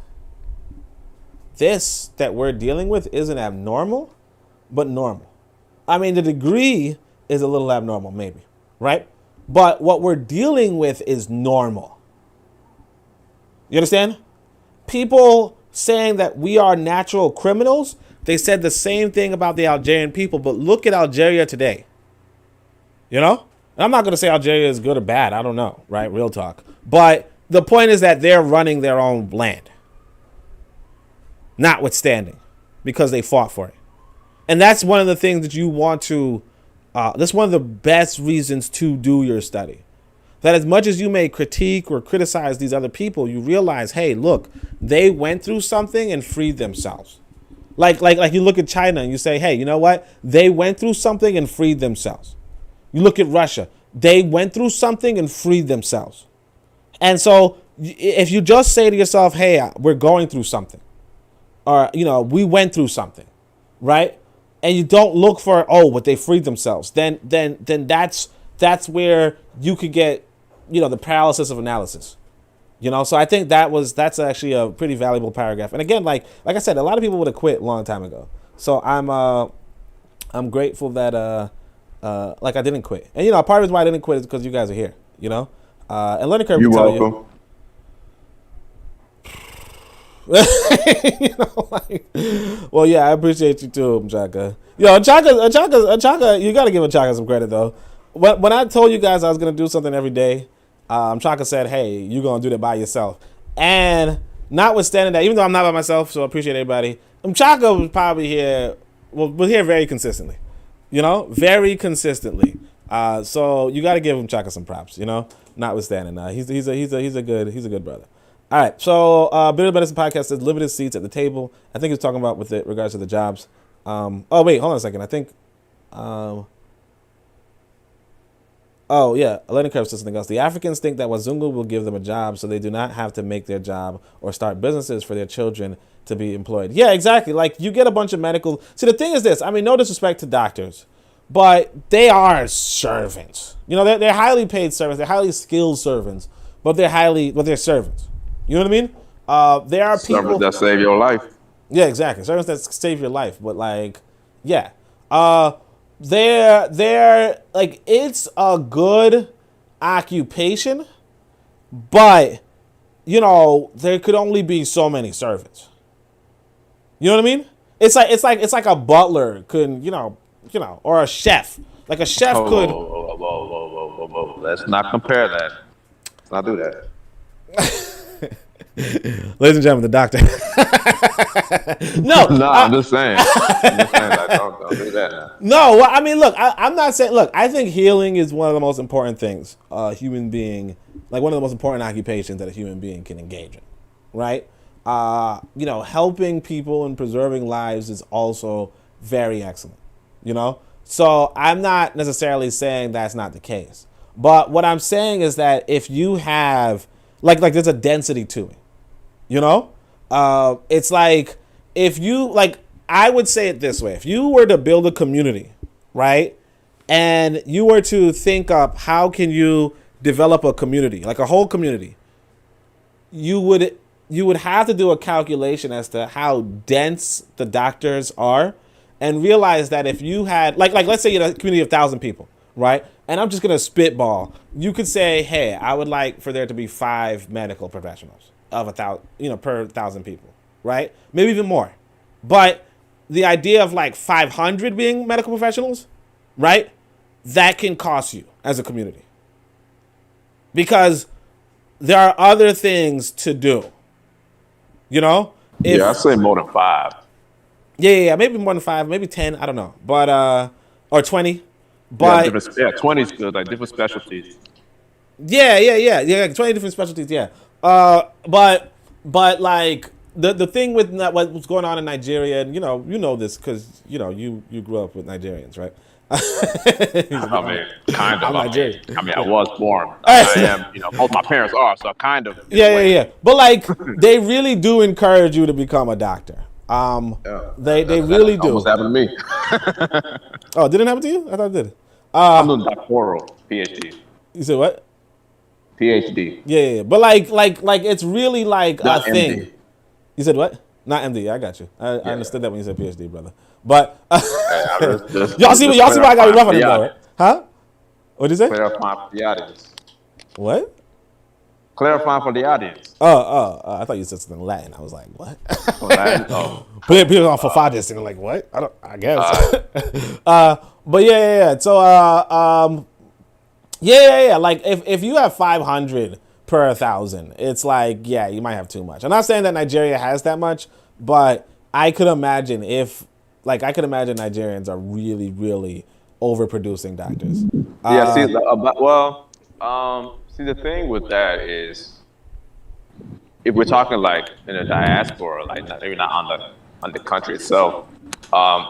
Speaker 1: this that we're dealing with isn't abnormal, but normal. I mean, the degree is a little abnormal, maybe, right? But what we're dealing with is normal. You understand? People saying that we are natural criminals, they said the same thing about the Algerian people, but look at Algeria today. You know? And I'm not going to say Algeria is good or bad. I don't know, right? Real talk. But the point is that they're running their own land. Notwithstanding, because they fought for it. And that's one of the things that you want to, that's one of the best reasons to do your study. That as much as you may critique or criticize these other people, you realize, hey, look, they went through something and freed themselves. Like you look at China and you say, hey, you know what? They went through something and freed themselves. You look at Russia. They went through something and freed themselves. And so if you just say to yourself, hey, we're going through something, or, you know, we went through something, right? And you don't look for, oh, but they freed themselves, then that's where you could get, you know, the paralysis of analysis. You know, so I think that's actually a pretty valuable paragraph. And again, like I said, a lot of people would have quit a long time ago. So I'm grateful that like I didn't quit. And you know, part of why I didn't quit is because you guys are here, you know? And Learning Curve will tell you. You know, like, well, yeah, I appreciate you too, Chaka. Yo, Chaka, you gotta give Chaka some credit though. When I told you guys I was gonna do something every day, Chaka said, "Hey, you're gonna do that by yourself." And notwithstanding that, even though I'm not by myself, so I appreciate everybody. Chaka was probably here. Was here very consistently. You know, very consistently. So you got to give Chaka some props. You know, notwithstanding, he's a good brother. All right, so Bitter Medicine Podcast says limited seats at the table. I think he's talking about with it regards to the jobs. Oh, wait, hold on a second. I think, oh, yeah, Learning Curve says something else. The Africans think that Wazungu will give them a job so they do not have to make their job or start businesses for their children to be employed. Yeah, exactly. Like, you get a bunch of medical. See, the thing is this. I mean, no disrespect to doctors, but they are servants. You know, they're highly paid servants. They're highly skilled servants, but they're servants. You know what I mean? There are people
Speaker 5: servants that save your life.
Speaker 1: Yeah, exactly. Servants that save your life. But like, yeah, they're like, it's a good occupation, but you know, there could only be so many servants. You know what I mean? It's like a butler couldn't, you know, or a chef. Like a chef could.
Speaker 5: Whoa. Let's not compare that. Let's not do that.
Speaker 1: Ladies and gentlemen, the doctor. No,
Speaker 5: I'm just saying. Like, don't do that now.
Speaker 1: No, well, I mean, look, I'm not saying. Look, I think healing is one of the most important things a human being, like one of the most important occupations that a human being can engage in, right? Helping people and preserving lives is also very excellent, So I'm not necessarily saying that's not the case, but what I'm saying is that if you have, like there's a density to it. It's like if you I would say it this way. If you were to build a community, right? And you were to think up how can you develop a community, like a whole community, you would have to do a calculation as to how dense the doctors are and realize that if you had let's say you had a community of 1,000 people, right? And I'm just going to spitball. You could say, hey, I would like for there to be 5 medical professionals of 1,000, per 1,000 people, right? Maybe even more. But the idea of 500 being medical professionals, right? That can cost you as a community. Because there are other things to do.
Speaker 5: I'd say more than 5.
Speaker 1: Yeah, maybe more than 5, maybe 10, I don't know. But or 20. But
Speaker 5: 20 is good, like different specialties.
Speaker 1: Yeah, 20 different specialties, yeah. But the thing with what's going on in Nigeria, and you know this because you grew up with Nigerians, right?
Speaker 5: I mean, kind of.
Speaker 1: I'm Nigerian.
Speaker 5: I was born. I am. Both my parents are, so kind of.
Speaker 1: Yeah. But they really do encourage you to become a doctor. They really do.
Speaker 5: Almost happened to me.
Speaker 1: Oh, didn't happen to you? I thought it did.
Speaker 5: I'm doing doctoral PhD.
Speaker 1: You said what?
Speaker 5: PhD.
Speaker 1: Yeah. But it's really like
Speaker 5: Not
Speaker 1: a thing.
Speaker 5: MD.
Speaker 1: You said what? Not MD. I got you. I understood that when you said PhD, brother. But y'all see why I got rough on it, though, right? Huh? What'd you say?
Speaker 5: Clarifying for the audience.
Speaker 1: What?
Speaker 5: Clarifying for the audience.
Speaker 1: I thought you said something Latin. I was like, what?
Speaker 5: Latin? Oh.
Speaker 1: People on Fafadis and like, what? I guess. But yeah. So yeah. Like if you have 500 per 1,000, it's like, yeah, you might have too much. I'm not saying that Nigeria has that much, but I could imagine Nigerians are really, really overproducing doctors.
Speaker 5: See, the thing with that is, if we're talking in the diaspora, maybe not on the country itself,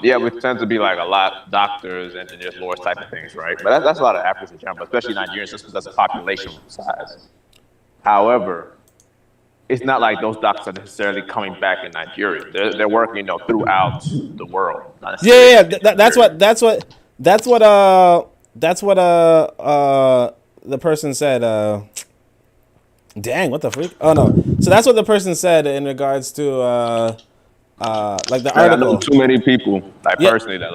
Speaker 5: we tend to be a lot of doctors and engineers, lawyers type of things, right? But that's a lot of Africans in general, especially Nigerians, just because of population size. However, it's not like those doctors are necessarily coming back in Nigeria. They're working, throughout the world.
Speaker 1: Yeah. That's what the person said. Dang, what the freak? Oh no. So that's what the person said in regards to the article.
Speaker 5: I know too many people, personally, that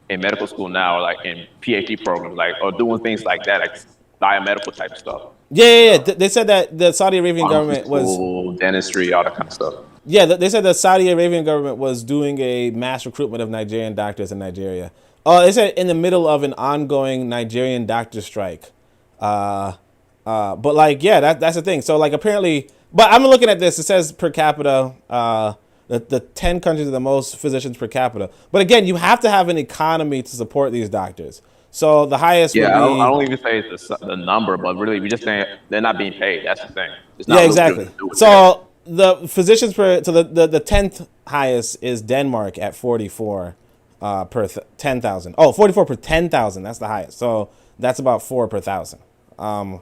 Speaker 5: in medical school now, or in PhD programs, or doing things like that, biomedical type stuff.
Speaker 1: Yeah. They said that the Saudi Arabian government was
Speaker 5: dentistry, all that kind of stuff.
Speaker 1: Yeah, they said the Saudi Arabian government was doing a mass recruitment of Nigerian doctors in Nigeria. They said in the middle of an ongoing Nigerian doctor strike. But that's the thing. So apparently, but I'm looking at this. It says per capita, the 10 countries with the most physicians per capita. But again, you have to have an economy to support these doctors. So the highest would be...
Speaker 5: I don't even say it's the number, but really we just saying they're not being paid. That's the thing. It's
Speaker 1: not exactly. So the physicians the 10th highest is Denmark at 44 per 10,000. 44 per 10,000. That's the highest. So that's about 4 per 1,000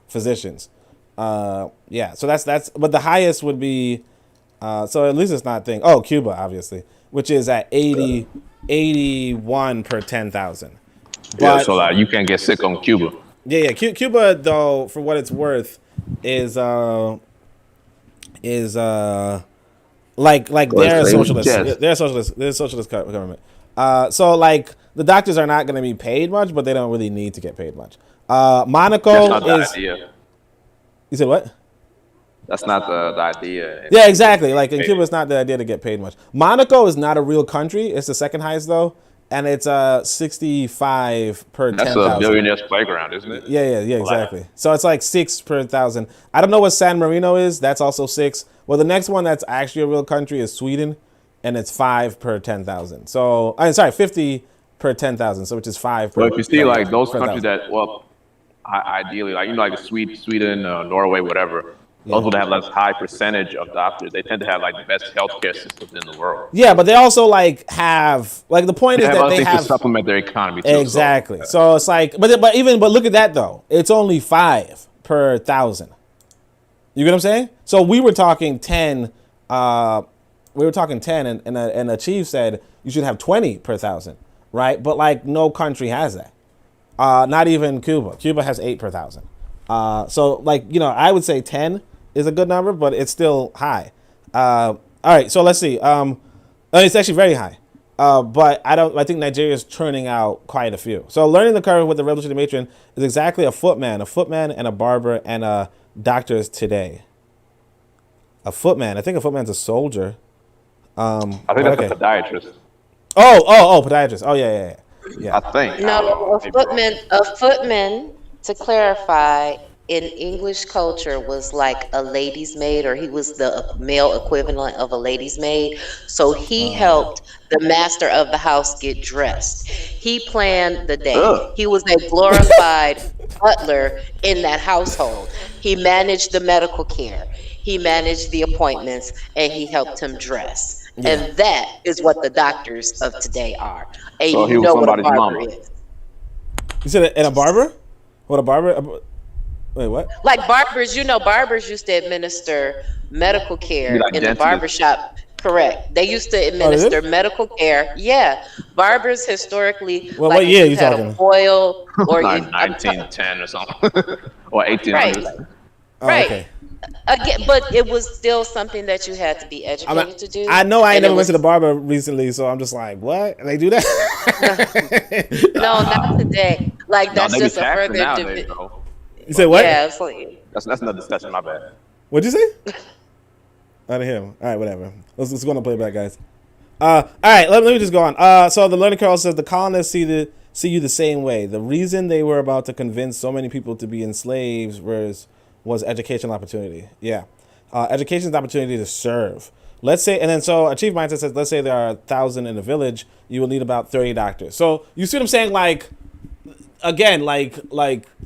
Speaker 1: physicians. So that's but the highest would be so at least it's not thing. Cuba, obviously, which is at 81 per 10,000.
Speaker 5: So you can't get sick on Cuba.
Speaker 1: Yeah. Cuba, though, for what it's worth, is they're a socialist. They're a socialist. They're a socialist government. So the doctors are not going to be paid much, but they don't really need to get paid much. Monaco
Speaker 5: That's not the
Speaker 1: is.
Speaker 5: idea.
Speaker 1: You said what?
Speaker 5: That's not the idea.
Speaker 1: Yeah, exactly. In Cuba, it's not the idea to get paid much. Monaco is not a real country. It's the second highest though, and it's 65 per 10,000.
Speaker 5: That's a billionaire's playground, isn't it?
Speaker 1: Yeah, exactly. So it's like 6 per 1,000. I don't know what San Marino is. That's also 6. Well, the next one that's actually a real country is Sweden, and it's 5 per 10,000. So I'm sorry, 50 per 10,000. So which is 5 per.
Speaker 5: But if you see like those
Speaker 1: per
Speaker 5: countries
Speaker 1: 1,000.
Speaker 5: that, ideally, like like Sweden, Norway, whatever. Those would have less high percentage of doctors. They tend to have like the best healthcare systems in the world.
Speaker 1: Yeah, but they also like have like the point is that they have
Speaker 5: to supplement their economy too.
Speaker 1: Exactly. So it's like, but look at that though. It's only 5 per 1,000. You get what I'm saying? So we were talking 10. And the chief said you should have 20 per 1,000, right? But like no country has that. Not even Cuba. Cuba has 8 per 1,000. So like I would say 10 is a good number, but it's still high. All right, so let's see. It's actually very high. But I think Nigeria is churning out quite a few. So learning the curve with the revolutionary matron is exactly a footman and a barber and a doctor's today. A footman. I think a footman's a soldier.
Speaker 5: I think that's a podiatrist.
Speaker 1: Oh, podiatrist. Oh, yeah.
Speaker 5: I think.
Speaker 4: No, a footman, to clarify, in English culture was like a lady's maid, or he was the male equivalent of a lady's maid. So he helped the master of the house get dressed. He planned the day. He was a glorified butler in that household. He managed the medical care. He managed the appointments, and he helped him dress. Yeah. And that is what the doctors of today are. And
Speaker 5: so
Speaker 4: you know what a barber is.
Speaker 1: You said in a barber? What a barber? Wait, what?
Speaker 4: Like barbers, barbers used to administer medical care in the barbershop. Correct. They used to administer medical care. Yeah. Barbers historically.
Speaker 1: Well, what year are you talking?
Speaker 4: Oil or
Speaker 5: 1910 or something, or 1800.
Speaker 4: Right.
Speaker 1: Okay.
Speaker 4: Again, but it was still something that you had to be educated to do.
Speaker 1: I know I never went to the barber recently, so I'm just like, what? They do that?
Speaker 4: No, not today. Like that's just a further.
Speaker 1: You said what?
Speaker 4: Yeah, absolutely.
Speaker 5: That's another discussion. My bad.
Speaker 1: What'd you say? I didn't hear him. All right, whatever. Let's go on and play back, guys. All right, let me just go on. So the learning curve says the colonists see you the same way. The reason they were about to convince so many people to be enslaved was educational opportunity. Yeah. Education is an opportunity to serve. Let's say, and then so a chief mindset says, let's say there are 1,000 in a village, you will need about 30 doctors. So you see what I'm saying? Like, again, like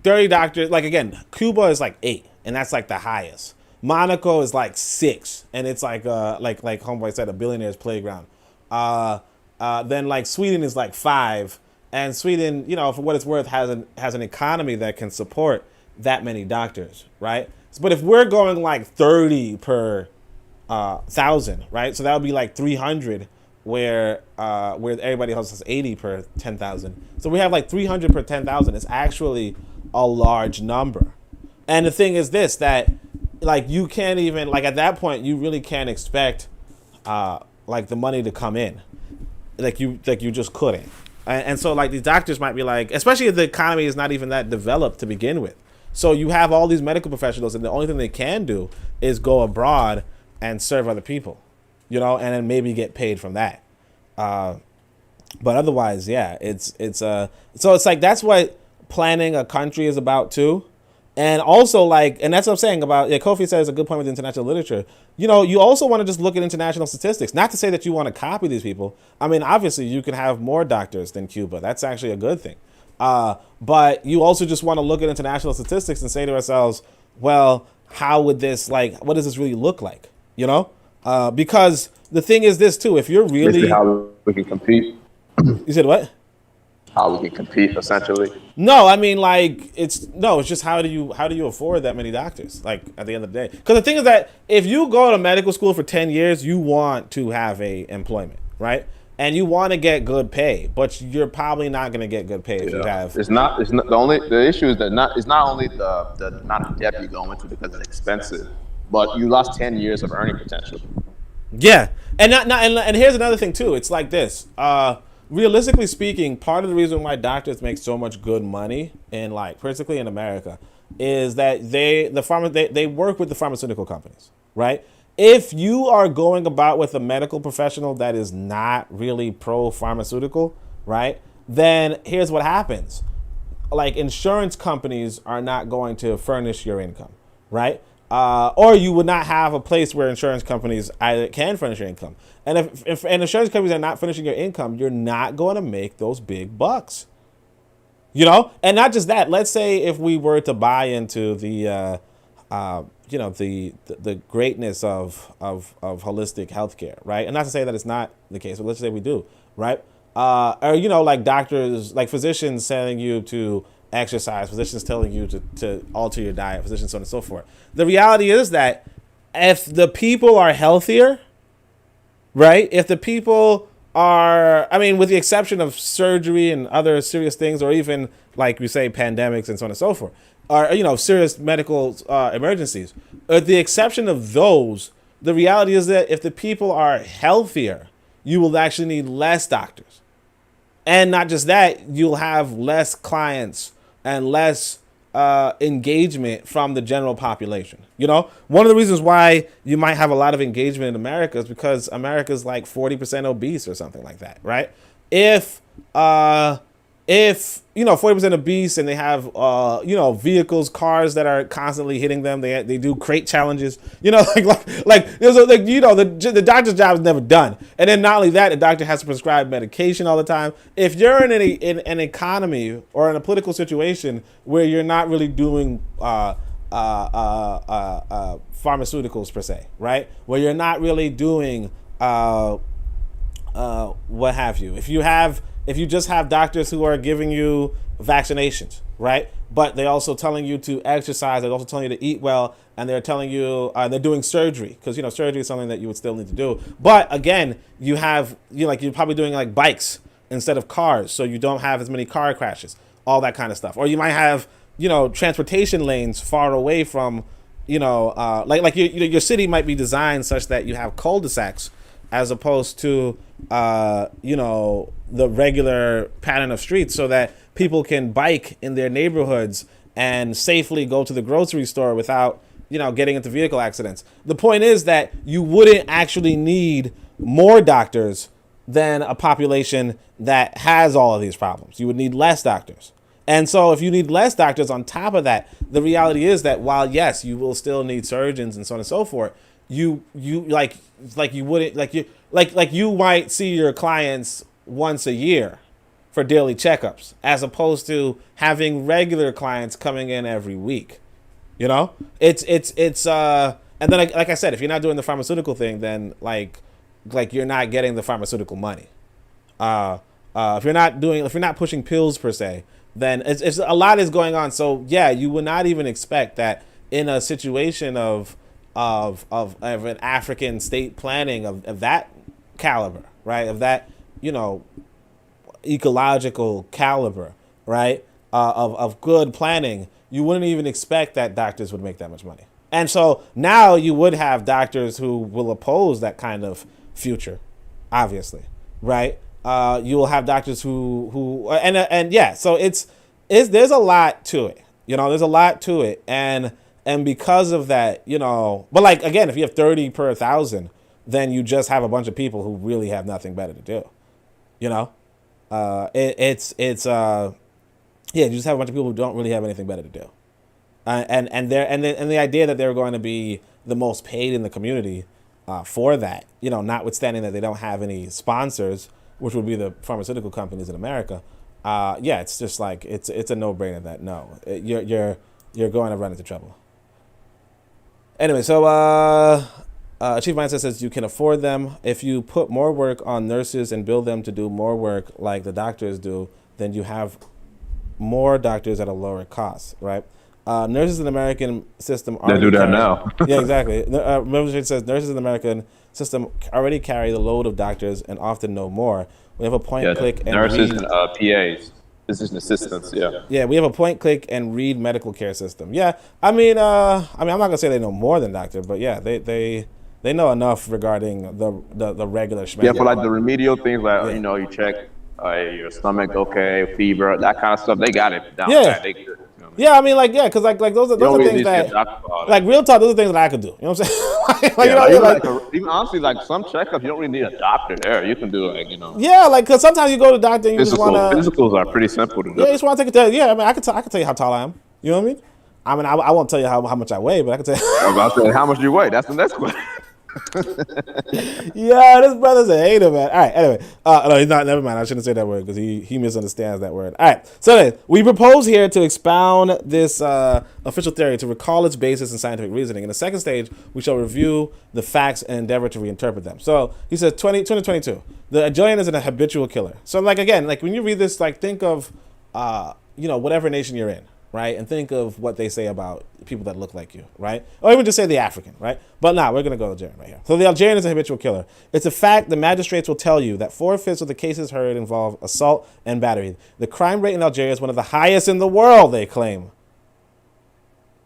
Speaker 1: 30 doctors, like again, Cuba is like 8, and that's like the highest. Monaco is like 6, and it's like homeboy said, a billionaire's playground. Then like Sweden is like 5, and Sweden, for what it's worth, has an economy that can support that many doctors, right? But if we're going like 30 per 1,000, right? So that would be like 300, where everybody else has 80 per 10,000. So we have like 300 per 10,000. It's actually a large number. And the thing is this, that like you can't even, like at that point, you really can't expect like the money to come in. Like you just couldn't. And so like these doctors might be like, especially if the economy is not even that developed to begin with. So you have all these medical professionals, and the only thing they can do is go abroad and serve other people, and then maybe get paid from that. But otherwise, yeah, it's so it's like that's what planning a country is about too. And also and that's what I'm saying about, Kofi says a good point with international literature. You also want to just look at international statistics. Not to say that you want to copy these people. I mean, obviously you can have more doctors than Cuba. That's actually a good thing. But you also just want to look at international statistics and say to ourselves, well, how would this, what does this really look like? Because the thing is this too, if you're really...
Speaker 5: How we can compete.
Speaker 1: You said what?
Speaker 5: How we can compete, essentially.
Speaker 1: No, I mean, it's just how do you afford that many doctors, at the end of the day? Because the thing is that if you go to medical school for 10 years, you want to have a employment, right? And you want to get good pay, but you're probably not going to get good pay if you have.
Speaker 5: It's not the issue is that it's not only the amount of debt you go into because it's expensive, but you lost 10 years of earning potential.
Speaker 1: Yeah, and here's another thing too. It's like this. Realistically speaking, part of the reason why doctors make so much good money in particularly in America is that they work with the pharmaceutical companies, right? If you are going about with a medical professional that is not really pro-pharmaceutical, right? Then here's what happens. Like insurance companies are not going to furnish your income, right? Or you would not have a place where insurance companies either can furnish your income. And if insurance companies are not furnishing your income, you're not going to make those big bucks. You know, and not just that. Let's say if we were to buy into the, the greatness of holistic healthcare, right? And not to say that it's not the case, but let's say we do, right? Or like doctors, like physicians telling you to exercise, physicians telling you to alter your diet, physicians so on and so forth. The reality is that if the people are healthier, right? If the people are, with the exception of surgery and other serious things, or even like we say pandemics and so on and so forth, or serious medical emergencies, with the exception of those, the reality is that if the people are healthier, you will actually need less doctors. And not just that, you'll have less clients and less engagement from the general population. One of the reasons why you might have a lot of engagement in America is because America's like 40% obese or something like that, right? If 40% obese and they have vehicles, cars that are constantly hitting them, they do crate challenges, the doctor's job is never done. And then not only that, the doctor has to prescribe medication all the time. If you're in an economy or in a political situation where you're not really doing pharmaceuticals per se, right? Where you're not really doing what have you. If you just have doctors who are giving you vaccinations, right? But they're also telling you to exercise, they're also telling you to eat well, and they're telling you they're doing surgery, because surgery is something that you would still need to do. But again, you're probably doing like bikes instead of cars, so you don't have as many car crashes, all that kind of stuff. Or you might have transportation lanes far away from your city might be designed such that you have cul-de-sacs as opposed to the regular pattern of streets, so that people can bike in their neighborhoods and safely go to the grocery store without getting into vehicle accidents. The point is that you wouldn't actually need more doctors than a population that has all of these problems. You would need less doctors. And so if you need less doctors on top of that, the reality is that while yes, you will still need surgeons and so on and so forth, you might see your clients once a year for daily checkups, as opposed to having regular clients coming in every week. It's and then like I said, if you're not doing the pharmaceutical thing, then like you're not getting the pharmaceutical money. If you're not pushing pills per se, then it's a lot is going on. So yeah, you would not even expect that in a situation of an African state planning of that caliber, right? Of that, ecological caliber, right? Of good planning, you wouldn't even expect that doctors would make that much money. And so now you would have doctors who will oppose that kind of future, obviously, right? You will have doctors who yeah, so there's a lot to it, there's a lot to it. And because of that, but like, again, if you have 30 per 1,000, then you just have a bunch of people who really have nothing better to do. You just have a bunch of people who don't really have anything better to do. And the idea that they're going to be the most paid in the community for that, notwithstanding that they don't have any sponsors, which would be the pharmaceutical companies in America. It's just like, it's a no-brainer that no, you're going to run into trouble. Anyway, so Chief Mindset says you can afford them. If you put more work on nurses and build them to do more work like the doctors do, then you have more doctors at a lower cost, right? Nurses in the American system already
Speaker 5: do that now.
Speaker 1: Yeah, exactly. Membership says nurses in the American system already carry the load of doctors and often know more. We have a point, click, and
Speaker 5: nurses
Speaker 1: read.
Speaker 5: And PAs. Physician assistants, yeah.
Speaker 1: Yeah, we have a point, click, and read medical care system. Yeah, I'm not gonna say they know more than doctor, but yeah, they know enough regarding the regular schmegma.
Speaker 5: Yeah, for like the remedial things, like you check your stomach, okay, fever, that kind of stuff. They got it down.
Speaker 1: Yeah.
Speaker 5: They good.
Speaker 1: Yeah, because like those are things that, like, real talk, those are things that I could do. You know what I'm saying?
Speaker 5: Even honestly, like some checkups, you don't really need a doctor there. You can do
Speaker 1: Yeah, like because sometimes you go to the doctor and you just want to.
Speaker 5: Physicals are pretty simple to do.
Speaker 1: Yeah, you just want to take a test. Yeah, I mean, I can tell you how tall I am. You know what I mean? I won't tell you how much I weigh, but I can tell you.
Speaker 5: I was about to say, how much do you weigh? That's the next question.
Speaker 1: Yeah, this brother's a hater, man. All right, anyway. No, he's not. Never mind. I shouldn't say that word because he misunderstands that word. All right. So then, we propose here to expound this official theory to recall its basis in scientific reasoning. In the second stage, we shall review the facts and endeavor to reinterpret them. So he says 2022. The Algerian is an habitual killer. So like again, like when you read this, like think of whatever nation you're in. Right, and think of what they say about people that look like you, right? Or even just say the African, right? But now we're going to go Algerian right here. So the Algerian is a habitual killer. It's a fact the magistrates will tell you that 4/5 of the cases heard involve assault and battery. The crime rate in Algeria is one of the highest in the world, they claim.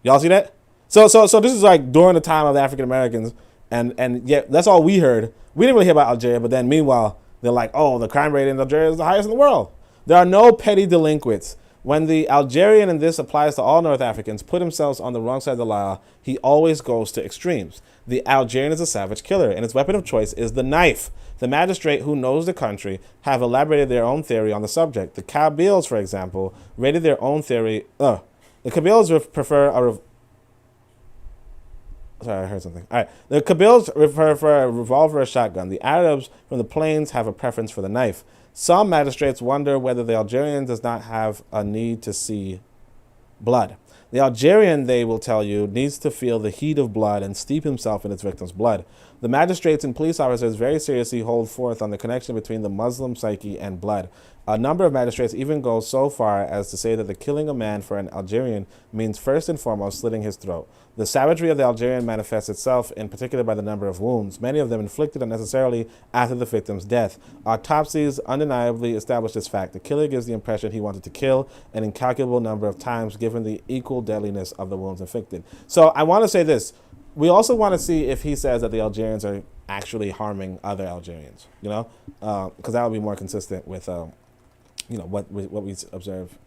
Speaker 1: Y'all see that? So this is like during the time of the African Americans, and yet that's all we heard. We didn't really hear about Algeria, but then meanwhile, they're like, oh, the crime rate in Algeria is the highest in the world. There are no petty delinquents. When the Algerian, and this applies to all North Africans, put themselves on the wrong side of the law, he always goes to extremes. The Algerian is a savage killer, and its weapon of choice is the knife. The magistrate who knows the country have elaborated their own theory on the subject. The Kabyles, for example, rated their own theory. The Kabyles prefer a... Sorry, I heard something. All right. The Kabyles prefer for a revolver or a shotgun. The Arabs from the plains have a preference for the knife. Some magistrates wonder whether the Algerian does not have a need to see blood. The Algerian, they will tell you, needs to feel the heat of blood and steep himself in its victim's blood. The magistrates and police officers very seriously hold forth on the connection between the Muslim psyche and blood. A number of magistrates even go so far as to say that the killing a man for an Algerian means first and foremost slitting his throat. The savagery of the Algerian manifests itself in particular by the number of wounds, many of them inflicted unnecessarily after the victim's death. Autopsies undeniably establish this fact. The killer gives the impression he wanted to kill an incalculable number of times given the equal deadliness of the wounds inflicted. So I want to say this. We also want to see if he says that the Algerians are actually harming other Algerians, because that would be more consistent with, what we observe,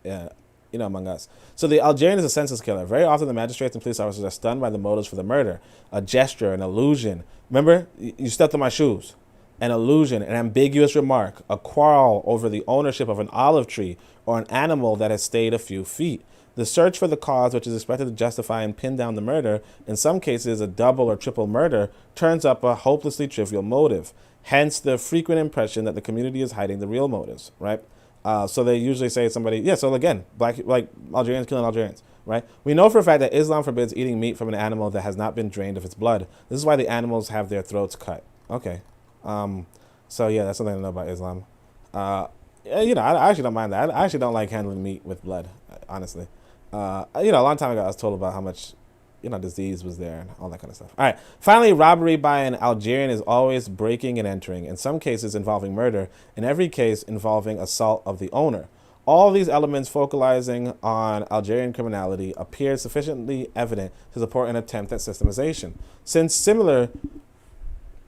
Speaker 1: among us. So the Algerian is a senseless killer. Very often the magistrates and police officers are stunned by the motives for the murder. A gesture, an illusion. Remember, you stepped on my shoes. An illusion, an ambiguous remark, a quarrel over the ownership of an olive tree or an animal that has stayed a few feet. The search for the cause, which is expected to justify and pin down the murder, in some cases a double or triple murder, turns up a hopelessly trivial motive. Hence the frequent impression that the community is hiding the real motives, right? So they usually say so again, Algerians killing Algerians, right? We know for a fact that Islam forbids eating meat from an animal that has not been drained of its blood. This is why the animals have their throats cut. Okay. So yeah, that's something I know about Islam. I actually don't mind that. I actually don't like handling meat with blood, honestly. A long time ago I was told about how much, disease was there and all that kind of stuff. All right. Finally, robbery by an Algerian is always breaking and entering, in some cases involving murder, in every case involving assault of the owner. All these elements focalizing on Algerian criminality appear sufficiently evident to support an attempt at systemization. Since similar,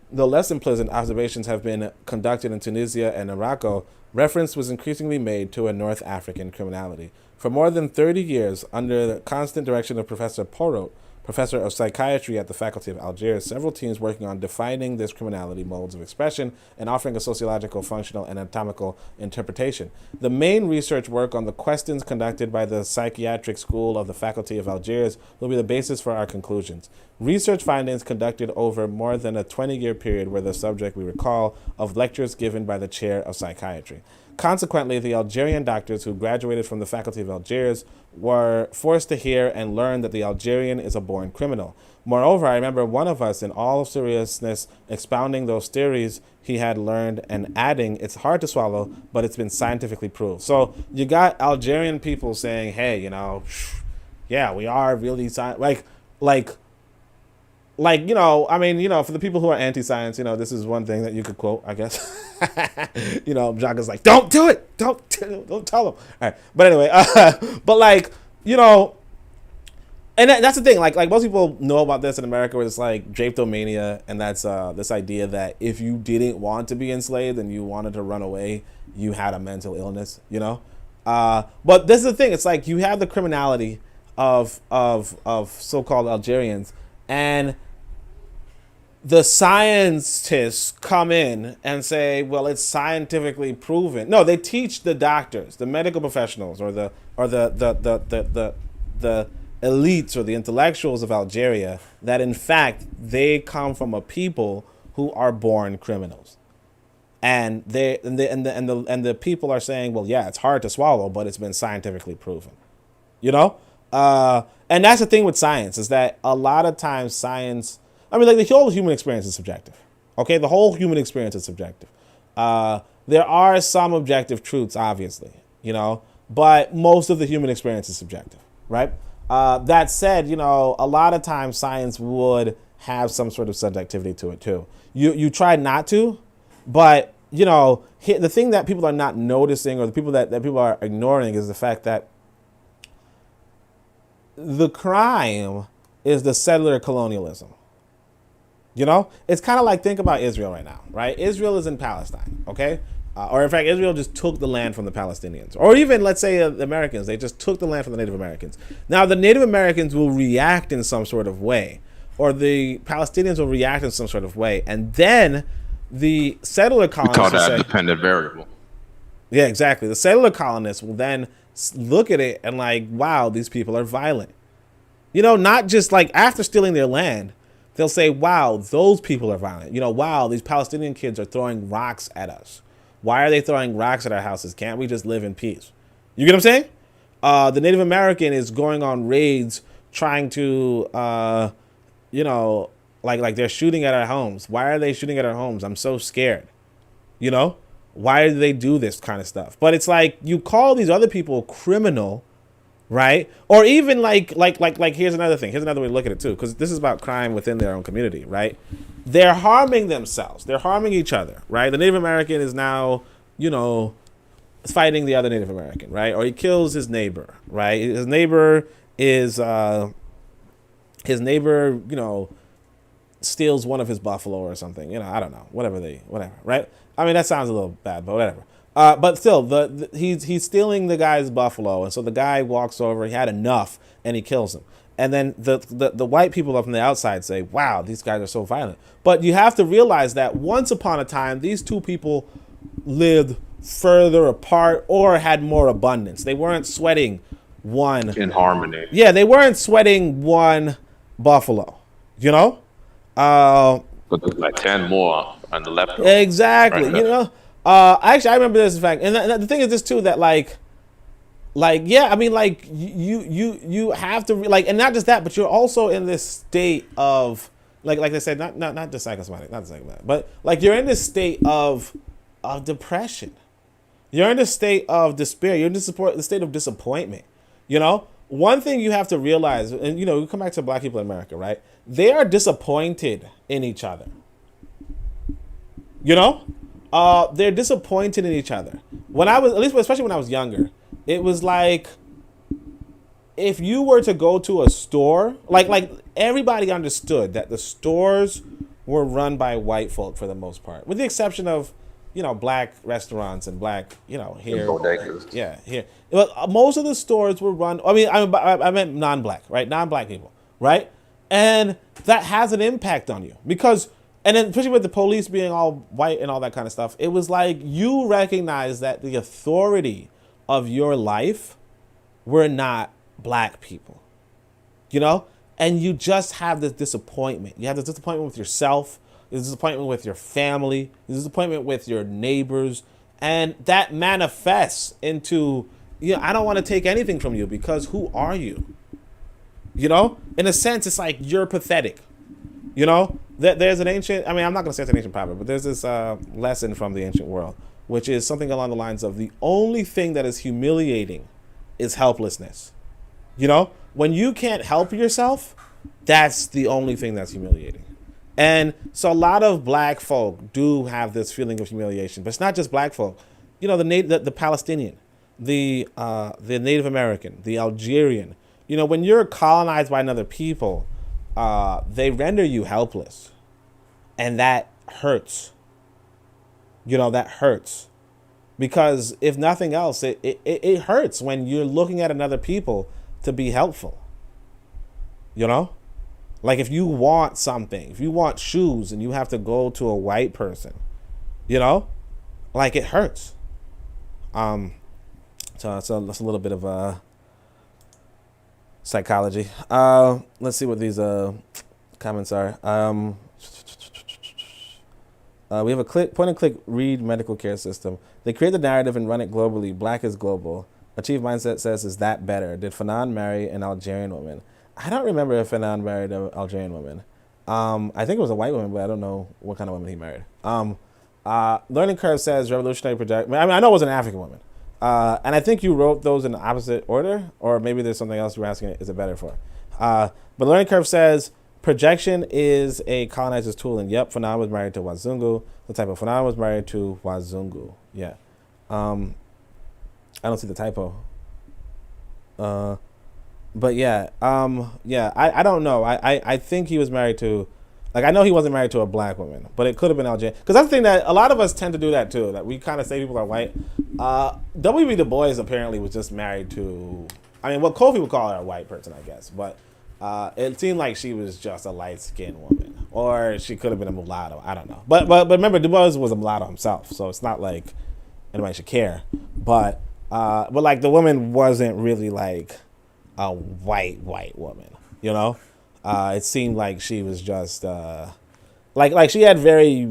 Speaker 1: though less unpleasant, observations have been conducted in Tunisia and Morocco, reference was increasingly made to a North African criminality. For more than 30 years, under the constant direction of Professor Porot, professor of psychiatry at the Faculty of Algiers, several teams working on defining this criminality modes of expression and offering a sociological, functional, and anatomical interpretation. The main research work on the questions conducted by the Psychiatric School of the Faculty of Algiers will be the basis for our conclusions. Research findings conducted over more than a 20-year period were the subject, we recall, of lectures given by the chair of psychiatry. Consequently, the Algerian doctors who graduated from the Faculty of Algiers were forced to hear and learn that the Algerian is a born criminal. Moreover, I remember one of us, in all seriousness, expounding those theories he had learned and adding, it's hard to swallow, but it's been scientifically proved. So you got Algerian people saying, hey, yeah, we are really for the people who are anti-science, this is one thing that you could quote, I guess. Jacques is like, don't do it. Don't tell them. All right. But anyway, and that's the thing. Like most people know about this in America, where it's like drapetomania, and that's this idea that if you didn't want to be enslaved and you wanted to run away, you had a mental illness, But this is the thing. It's like you have the criminality of so-called Algerians, and the scientists come in and say, well, it's scientifically proven. No, they teach the doctors, the medical professionals, or the elites or the intellectuals of Algeria that in fact they come from a people who are born criminals. And the people are saying, well, yeah, it's hard to swallow, but it's been scientifically proven. You know? And that's the thing with science, is that a lot of times science, I mean, like, the whole human experience is subjective. Okay? The whole human experience is subjective. There are some objective truths, obviously, you know, but most of the human experience is subjective, right? That said, you know, a lot of times science would have some sort of subjectivity to it too. You try not to, but, you know, the thing that people are not noticing, or the people that people are ignoring, is the fact that the crime is the settler colonialism. You know, it's kind of like, think about Israel right now, right? Israel is in Palestine, okay? Or in fact, Israel just took the land from the Palestinians. Or even, let's say, the Americans, they just took the land from the Native Americans. Now, the Native Americans will react in some sort of way, or the Palestinians will react in some sort of way, and then the settler colonists
Speaker 5: We call
Speaker 1: will
Speaker 5: that
Speaker 1: say,
Speaker 5: dependent variable.
Speaker 1: yeah, exactly. The settler colonists will then look at it and like, wow, these people are violent. You know, not just like after stealing their land, they'll say, wow, those people are violent. You know, wow, these Palestinian kids are throwing rocks at us. Why are they throwing rocks at our houses? Can't we just live in peace? You get what I'm saying? The Native American is going on raids trying to, you know, like they're shooting at our homes. Why are they shooting at our homes? I'm so scared. You know? Why do they do this kind of stuff? But it's like, you call these other people criminal, right? Or even like here's another thing. Here's another way to look at it too, because this is about crime within their own community, right? They're harming themselves. They're harming each other, right? The Native American is now, you know, fighting the other Native American, right? Or he kills his neighbor, right? His neighbor, you know, steals one of his buffalo or something. You know, I don't know. Whatever, right? I mean, that sounds a little bad, but whatever. But still, he's stealing the guy's buffalo, and so the guy walks over. He had enough, and he kills him. And then the white people up on the outside say, "Wow, these guys are so violent." But you have to realize that once upon a time, these two people lived further apart or had more abundance. They weren't sweating one
Speaker 5: In harmony.
Speaker 1: Yeah, they weren't sweating one buffalo. You know.
Speaker 5: But there's like 10 more on the left.
Speaker 1: Exactly.
Speaker 5: Right.
Speaker 1: You know. Actually, I remember this fact, and the thing is this too, that like yeah, I mean, like you have to and not just that, but you're also in this state of like I said, not just psychosomatic, but like you're in this state of depression. You're in this state of despair. You're in the state of disappointment. You know, one thing you have to realize, and you know, we come back to Black people in America, right? They are disappointed in each other. You know. They're disappointed in each other. When I was, at least especially when I was younger, it was like, if you were to go to a store, like everybody understood that the stores were run by white folk for the most part, with the exception of, you know, black restaurants and black, you know, here.
Speaker 5: Bodegas.
Speaker 1: Yeah, here. But most of the stores were run, I meant non-black, right? Non-black people, right? And that has an impact on you because, and then especially with the police being all white and all that kind of stuff, it was like you recognize that the authority of your life were not black people, you know? And you just have this disappointment. You have this disappointment with yourself, this disappointment with your family, this disappointment with your neighbors, and that manifests into, you know, I don't want to take anything from you because who are you? You know? In a sense, it's like you're pathetic, you know? There's an ancient, I mean, I'm not going to say it's an ancient proverb, but there's this lesson from the ancient world, which is something along the lines of the only thing that is humiliating is helplessness. You know, when you can't help yourself, that's the only thing that's humiliating. And so a lot of black folk do have this feeling of humiliation, but it's not just black folk. You know, the Palestinian, the Native American, the Algerian. You know, when you're colonized by another people, they render you helpless, and that hurts. You know, that hurts because if nothing else, it hurts when you're looking at another people to be helpful. You know, Like if you want something, if you want shoes and you have to go to a white person, you know, like it hurts. So that's a little bit of psychology. Let's see what these comments are. We have a point-and-click read medical care system. They create the narrative and run it globally. Black is global. Achieve Mindset says, is that better? Did Fanon marry an Algerian woman? I don't remember if Fanon married an Algerian woman. I think it was a white woman, but I don't know what kind of woman he married. Learning Curve says revolutionary project. I know it was an African woman. And I think you wrote those in the opposite order, or maybe there's something else you're asking, is it better for? But Learning Curve says projection is a colonizer's tool. And yep, Fanon was married to Wazungu. The typo, Fanon was married to Wazungu. Yeah. I don't see the typo. But yeah, I don't know. I think he was married to, like, I know he wasn't married to a black woman, but it could have been Algerian. Because that's the thing that a lot of us tend to do that too, that we kind of say people are white. W.B. Du Bois apparently was just married to, I mean, what Kofi would call her a white person, I guess. But it seemed like she was just a light-skinned woman. Or she could have been a mulatto. I don't know. But remember, Du Bois was a mulatto himself, so it's not like anybody should care. But like the woman wasn't really like a white woman, you know. It seemed like she was just like she had very,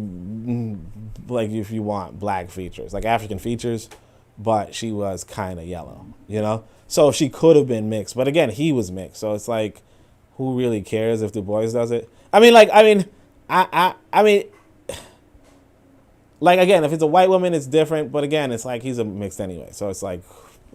Speaker 1: like, if you want, black features, like African features, but she was kind of yellow, you know. So she could have been mixed, but again, he was mixed. So it's like, who really cares if Du Bois does it? I mean, like, again, if it's a white woman, it's different. But again, it's like he's a mixed anyway. So it's like,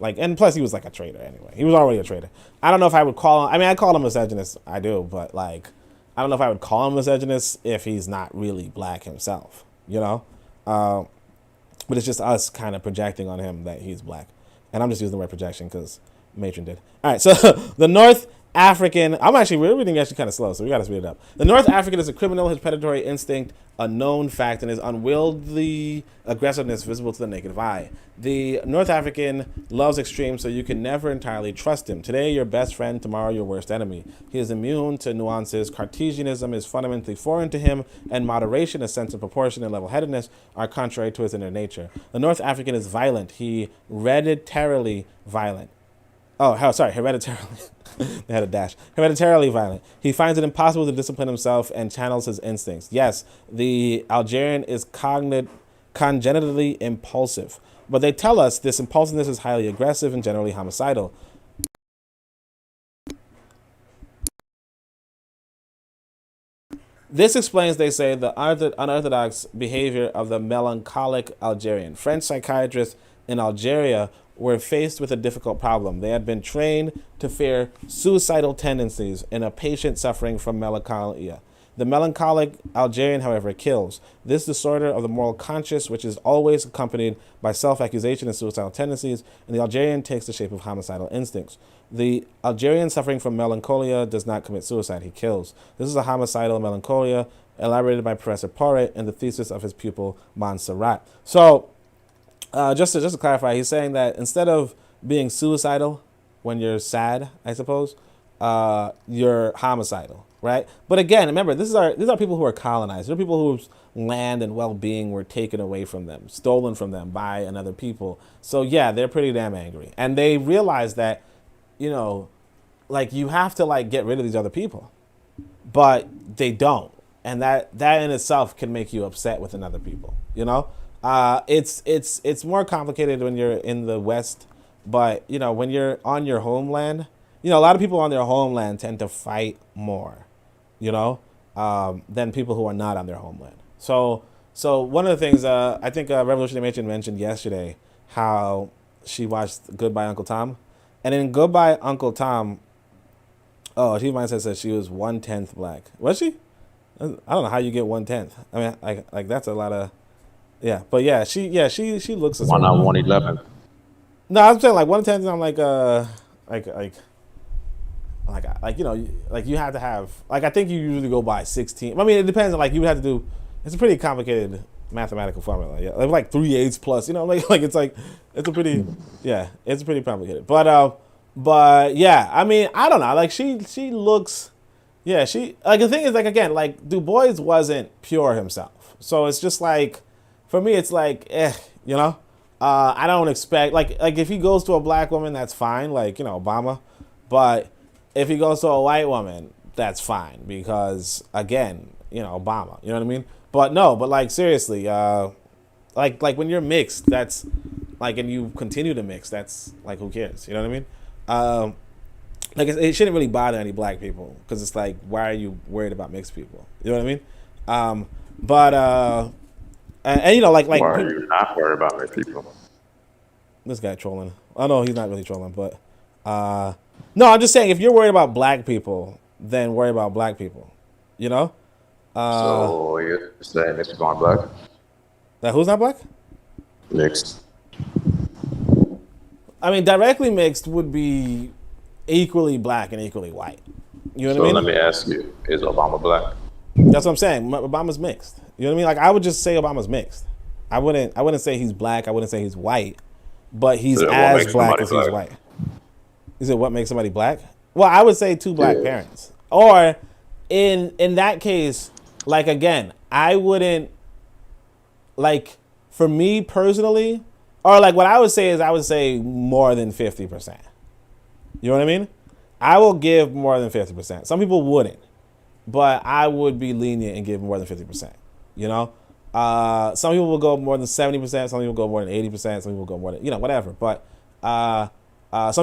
Speaker 1: and plus he was like a traitor anyway. He was already a traitor. I don't know if I would call him, I mean, I call him misogynist. I do. But like, I don't know if I would call him misogynist if he's not really black himself, you know? But it's just us kind of projecting on him that he's black. And I'm just using the word projection because Matron did. All right, so the North African, we're reading actually kind of slow, so we got to speed it up. The North African is a criminal, his predatory instinct, a known fact, and his unwieldy aggressiveness visible to the naked eye. The North African loves extreme, so you can never entirely trust him. Today, your best friend, tomorrow, your worst enemy. He is immune to nuances. Cartesianism is fundamentally foreign to him, and moderation, a sense of proportion, and level-headedness are contrary to his inner nature. The North African is violent. He hereditarily violent. Hereditarily. They had a dash. Hereditarily violent. He finds it impossible to discipline himself and channels his instincts. Yes, the Algerian is congenitally impulsive. But they tell us this impulsiveness is highly aggressive and generally homicidal. This explains, they say, the unorthodox behavior of the melancholic Algerian. French psychiatrists in Algeria were faced with a difficult problem. They had been trained to fear suicidal tendencies in a patient suffering from melancholia. The melancholic Algerian, however, kills. This disorder of the moral conscience, which is always accompanied by self-accusation and suicidal tendencies, and the Algerian takes the shape of homicidal instincts. The Algerian suffering from melancholia does not commit suicide, he kills. This is a homicidal melancholia elaborated by Professor Porret in the thesis of his pupil Montserrat. So, just to clarify, he's saying that instead of being suicidal when you're sad, I suppose, you're homicidal, right? But again, remember, these are people who are colonized. They're people whose land and well-being were taken away from them, stolen from them by another people. So yeah, they're pretty damn angry, and they realize that, you know, like, you have to like get rid of these other people, but they don't, and that in itself can make you upset with another people, you know. It's more complicated when you're in the West, but you know, when you're on your homeland, you know, a lot of people on their homeland tend to fight more, you know, than people who are not on their homeland. So one of the things I think Revolutionary Matron mentioned yesterday, how she watched Goodbye Uncle Tom, and in Goodbye Uncle Tom, she might have said she was 1/10 black. Was she? I don't know how you get 1/10. I mean, like that's a lot of. Yeah, but yeah, she looks as
Speaker 5: 1 on 111.
Speaker 1: No, I'm saying like 1/10. I'm like you know, like you have to have, like, I think you usually go by 16. I mean, it depends. Like, you would have to do. It's a pretty complicated mathematical formula. Yeah, like 3/8 plus. You know, like it's a pretty complicated. But yeah, I mean, I don't know. Like she looks Yeah, she like the thing is like again like Du Bois wasn't pure himself, so it's just like for me it's like you know, I don't expect like if he goes to a black woman that's fine, like you know Obama, but if he goes to a white woman that's fine because again you know Obama, you know what I mean? But no, but like seriously, like when you're mixed, that's like and you continue to mix, that's like who cares, you know what I mean? Like it shouldn't really bother any black people because it's like why are you worried about mixed people? You know what I mean? And you know like
Speaker 5: why are you not worried about mixed people?
Speaker 1: This guy trolling. Oh no, he's not really trolling, but no, I'm just saying if you're worried about black people, then worry about black people. You know?
Speaker 5: So you're saying mixed people aren't black?
Speaker 1: That who's not black?
Speaker 5: Mixed.
Speaker 1: I mean, directly mixed would be equally black and equally white. You know what I mean?
Speaker 5: So let me ask you, is Obama black?
Speaker 1: That's what I'm saying. Obama's mixed. You know what I mean? Like I would just say Obama's mixed. I wouldn't say he's black. I wouldn't say he's white, but he's
Speaker 5: So
Speaker 1: as black as he's white. Is it what makes somebody black? Well, I would say two black parents. Or in that case, like again, I wouldn't like for me personally, or like what I would say is I would say more than 50%. You know what I mean? I will give more than 50%. Some people wouldn't, but I would be lenient and give more than 50%. You know, some people will go more than 70%. Some people go more than 80%. Some people go more than whatever. But some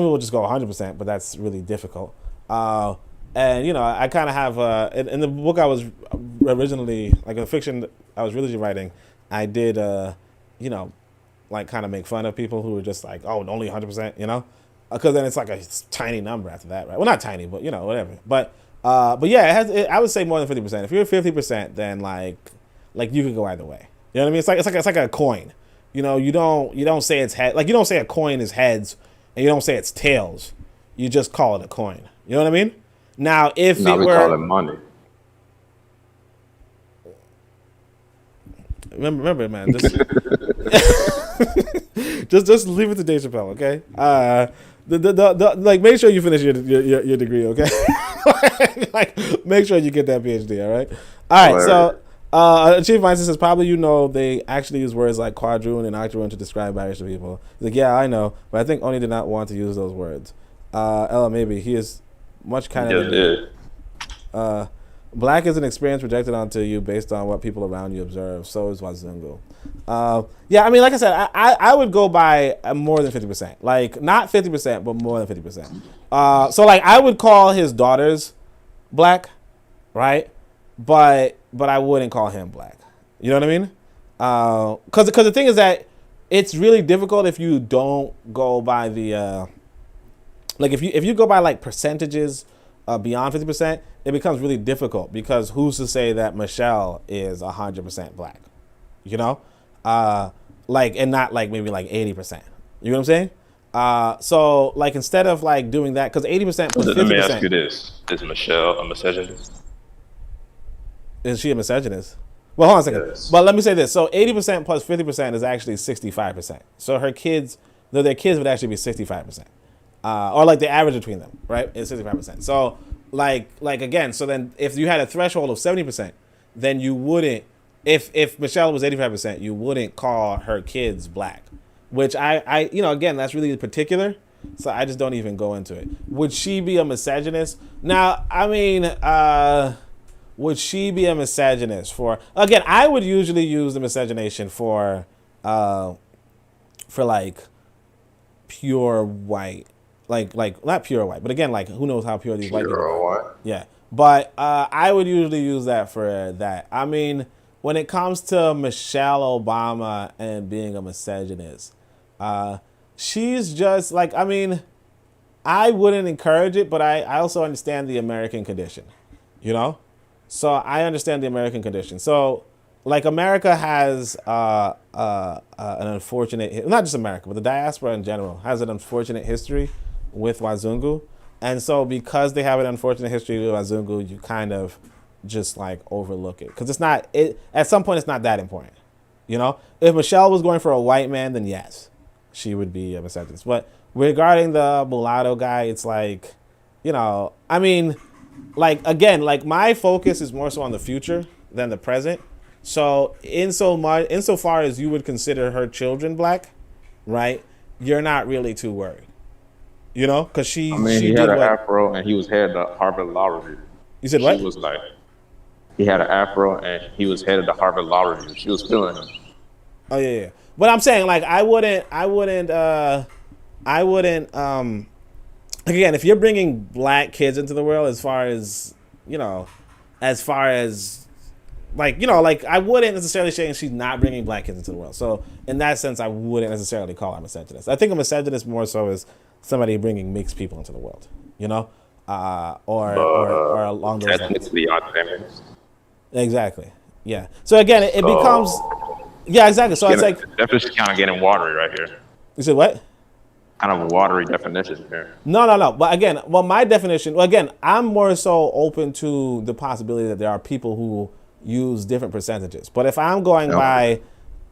Speaker 1: people just go 100%, but that's really difficult. And you know, I kind of have in the book I was originally like a fiction I was originally writing. I did you know, like kind of make fun of people who were just like, oh, only 100%. You know. Because then it's like a tiny number after that, right? Well, not tiny, but you know, whatever. But yeah, I would say more than 50%. If you're 50%, then like you can go either way. You know what I mean? It's like a coin. You know, you don't say it's head. Like you don't say a coin is heads, and you don't say it's tails. You just call it a coin. You know what I mean? Now, if
Speaker 5: now
Speaker 1: it
Speaker 5: we
Speaker 1: were
Speaker 5: call it money.
Speaker 1: Remember, man. Just leave it to Dave Chappelle, okay? Like make sure you finish your degree, okay? Like make sure you get that PhD, all right? All right. So Chief Weinstein says probably they actually use words like quadroon and octoroon to describe biracial people. He's like, yeah, I know, but I think Oni did not want to use those words. Ella, maybe he is much kinder than me. Black is an experience projected onto you based on what people around you observe. So is Wazungu. Yeah, I mean, like I said, I would go by more than 50%. Like, not 50%, but more than 50%. So, like, I would call his daughters black, right? But I wouldn't call him black. You know what I mean? Because the thing is that it's really difficult if you don't go by the... like, if you go by, like, percentages beyond 50%, it becomes really difficult because who's to say that Michelle is 100% black? You know? Like, and not like maybe like 80%. You know what I'm saying? So like instead of like doing that, because 80% plus 50%.
Speaker 5: Let me ask you this: is Michelle a misogynist?
Speaker 1: Is she a misogynist? Well, hold on a second.
Speaker 5: Yes.
Speaker 1: But let me say this: so 80% plus 50% is actually 65%. So her kids, their kids would actually be 65%, or like the average between them, right? Is 65%. So like again, so then if you had a threshold of 70%, then you wouldn't. If Michelle was 85%, you wouldn't call her kids black, which I again, that's really particular. So I just don't even go into it. Would she be a misogynist? Now, I mean, would she be a misogynist for, again, I would usually use the miscegenation for like pure white, like not pure white, but again, like who knows how pure these white people are.
Speaker 5: White.
Speaker 1: Yeah. But I would usually use that for that. I mean, when it comes to Michelle Obama and being a misogynist, she's just like, I mean, I wouldn't encourage it, but I also understand the American condition, you know? So I understand the American condition. So like America has an unfortunate, not just America, but the diaspora in general has an unfortunate history with Wazungu. And so because they have an unfortunate history with Wazungu, you kind of just like overlook it. Because at some point it's not that important. You know? If Michelle was going for a white man, then yes, she would be a misogynist. But regarding the mulatto guy, it's like, I mean, like again, like my focus is more so on the future than the present. So insofar as you would consider her children black, right? You're not really too worried, you know, because she
Speaker 5: he
Speaker 1: did
Speaker 5: had an
Speaker 1: what?
Speaker 5: afro and he was head of Harvard Law Review.
Speaker 1: You said what?
Speaker 5: She was like, he had an afro and he was head of the Harvard Law Review. She was feeling him.
Speaker 1: Oh yeah. But I'm saying like I wouldn't again, if you're bringing black kids into the world, as far as like, like I wouldn't necessarily say she's not bringing black kids into the world. So in that sense, I wouldn't necessarily call her a misogynist. I think a misogynist more so is somebody bringing mixed people into the world, or along those lines.
Speaker 5: Technically on feminist.
Speaker 1: Exactly. Yeah. So again, it becomes. Yeah, exactly. So it's like
Speaker 5: definition kind of getting watery right here.
Speaker 1: You said what?
Speaker 5: Kind of a watery definition here.
Speaker 1: No. But again, my definition. Well, again, I'm more so open to the possibility that there are people who use different percentages. But if I'm going by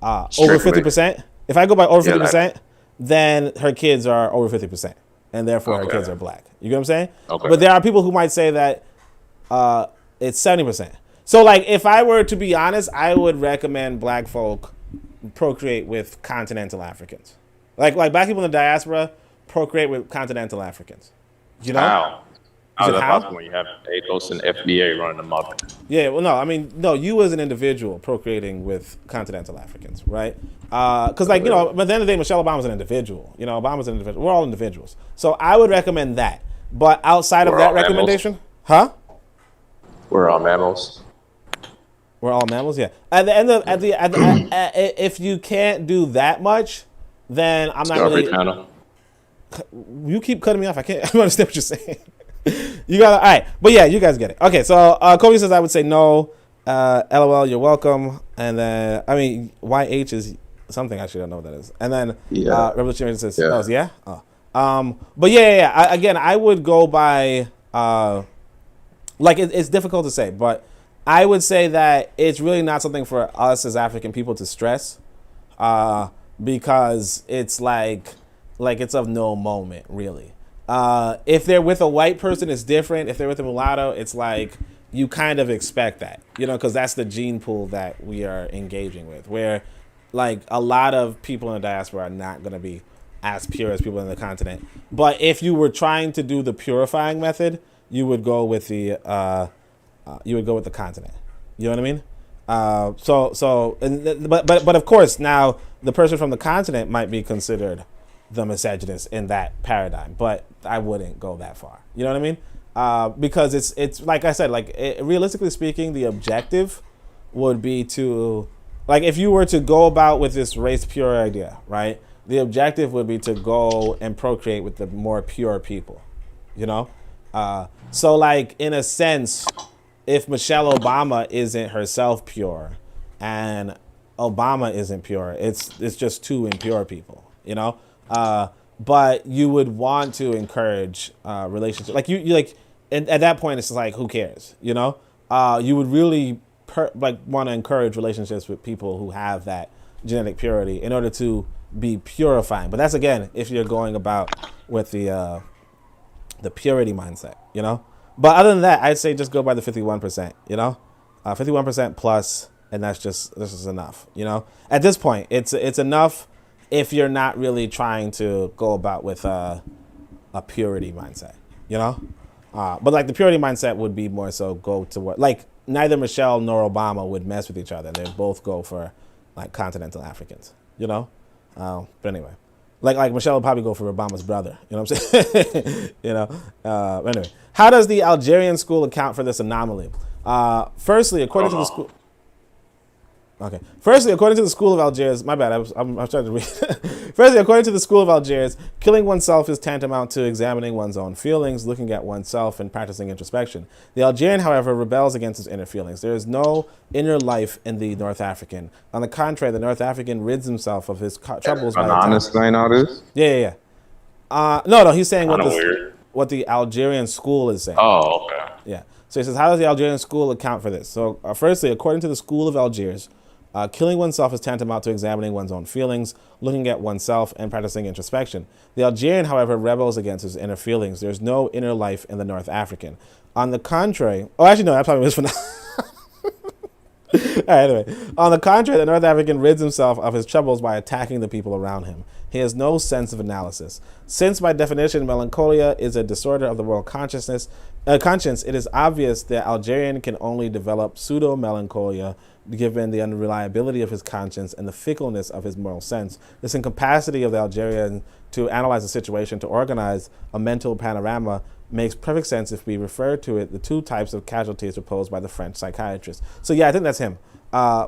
Speaker 1: over 50%, if I go by over 50%, then her kids are over 50%, and therefore her kids are black. You get what I'm saying?
Speaker 5: Okay.
Speaker 1: But there are people who might say that it's 70%. So, like, if I were to be honest, I would recommend black folk procreate with continental Africans. Like black people in the diaspora procreate with continental Africans. You know?
Speaker 5: How? How's that
Speaker 1: How?
Speaker 5: possible when you have ATOS and FBA running them up?
Speaker 1: Yeah, well, no, I mean, no, you as an individual procreating with continental Africans, right? Because, like, at the end of the day, Michelle Obama's an individual. Obama's an individual. We're all individuals. So I would recommend that. But outside of that recommendation,
Speaker 5: We're all mammals.
Speaker 1: We're all mammals, yeah. If you can't do that much, then I'm not really. You keep cutting me off. I can't. I don't understand what you're saying. You got all right, but yeah, you guys get it. Okay, so Kobe says I would say no. LOL, you're welcome. And then YH is something I should know what that is. And then Revolutionary says yeah. But yeah. Again, I would go by it's difficult to say, but I would say that it's really not something for us as African people to stress, because it's like it's of no moment, really. If they're with a white person, it's different. If they're with a mulatto, it's like you kind of expect that, because that's the gene pool that we are engaging with, where like a lot of people in the diaspora are not going to be as pure as people in the continent. But if you were trying to do the purifying method, you would go with the continent. You know what I mean? But of course, now the person from the continent might be considered the misogynist in that paradigm, but I wouldn't go that far. You know what I mean? Because it's like I said, realistically speaking, the objective would be to, like, if you were to go about with this race pure idea, right? The objective would be to go and procreate with the more pure people. So like in a sense, if Michelle Obama isn't herself pure and Obama isn't pure, it's just two impure people, but you would want to encourage relationships. Like you and at that point, it's just like, who cares? You would really want to encourage relationships with people who have that genetic purity in order to be purifying. But that's, again, if you're going about with the purity mindset, But other than that, I'd say just go by the 51%, 51% plus, and this is enough, At this point, it's enough if you're not really trying to go about with a purity mindset, But like the purity mindset would be more so go to what, like neither Michelle nor Obama would mess with each other. They'd both go for like continental Africans, But anyway. Like Michelle would probably go for Obama's brother. You know what I'm saying? Anyway, how does the Algerian school account for this anomaly? Firstly, according to the school. Okay. Firstly, according to the School of Algiers, my bad, I'm trying to read. Firstly, according to the School of Algiers, killing oneself is tantamount to examining one's own feelings, looking at oneself, and practicing introspection. The Algerian, however, rebels against his inner feelings. There is no inner life in the North African. On the contrary, the North African rids himself of his troubles by
Speaker 5: explain all this?
Speaker 1: Yeah. No, he's saying what the Algerian school is saying.
Speaker 5: Oh, okay.
Speaker 1: Yeah. So he says, how does the Algerian school account for this? So firstly, according to the School of Algiers, Killing oneself is tantamount to examining one's own feelings, looking at oneself, and practicing introspection. The Algerian, however, rebels against his inner feelings. There's no inner life in the North African. On the contrary, that probably was for now. All right, anyway. On the contrary, the North African rids himself of his troubles by attacking the people around him. He has no sense of analysis. Since, by definition, melancholia is a disorder of the world conscience, it is obvious that Algerian can only develop pseudo-melancholia given the unreliability of his conscience and the fickleness of his moral sense. This incapacity of the Algerian to analyze the situation, to organize a mental panorama, makes perfect sense if we refer to it the two types of casualties proposed by the French psychiatrist. So yeah, I think that's him,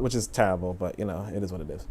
Speaker 1: which is terrible, but it is what it is.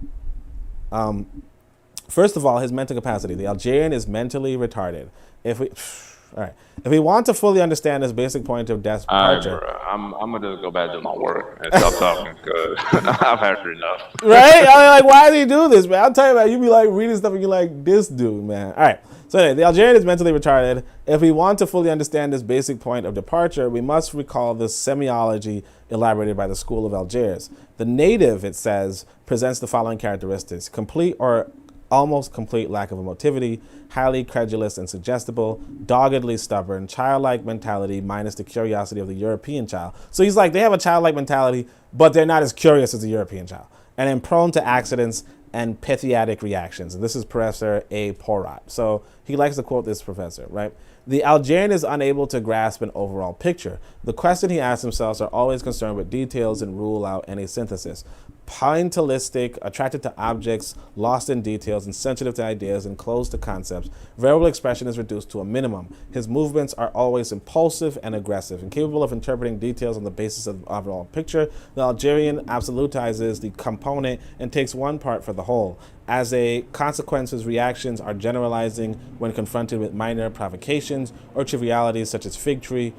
Speaker 1: First of all, his mental capacity. The Algerian is mentally retarded. If we want to fully understand this basic point of departure,
Speaker 5: I'm gonna just go back to my work and stop talking because I've had enough.
Speaker 1: Right? I'm like, why did he do this, man? I'll tell you, man. You be like reading stuff and you're like, this dude, man. All right. So anyway, the Algerian is mentally retarded. If we want to fully understand this basic point of departure, we must recall the semiology elaborated by the School of Algiers. The native, it says, presents the following characteristics: complete or almost complete lack of emotivity, highly credulous and suggestible, doggedly stubborn, childlike mentality minus the curiosity of the European child. So he's like, they have a childlike mentality, but they're not as curious as the European child. And then prone to accidents and pethiatic reactions. And this is Professor A. Porat. So he likes to quote this professor, right? The Algerian is unable to grasp an overall picture. The question he asks himself are always concerned with details and rule out any synthesis. Pointillistic, attracted to objects, lost in details, and sensitive to ideas and closed to concepts. Verbal expression is reduced to a minimum. His movements are always impulsive and aggressive. Incapable of interpreting details on the basis of the overall picture, the Algerian absolutizes the component and takes one part for the whole. As a consequence, his reactions are generalizing when confronted with minor provocations or trivialities such as fig tree.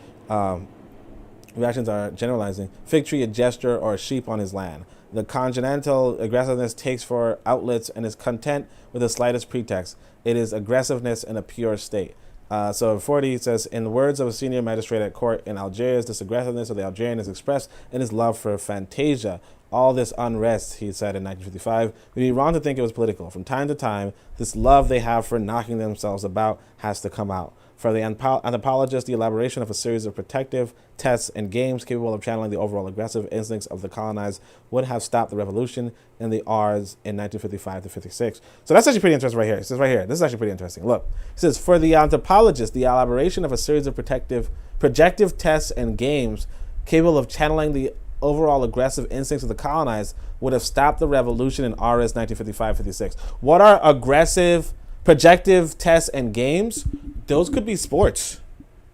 Speaker 1: Reactions are generalizing. Fig tree, a gesture, or a sheep on his land. The congenital aggressiveness takes for outlets and is content with the slightest pretext. It is aggressiveness in a pure state. So 40 says, in the words of a senior magistrate at court in Algiers, this aggressiveness of the Algerian is expressed in his love for fantasia. All this unrest, he said in 1955, we'd be wrong to think it was political. From time to time, this love they have for knocking themselves about has to come out. For the anthropologist, the elaboration of a series of protective tests and games capable of channeling the overall aggressive instincts of the colonized would have stopped the revolution in the R's in 1955 to 56. So that's actually pretty interesting right here. It says right here, this is actually pretty interesting. Look, it says, for the anthropologist, the elaboration of a series of projective tests and games capable of channeling the overall aggressive instincts of the colonized would have stopped the revolution in RS 1955-56. What are aggressive projective tests and games? Those could be sports.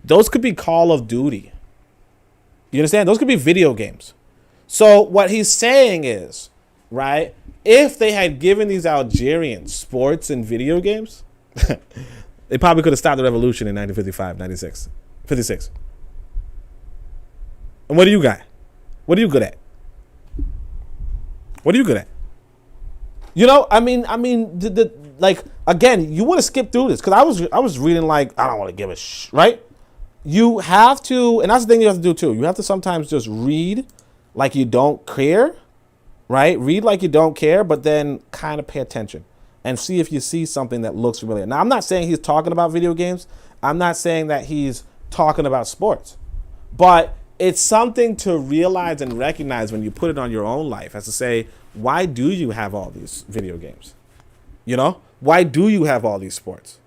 Speaker 1: Those could be Call of Duty. You understand? Those could be video games. So what he's saying is, right, if they had given these Algerians sports and video games, they probably could have stopped the revolution in 1955, 96, 56. And what do you got? What are you good at? What are you good at? Like, again, you want to skip through this because I was reading like, I don't want to give a right? You have to, and that's the thing you have to do too. You have to sometimes just read like you don't care, right? Read like you don't care, but then kind of pay attention and see if you see something that looks familiar. Now, I'm not saying he's talking about video games. I'm not saying that he's talking about sports, but it's something to realize and recognize when you put it on your own life, as to say, why do you have all these video games? Why do you have all these sports?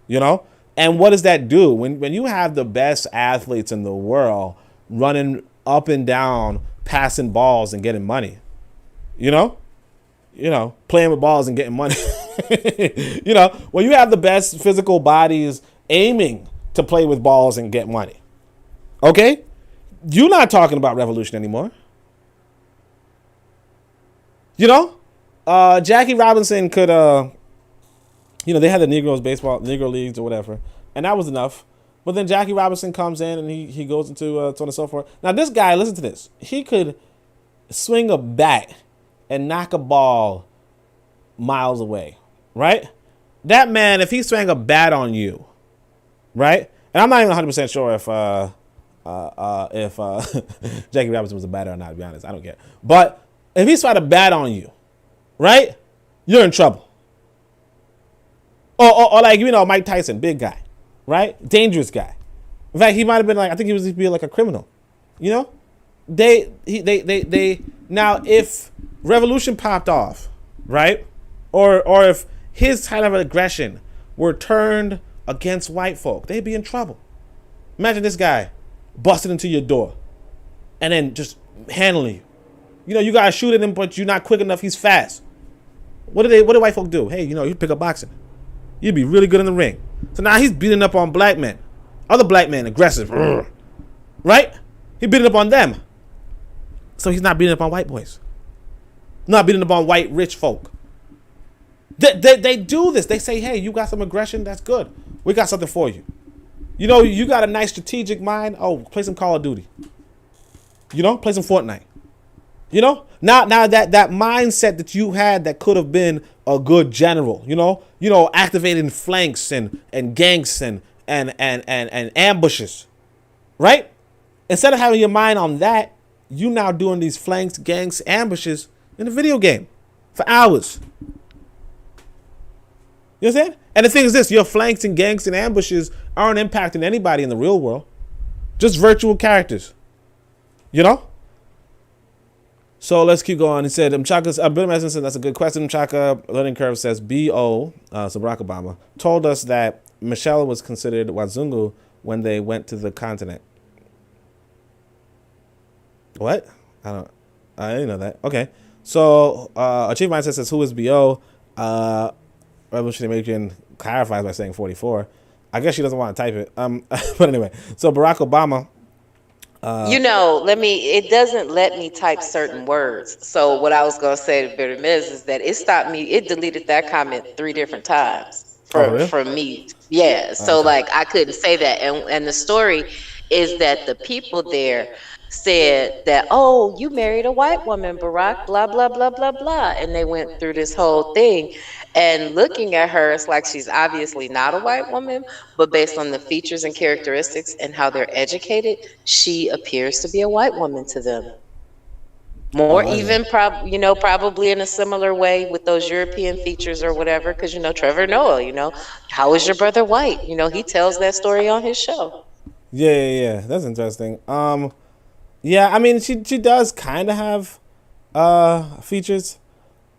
Speaker 1: And what does that do? When you have the best athletes in the world running up and down, passing balls and getting money, playing with balls and getting money, when you have the best physical bodies aiming to play with balls and get money, okay? You're not talking about revolution anymore. Jackie Robinson could, they had the Negro leagues or whatever, and that was enough. But then Jackie Robinson comes in and he goes into so on and so forth. Now this guy, listen to this. He could swing a bat and knock a ball miles away, right? That man, if he swung a bat on you, right? And I'm not even 100% sure if Jackie Robinson was a batter or not, to be honest. I don't care. But if he's trying to bat on you, right? You're in trouble. Or like, Mike Tyson, big guy, right? Dangerous guy. In fact, he might have been like, I think he was be like a criminal. They now if revolution popped off, right? Or if his kind of aggression were turned against white folk, they'd be in trouble. Imagine this guy busting into your door and then just handling you. You gotta shoot at him, but you're not quick enough. He's fast. What do white folk do? Hey, you pick up boxing. You'd be really good in the ring. So now he's beating up on black men. Other black men, aggressive. Right? He's beating up on them. So he's not beating up on white boys. Not beating up on white rich folk. They do this. They say, hey, you got some aggression? That's good. We got something for you. You got a nice strategic mind. Oh, play some Call of Duty. Play some Fortnite. Now that mindset that you had that could have been a good general, activating flanks and ganks and ambushes, right? Instead of having your mind on that, you now doing these flanks, ganks, ambushes in a video game for hours. You understand? And the thing is this, your flanks and ganks and ambushes aren't impacting anybody in the real world. Just virtual characters. So let's keep going. He said, Bill Madison said, that's a good question. Mchaka Learning Curve says, B.O., so Barack Obama, told us that Michelle was considered Wazungu when they went to the continent. What? I didn't know that. Okay. So, Achieve Mindset says, who is B.O.? Revolutionary Making clarifies by saying 44. I guess she doesn't want to type it. But anyway, so Barack Obama.
Speaker 4: It doesn't let me type certain words. So what I was going to say to Bitter Miz is that it deleted that comment 3 different times from me. Yeah. So I couldn't say that. And the story is that the people there said that, oh, you married a white woman, Barack, blah, blah, blah, blah, blah. And they went through this whole thing. And looking at her, it's like she's obviously not a white woman, but based on the features and characteristics and how they're educated, she appears to be a white woman to them. More probably in a similar way with those European features or whatever, because, Trevor Noah, how is your brother white? He tells that story on his show.
Speaker 1: Yeah. That's interesting. Yeah, I mean, she does kind of have features.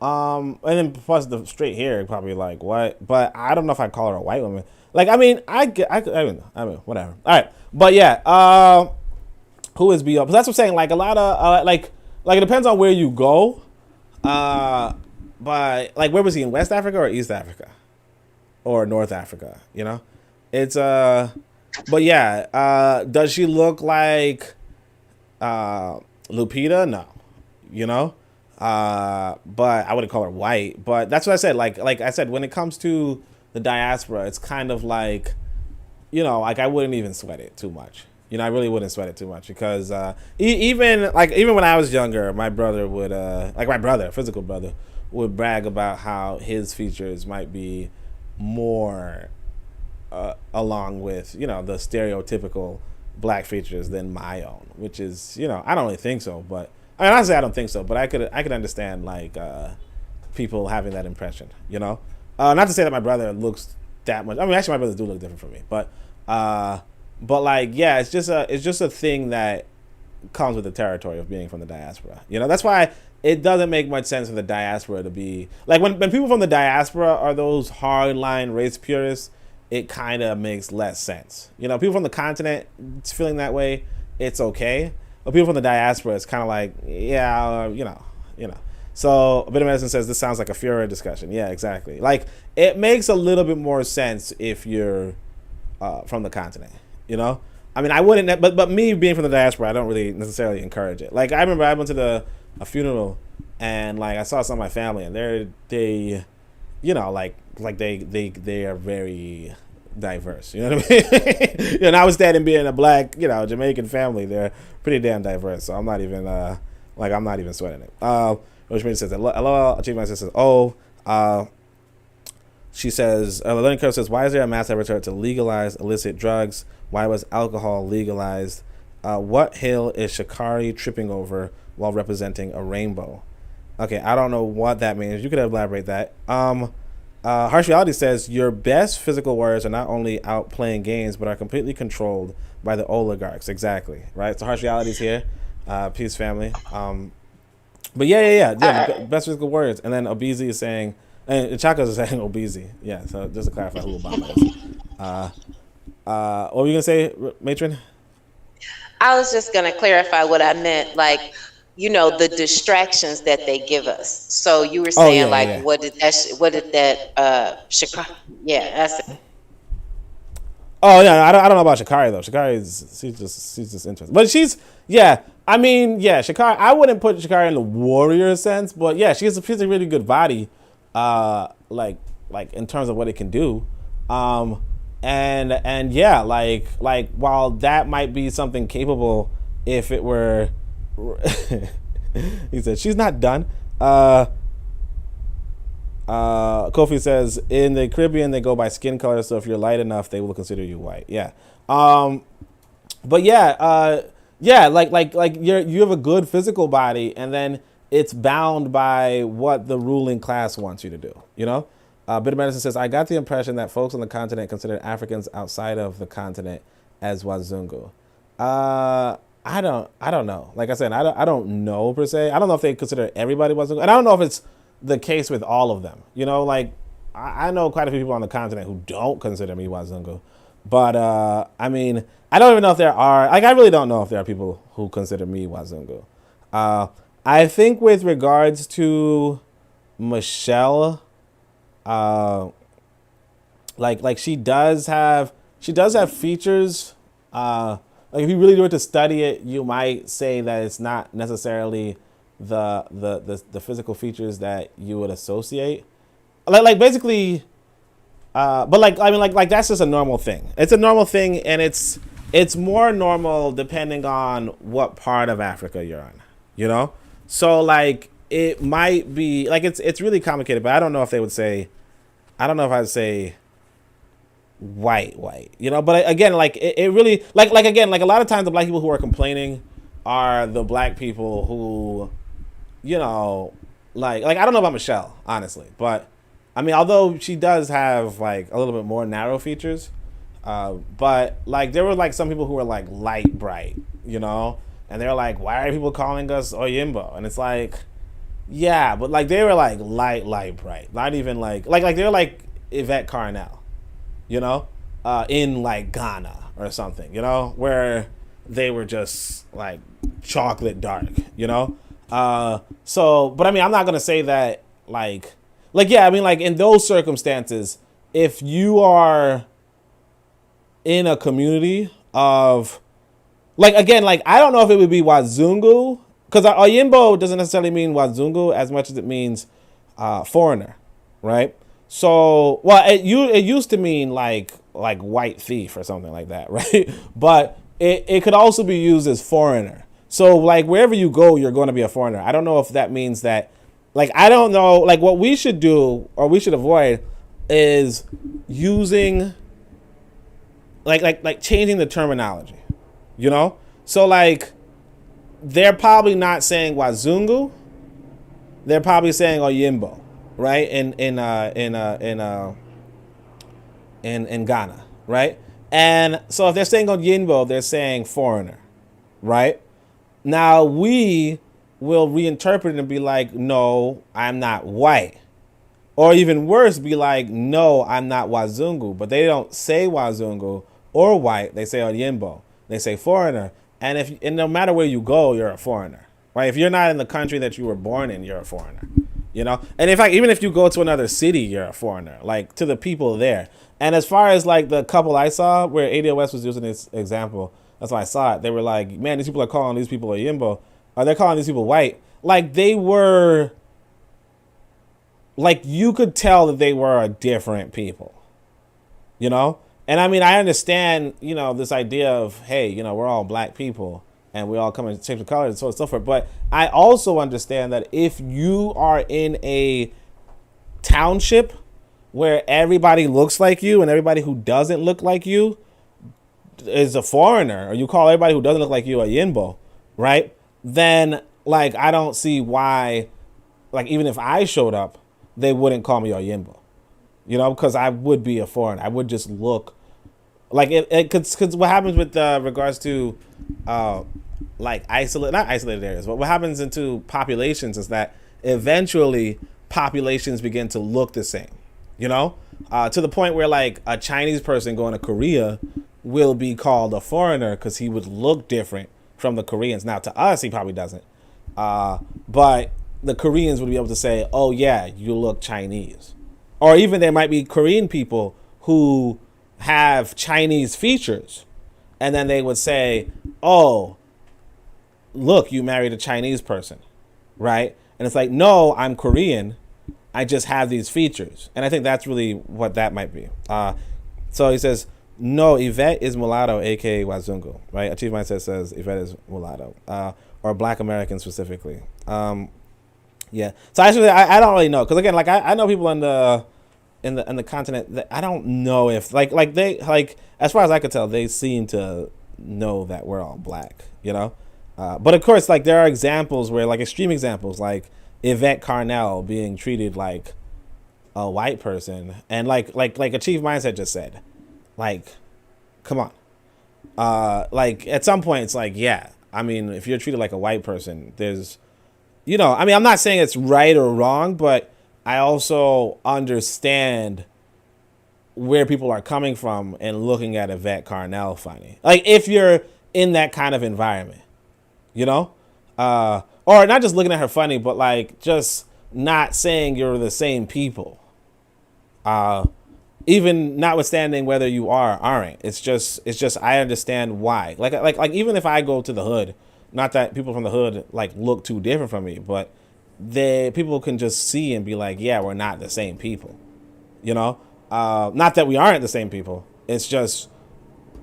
Speaker 1: And then plus the straight hair, probably like what? But I don't know if I'd call her a white woman. Like, I mean, I mean, whatever. All right, but yeah, who is B.O.? But that's what I'm saying. Like a lot of like it depends on where you go. But like, where was he, in West Africa or East Africa, or North Africa? It's but yeah, does she look like Lupita? No, but I wouldn't call her white. But that's what I said. Like I said, when it comes to the diaspora, it's kind of like, like I wouldn't even sweat it too much. I really wouldn't sweat it too much because even when I was younger, my brother would physical brother would brag about how his features might be more along with the stereotypical black features than my own, which is I don't really think so, but honestly I don't think so, but I could understand like people having that impression, not to say that my brother looks that much. I mean, actually my brothers do look different from me, but like, yeah, it's just a thing that comes with the territory of being from the diaspora. That's why it doesn't make much sense for the diaspora to be like, when people from the diaspora are those hardline race purists, it kind of makes less sense. People from the continent feeling that way, it's okay. But people from the diaspora, it's kind of like, yeah, So a bit of medicine says this sounds like a Führer discussion. Yeah, exactly. Like, it makes a little bit more sense if you're from the continent. I mean, I wouldn't, but me being from the diaspora, I don't really necessarily encourage it. Like, I remember I went to a funeral, and like I saw some of my family, and they they are very diverse. You know what I mean? And I was standing being a black, Jamaican family, they're pretty damn diverse. So I'm not even sweating it. Which means says, hello, Achievement says, she says, Learning Curve says, why is there a mass effort to legalize illicit drugs? Why was alcohol legalized? What hill is Sha'Carri tripping over while representing a rainbow? Okay, I don't know what that means. You could elaborate that. Harsh Reality says your best physical warriors are not only out playing games, but are completely controlled by the oligarchs. Exactly, right? So Harsh Reality's here. Peace, family. But yeah. Best physical warriors. And then Obizi is saying, and Chaka's is saying Obizi. Yeah, so just to clarify who Obama is. What were you going to say, Matron?
Speaker 4: I was just going to clarify what I meant, like, the distractions that they give us. So you were saying, what did that Chicago? Yeah, that's it.
Speaker 1: Oh yeah, I don't know about Sha'Carri though. She's just interesting, but Sha'Carri. I wouldn't put Sha'Carri in the warrior sense, but yeah, she's a really good body, like in terms of what it can do, and yeah, like while that might be something capable, if it were, he said she's not done. Kofi says in the Caribbean they go by skin color, so if you're light enough they will consider you white. Yeah. But yeah, like you have a good physical body, and then it's bound by what the ruling class wants you to do. Bit of Medicine says, I got the impression that folks on the continent consider Africans outside of the continent as Wazungu. I don't know. Like I said, I don't know per se. I don't know if they consider everybody Wazungu, and I don't know if it's the case with all of them. Like I know quite a few people on the continent who don't consider me Wazungu, but I mean, I don't even know if there are, I really don't know if there are people who consider me Wazungu. I think with regards to Michelle, like she does have features, like if you really were to study it, you might say that it's not necessarily the physical features that you would associate, like basically, but like that's just a normal thing. It's a normal thing, and it's more normal depending on what part of Africa you're on, So like it might be like it's really complicated, but I don't know if they would say, I don't know if I'd say white, but again, like it really like again, like a lot of times the black people who are complaining are the black people who, like I don't know about Michelle, honestly, but I mean, although she does have like a little bit more narrow features, but like there were like some people who were like light bright, and they're like, why are people calling us Oyimbo? And it's like, yeah, but like they were like light bright, not even like they're like Yvette Carnell, in like Ghana or something, where they were just like chocolate dark, So, but I mean, I'm not gonna say that like yeah, I mean, like in those circumstances, if you are in a community of like, again, like I don't know if it would be Wazungu, because Oyimbo doesn't necessarily mean Wazungu as much as it means foreigner, right? So, well, it used to mean like white thief or something like that, right? But it could also be used as foreigner. So like wherever you go, you're going to be a foreigner. I don't know if that means that, like, I don't know, like what we should do or we should avoid is using like changing the terminology, So like they're probably not saying Wazungu, they're probably saying Oyimbo, right? In Ghana, right? And so if they're saying Oyimbo, they're saying foreigner, right? Now we will reinterpret it and be like, no, I'm not white. Or even worse, be like, no, I'm not Wazungu. But they don't say Wazungu or white. They say Oyimbo. They say foreigner. And no matter where you go, you're a foreigner, right? If you're not in the country that you were born in, you're a foreigner, And in fact, even if you go to another city, you're a foreigner, like to the people there. And as far as like the couple I saw where ADOS was using this example, that's why I saw it. They were like, man, these people are calling these people Oyimbo. Or they're calling these people white. Like they were, like you could tell that they were a different people, And I mean, I understand, this idea of, hey, we're all black people and we all come in shapes of color and so on and so forth. But I also understand that if you are in a township where everybody looks like you and everybody who doesn't look like you is a foreigner, or you call everybody who doesn't look like you a Yimbo, right? Then like I don't see why like even if I showed up, they wouldn't call me Oyimbo, because I would be a foreigner. I would just look like it. Because what happens with regards to like not isolated areas, but what happens into populations is that eventually populations begin to look the same, to the point where like a Chinese person going to Korea will be called a foreigner because he would look different from the Koreans. Now to us, he probably doesn't. But the Koreans would be able to say, oh yeah, you look Chinese. Or even there might be Korean people who have Chinese features. And then they would say, oh, look, you married a Chinese person, right? And it's like, no, I'm Korean. I just have these features. And I think that's really what that might be. So he says, no, Yvette is mulatto, a.k.a. Wazungu, right? Achieve Mindset says Yvette is mulatto, or Black American specifically. Yeah. So actually, I don't really know. Because again, like I know people in the continent that I don't know if like they as far as I could tell, they seem to know that we're all black, but of course, like there are examples where like extreme examples like Yvette Carnell being treated like a white person, and like Achieve Mindset just said, like, come on, like at some point it's like, yeah, I mean, if you're treated like a white person, there's, I mean, I'm not saying it's right or wrong, but I also understand where people are coming from and looking at Yvette Carnell funny. Like if you're in that kind of environment, or not just looking at her funny, but like just not saying you're the same people. Even notwithstanding whether you are or aren't. It's just I understand why. Like even if I go to the hood, not that people from the hood like look too different from me, but people can just see and be like, yeah, we're not the same people. Not that we aren't the same people. It's just,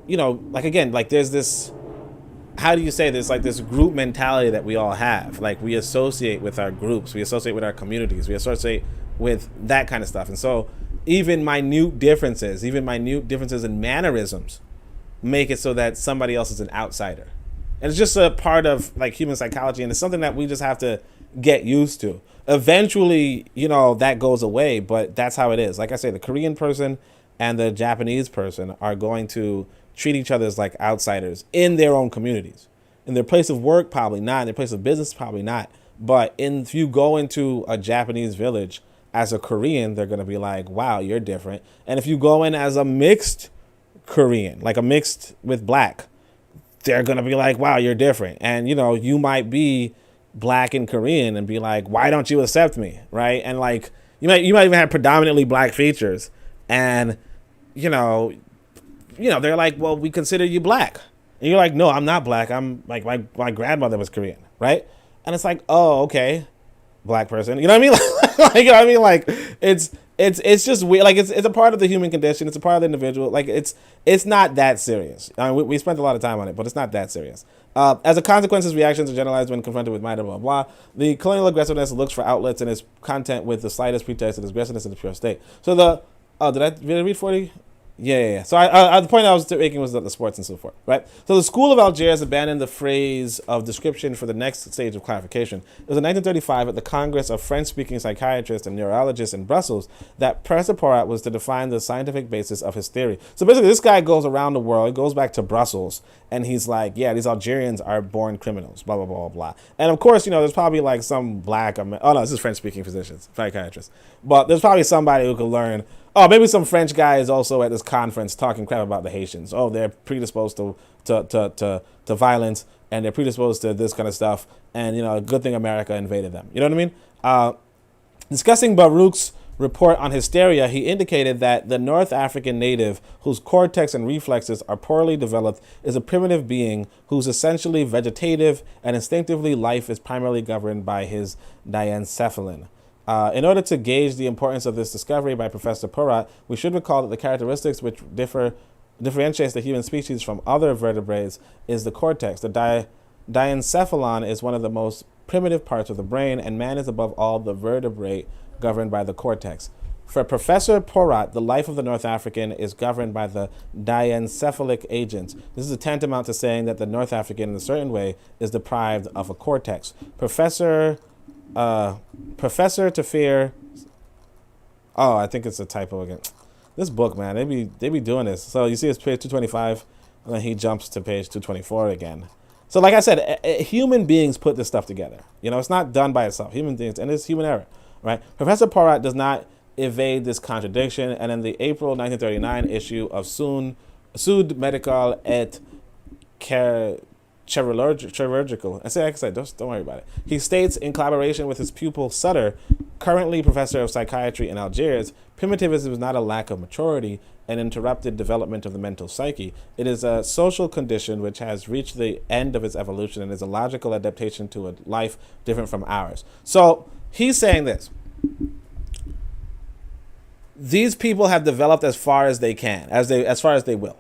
Speaker 1: like again, like there's this, how do you say this, like this group mentality that we all have. Like we associate with our groups, we associate with our communities, we associate with that kind of stuff. And so even minute differences in mannerisms make it so that somebody else is an outsider. And it's just a part of like human psychology, and it's something that we just have to get used to. Eventually, that goes away, but that's how it is. Like I say, the Korean person and the Japanese person are going to treat each other as like outsiders in their own communities. In their place of work, probably not. In their place of business, probably not. But if you go into a Japanese village as a Korean, they're going to be like, wow, you're different. And if you go in as a mixed Korean, like a mixed with black, they're going to be like, wow, you're different. And, you might be black and Korean and be like, why don't you accept me? Right. And like, you might even have predominantly black features. And, they're like, well, we consider you black. And you're like, no, I'm not black. I'm like, my grandmother was Korean. Right. And it's like, oh, okay, black person. You know what I mean? Like, it's just weird. Like it's a part of the human condition. It's a part of the individual. Like it's not that serious. I mean, we spent a lot of time on it, but it's not that serious. As a consequence, his reactions are generalized when confronted with minor blah, blah, blah. The colonial aggressiveness looks for outlets in its content with the slightest pretext of aggressiveness in the pure state. So did I read 40? Yeah. So the point I was making was the sports and so forth, right? So the School of Algiers abandoned the phrase of description for the next stage of clarification. It was in 1935 at the Congress of French-speaking psychiatrists and neurologists in Brussels that Professor Porat was to define the scientific basis of his theory. So basically, this guy goes around the world, he goes back to Brussels, and he's like, yeah, these Algerians are born criminals, blah, blah, blah, blah. And of course, there's probably like some black, this is French-speaking physicians, psychiatrists. But there's probably somebody who could learn, maybe some French guy is also at this conference talking crap about the Haitians. Oh, they're predisposed to violence, and they're predisposed to this kind of stuff. And, a good thing America invaded them. You know what I mean? Discussing Baruch's report on hysteria, he indicated that the North African native, whose cortex and reflexes are poorly developed, is a primitive being whose essentially vegetative and instinctively life is primarily governed by his diencephalon. In order to gauge the importance of this discovery by Professor Porat, we should recall that the characteristics which differentiates the human species from other vertebrates is the cortex. The diencephalon is one of the most primitive parts of the brain, and man is above all the vertebrate governed by the cortex. For Professor Porat, the life of the North African is governed by the diencephalic agents. This is a tantamount to saying that the North African, in a certain way, is deprived of a cortex. Professor Professor Tafir. Oh, I think it's a typo again. This book, man, they be doing this. So you see it's page 225, and then he jumps to page 224 again. So like I said, human beings put this stuff together. You know, it's not done by itself. Human beings, and it's human error, right? Professor Porat does not evade this contradiction, and in the April 1939 issue of Sud Medical et Chirurgical, I say, like I said, don't worry about it. He states, in collaboration with his pupil Sutter, currently professor of psychiatry in Algiers, primitivism is not a lack of maturity and interrupted development of the mental psyche. It is a social condition which has reached the end of its evolution and is a logical adaptation to a life different from ours. So he's saying this. These people have developed as far as they can, as far as they will.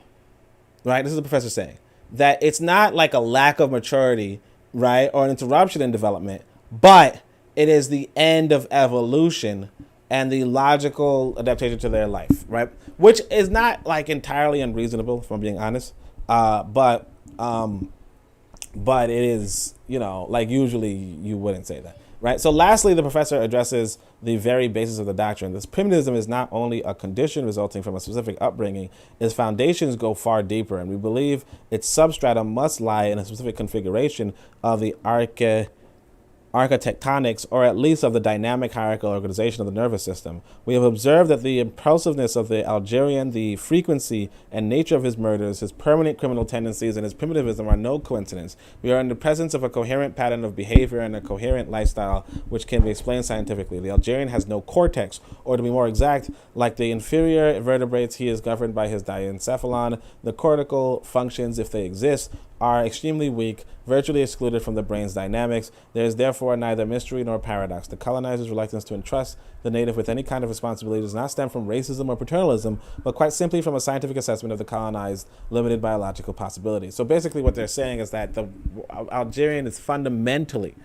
Speaker 1: Right? This is the professor saying that it's not like a lack of maturity, right, or an interruption in development, but it is the end of evolution and the logical adaptation to their life, right? Which is not like entirely unreasonable, if I'm being honest, but it is, you know, like usually you wouldn't say that. Right. So lastly, the professor addresses the very basis of the doctrine. This primitivism is not only a condition resulting from a specific upbringing, its foundations go far deeper, and we believe its substratum must lie in a specific configuration of the architectonics, or at least of the dynamic hierarchical organization of the nervous system. We have observed that the impulsiveness of the Algerian, the frequency and nature of his murders, his permanent criminal tendencies, and his primitivism are no coincidence. We are in the presence of a coherent pattern of behavior and a coherent lifestyle which can be explained scientifically. The Algerian has no cortex, or to be more exact, like the inferior vertebrates, he is governed by his diencephalon. The cortical functions, if they exist, are extremely weak, virtually excluded from the brain's dynamics. There is therefore neither mystery nor paradox. The colonizer's reluctance to entrust the native with any kind of responsibility does not stem from racism or paternalism, but quite simply from a scientific assessment of the colonized limited biological possibilities. So basically what they're saying is that the Algerian is fundamentally,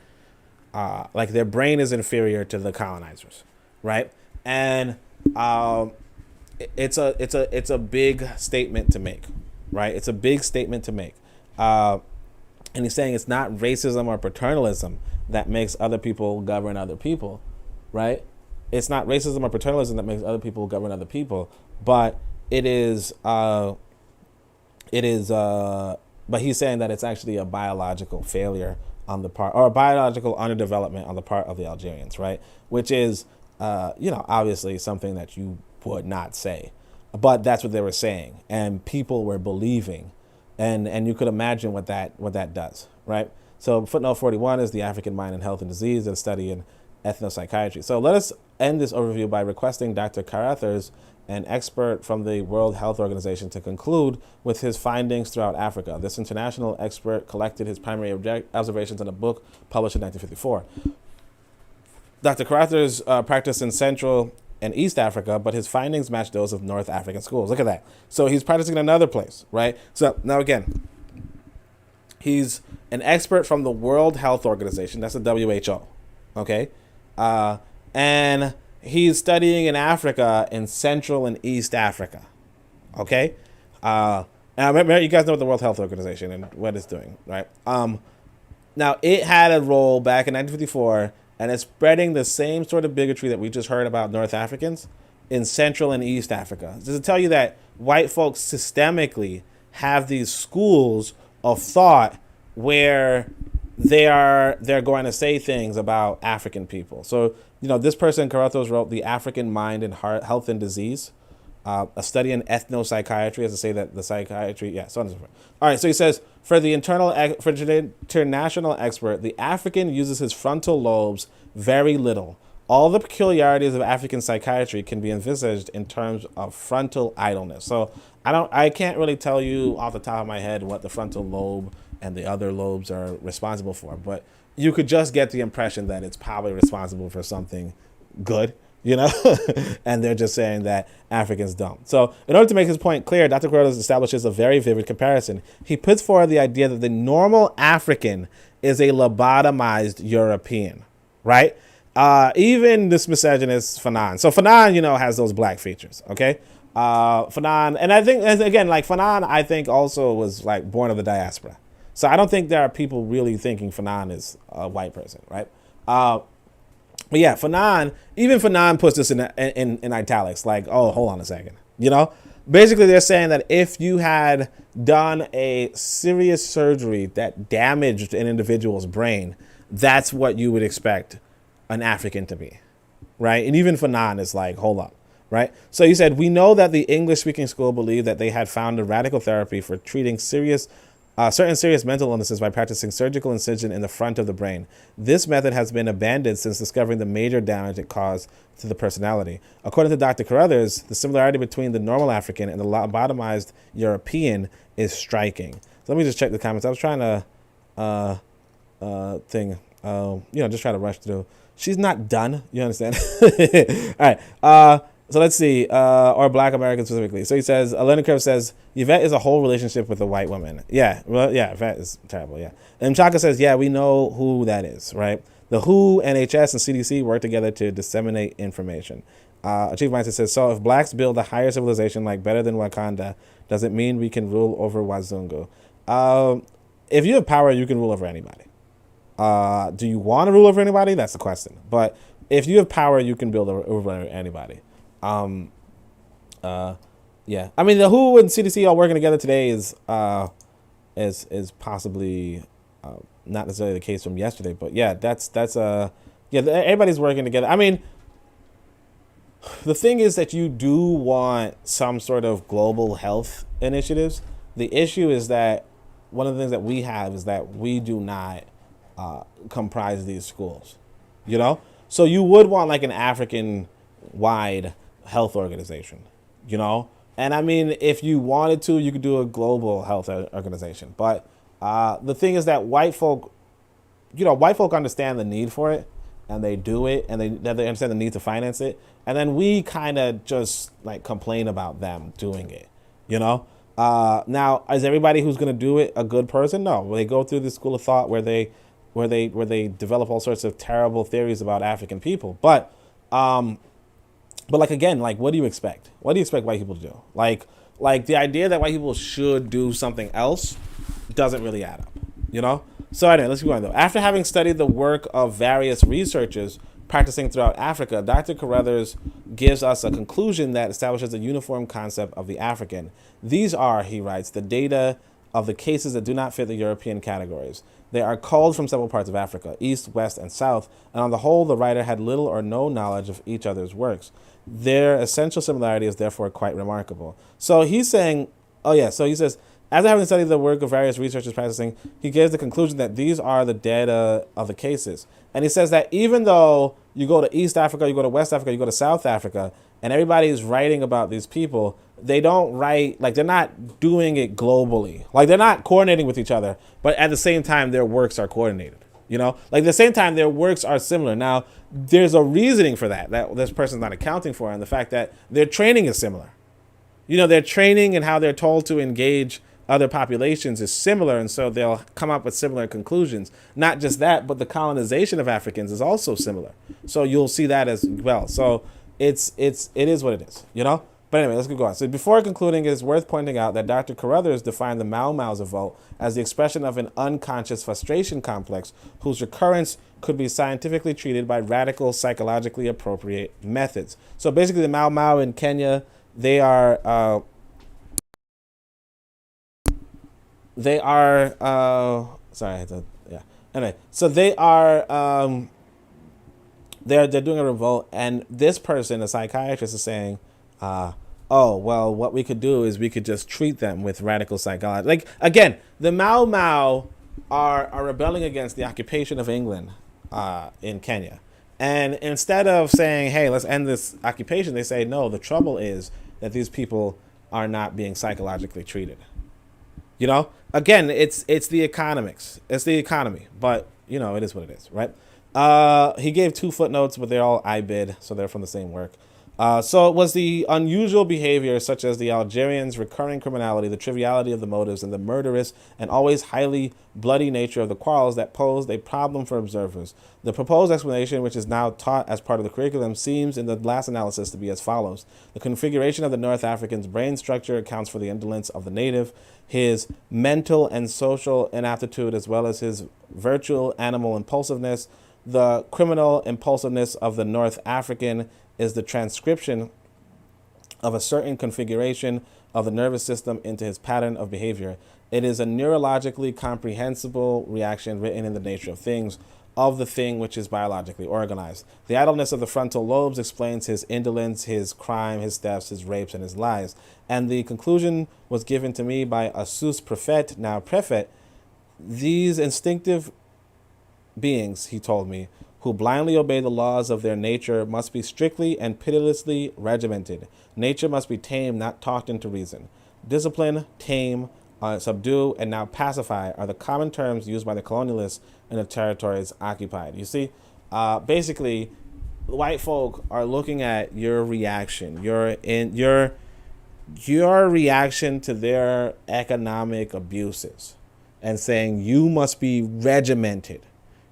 Speaker 1: like their brain is inferior to the colonizers, right? And it's a big statement to make, right? It's a big statement to make. And he's saying it's not racism or paternalism that makes other people govern other people, right? It's not racism or paternalism that makes other people govern other people, but but he's saying that it's actually a biological failure on the part, or a biological underdevelopment on the part of the Algerians, right? Which is, obviously something that you would not say, but that's what they were saying, and people were believing. And you could imagine what that does, right? So footnote 41 is the African Mind in Health and Disease, a study in ethnopsychiatry. So let us end this overview by requesting Dr. Carruthers, an expert from the World Health Organization, to conclude with his findings throughout Africa. This international expert collected his primary observations in a book published in 1954. Dr. Carruthers practiced in Central and East Africa, but his findings match those of North African schools. Look at that. So he's practicing in another place, right? So now again, he's an expert from the World Health Organization. That's the WHO, okay? And he's studying in Africa, in Central and East Africa, okay? And remember, you guys know what the World Health Organization and what it's doing, right? Now, it had a role back in 1954, and it's spreading the same sort of bigotry that we just heard about North Africans in Central and East Africa. Just to tell you that white folks systemically have these schools of thought where they're going to say things about African people. So, this person, Carruthers, wrote The African Mind in Health and Disease, a study in ethnopsychiatry, as to say that the psychiatry, so on and so forth. All right, so he says, for the international expert, the African uses his frontal lobes very little. All the peculiarities of African psychiatry can be envisaged in terms of frontal idleness. So I can't really tell you off the top of my head what the frontal lobe and the other lobes are responsible for, but you could just get the impression that it's probably responsible for something good, and they're just saying that Africans don't. So in order to make his point clear, Dr. Carruthers establishes a very vivid comparison. He puts forward the idea that the normal African is a lobotomized European, right? Even this misogynist Fanon. So Fanon, has those black features, okay? Fanon, and I think, again, like Fanon, I think also was like born of the diaspora. So I don't think there are people really thinking Fanon is a white person, right? But yeah, Fanon, even Fanon puts this in italics, like, oh, hold on a second. You know? Basically, they're saying that if you had done a serious surgery that damaged an individual's brain, that's what you would expect an African to be, right? And even Fanon is like, hold up, right? So he said, we know that the English-speaking school believed that they had found a radical therapy for treating certain serious mental illnesses by practicing surgical incision in the front of the brain. This method has been abandoned since discovering the major damage it caused to the personality. According to Dr. Carruthers, the similarity between the normal African and the lobotomized European is striking. So let me just check the comments. I was trying to just try to rush through. She's not done. You understand? All right. So let's see, or Black Americans specifically. So he says, Leonard Curve says, Yvette is a whole relationship with a white woman. Yeah, well, yeah, Yvette is terrible, yeah. And Chaka says, yeah, we know who that is, right? The WHO, NHS, and CDC work together to disseminate information. Chief Mindset says, so if blacks build a higher civilization like better than Wakanda, does it mean we can rule over Wazungu? If you have power, you can rule over anybody. Do you want to rule over anybody? That's the question. But if you have power, you can build over anybody. Yeah. I mean, the WHO and CDC all working together today is possibly not necessarily the case from yesterday, but yeah, everybody's working together. I mean, the thing is that you do want some sort of global health initiatives. The issue is that one of the things that we have is that we do not comprise these schools, you know? So you would want like an African-wide health organization, you know? And I mean, if you wanted to, you could do a global health organization. But the thing is that white folk understand the need for it, and they do it, and they understand the need to finance it. And then we kind of just like complain about them doing it, you know? Now, is everybody who's going to do it a good person? No. They go through this school of thought where they develop all sorts of terrible theories about African people. But like, again, like, what do you expect? What do you expect white people to do? Like the idea that white people should do something else doesn't really add up, you know? So anyway, let's keep going though. After having studied the work of various researchers practicing throughout Africa, Dr. Carruthers gives us a conclusion that establishes a uniform concept of the African. These are, he writes, the data of the cases that do not fit the European categories. They are culled from several parts of Africa, east, west, and south, and on the whole, the writer had little or no knowledge of each other's works. Their essential similarity is therefore quite remarkable. So he's saying, so he says, as having studied the work of various researchers practicing, he gives the conclusion that these are the data of the cases. And he says that even though you go to East Africa, you go to West Africa, you go to South Africa, and everybody is writing about these people, they don't write, like, they're not doing it globally. Like, they're not coordinating with each other, but at the same time, their works are coordinated. You know, like, at the same time, their works are similar. Now, there's a reasoning for that this person's not accounting for, and the fact that their training is similar. You know, their training and how they're told to engage other populations is similar, and so they'll come up with similar conclusions. Not just that, but the colonization of Africans is also similar. So you'll see that as well. So it is what it is, you know? But anyway, let's go on. So before concluding, it is worth pointing out that Dr. Carruthers defined the Mau Mau's revolt as the expression of an unconscious frustration complex whose recurrence could be scientifically treated by radical, psychologically appropriate methods. So basically, the Mau Mau in Kenya, they are Anyway, so they are they're doing a revolt, and this person, a psychiatrist, is saying, oh, well, what we could do is we could just treat them with radical psychology. Like, again, the Mau Mau are rebelling against the occupation of England in Kenya. And instead of saying, hey, let's end this occupation, they say, no, the trouble is that these people are not being psychologically treated. You know, again, it's the economics. It's the economy. But, you know, it is what it is, right? He gave 2 footnotes, but they're all IBID, so they're from the same work. So it was the unusual behavior, such as the Algerians' recurring criminality, the triviality of the motives, and the murderous and always highly bloody nature of the quarrels that posed a problem for observers. The proposed explanation, which is now taught as part of the curriculum, seems in the last analysis to be as follows. The configuration of the North African's brain structure accounts for the indolence of the native, his mental and social inaptitude, as well as his virtual animal impulsiveness, The criminal impulsiveness of the North African is the transcription of a certain configuration of the nervous system into his pattern of behavior. It is a neurologically comprehensible reaction written in the nature of things, of the thing which is biologically organized. The idleness of the frontal lobes explains his indolence, his crime, his thefts, his rapes, and his lies. And the conclusion was given to me by a sus prefet, now prefet. These instinctive beings, he told me, who blindly obey the laws of their nature must be strictly and pitilessly regimented. Nature must be tamed, not talked into reason. Discipline, tame, subdue, and now pacify are the common terms used by the colonialists in the territories occupied. You see, basically, white folk are looking at your reaction, your reaction to their economic abuses, and saying you must be regimented.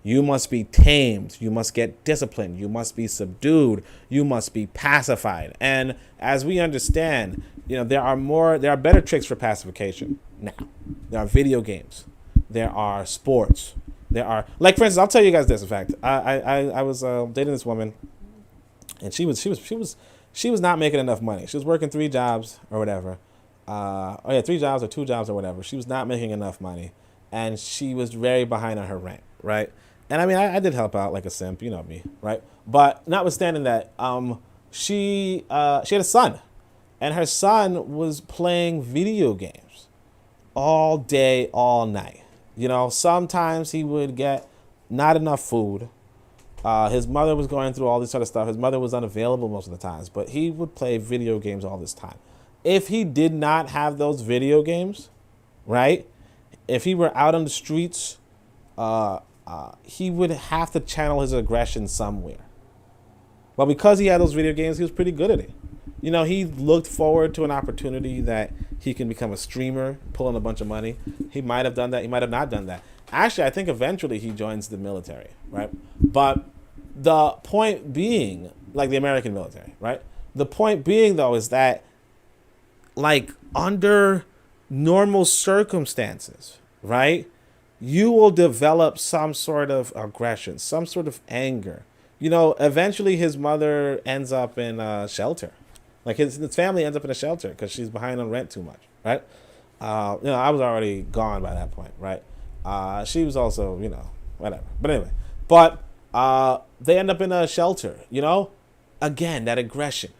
Speaker 1: You must be tamed. You must get disciplined. You must be subdued. You must be pacified. And as we understand, there are better tricks for pacification now. There are video games. There are sports. There are, like, for instance, I'll tell you guys this. In fact, I was dating this woman, and she was not making enough money. She was working 3 jobs or whatever. 3 jobs or 2 jobs or whatever. She was not making enough money, and she was very behind on her rent, right? And I mean, I did help out like a simp, you know me, right? But notwithstanding that, she had a son, and her son was playing video games all day, all night. Sometimes he would get not enough food. His mother was going through all this sort of stuff. His mother was unavailable most of the times, but he would play video games all this time. If he did not have those video games, right? If he were out on the streets, he would have to channel his aggression somewhere. But because he had those video games, he was pretty good at it. He looked forward to an opportunity that he can become a streamer, pull in a bunch of money. He might have done that. He might have not done that. Actually, I think eventually he joins the military, right? But the point being, like the American military, right? The point being, though, is that, like, under normal circumstances, right, you will develop some sort of aggression, some sort of anger. Eventually his mother ends up in a shelter. Like his family ends up in a shelter because she's behind on rent too much, right? I was already gone by that point, right? She was also, whatever. But anyway, they end up in a shelter, Again, that aggression,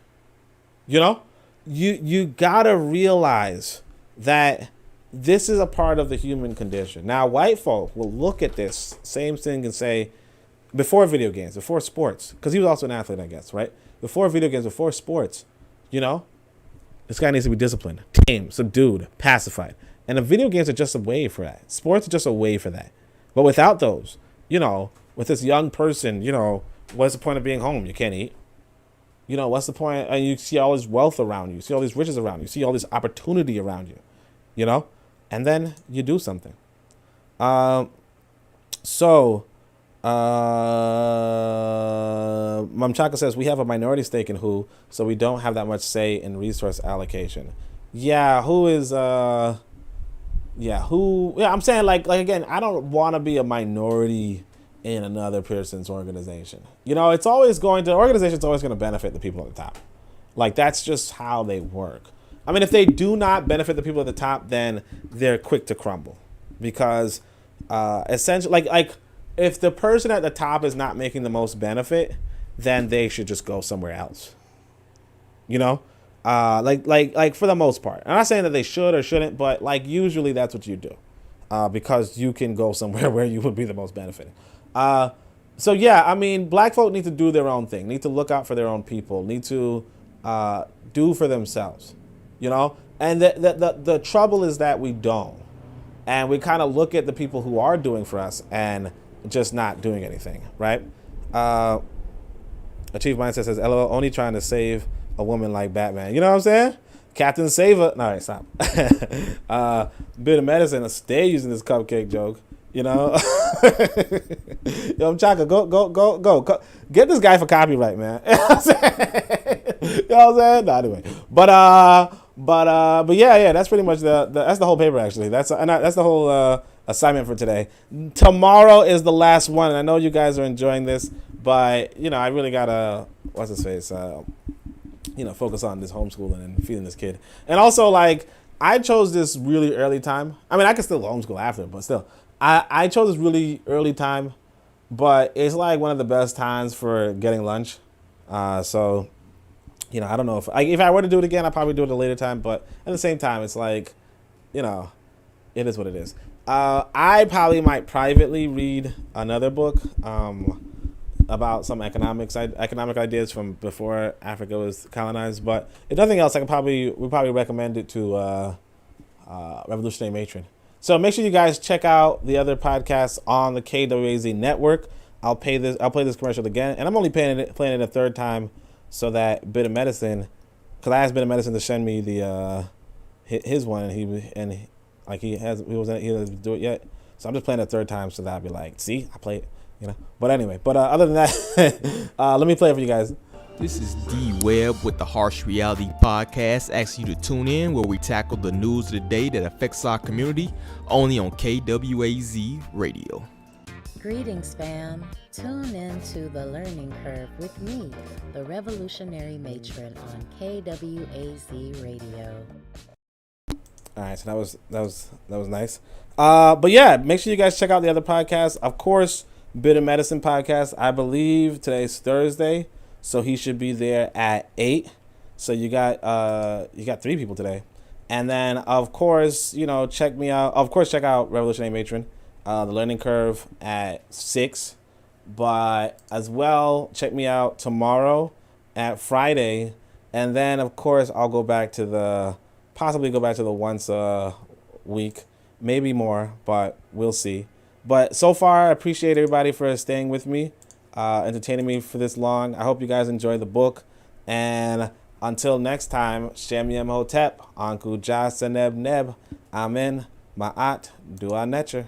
Speaker 1: You gotta realize that this is a part of the human condition. Now, white folk will look at this same thing and say, before video games, before sports, because he was also an athlete, I guess, right? Before video games, before sports, this guy needs to be disciplined, tamed, subdued, pacified. And the video games are just a way for that. Sports are just a way for that. But without those, with this young person, what's the point of being home? You can't eat. What's the point? And you see all this wealth around you. You see all these riches around you. You see all this opportunity around you, And then you do something. Mamchaka says, we have a minority stake in who, so we don't have that much say in resource allocation. I'm saying, like again, I don't want to be a minority in another person's organization. Organization's always going to benefit the people at the top. Like, that's just how they work. I mean, if they do not benefit the people at the top, then they're quick to crumble, because essentially, like if the person at the top is not making the most benefit, then they should just go somewhere else. Like for the most part. I'm not saying that they should or shouldn't, but like usually that's what you do, because you can go somewhere where you would be the most benefiting. So yeah, I mean, black folk need to do their own thing, need to look out for their own people, need to do for themselves. And the trouble is that we don't, and we kind of look at the people who are doing for us and just not doing anything, right? Achieve Mindset says, LOL, only trying to save a woman like Batman. You know what I'm saying? Captain Saver. No, all right, stop. Bit of medicine. Stay using this cupcake joke. Yo, Chaka, go. Get this guy for copyright, man. You know what I'm saying? No, anyway. But yeah, that's pretty much that's the whole paper, actually. That's the whole assignment for today. Tomorrow is the last one, and I know you guys are enjoying this, but I really gotta focus on this homeschooling and feeding this kid. And also, I chose this really early time. I mean, I could still homeschool after, but still, I chose this really early time, but it's like one of the best times for getting lunch. So, I don't know if I were to do it again, I'd probably do it at a later time, but at the same time, it's like, it is what it is. I probably might privately read another book about some economic ideas from before Africa was colonized. But if nothing else, we probably recommend it to Revolutionary Matron. So make sure you guys check out the other podcasts on the KWAZ network. I'll play this commercial again, and I'm only playing it a third time so that Bit of Medicine, because I asked Bit of Medicine to send me the his one, and he doesn't do it yet. So I'm just playing it a third time so that I'll be like, see, I play it, But anyway, other than that, let me play it for you guys.
Speaker 2: This is D-Web with the Harsh Reality Podcast, asking you to tune in where we tackle the news of the day that affects our community, only on KWAZ Radio.
Speaker 3: Greetings, fam. Tune in to The Learning Curve with me, the Revolutionary Matron on KWAZ Radio.
Speaker 1: All right, so that was nice. But yeah, make sure you guys check out the other podcasts. Of course, Bit of Medicine podcast. I believe today's Thursday, so he should be there at 8. So you got 3 people today, and then of course check me out. Of course, check out Revolutionary Matron, The Learning Curve at 6. But as well, check me out tomorrow at Friday, and then of course I'll possibly go back to the once a week, maybe more, but we'll see. But so far, I appreciate everybody for staying with me, entertaining me for this long. I hope you guys enjoy the book. And until next time, Shem Yem Hotep, Anku Ja Seneb Neb, Amen, Ma'at, Dua Netcher.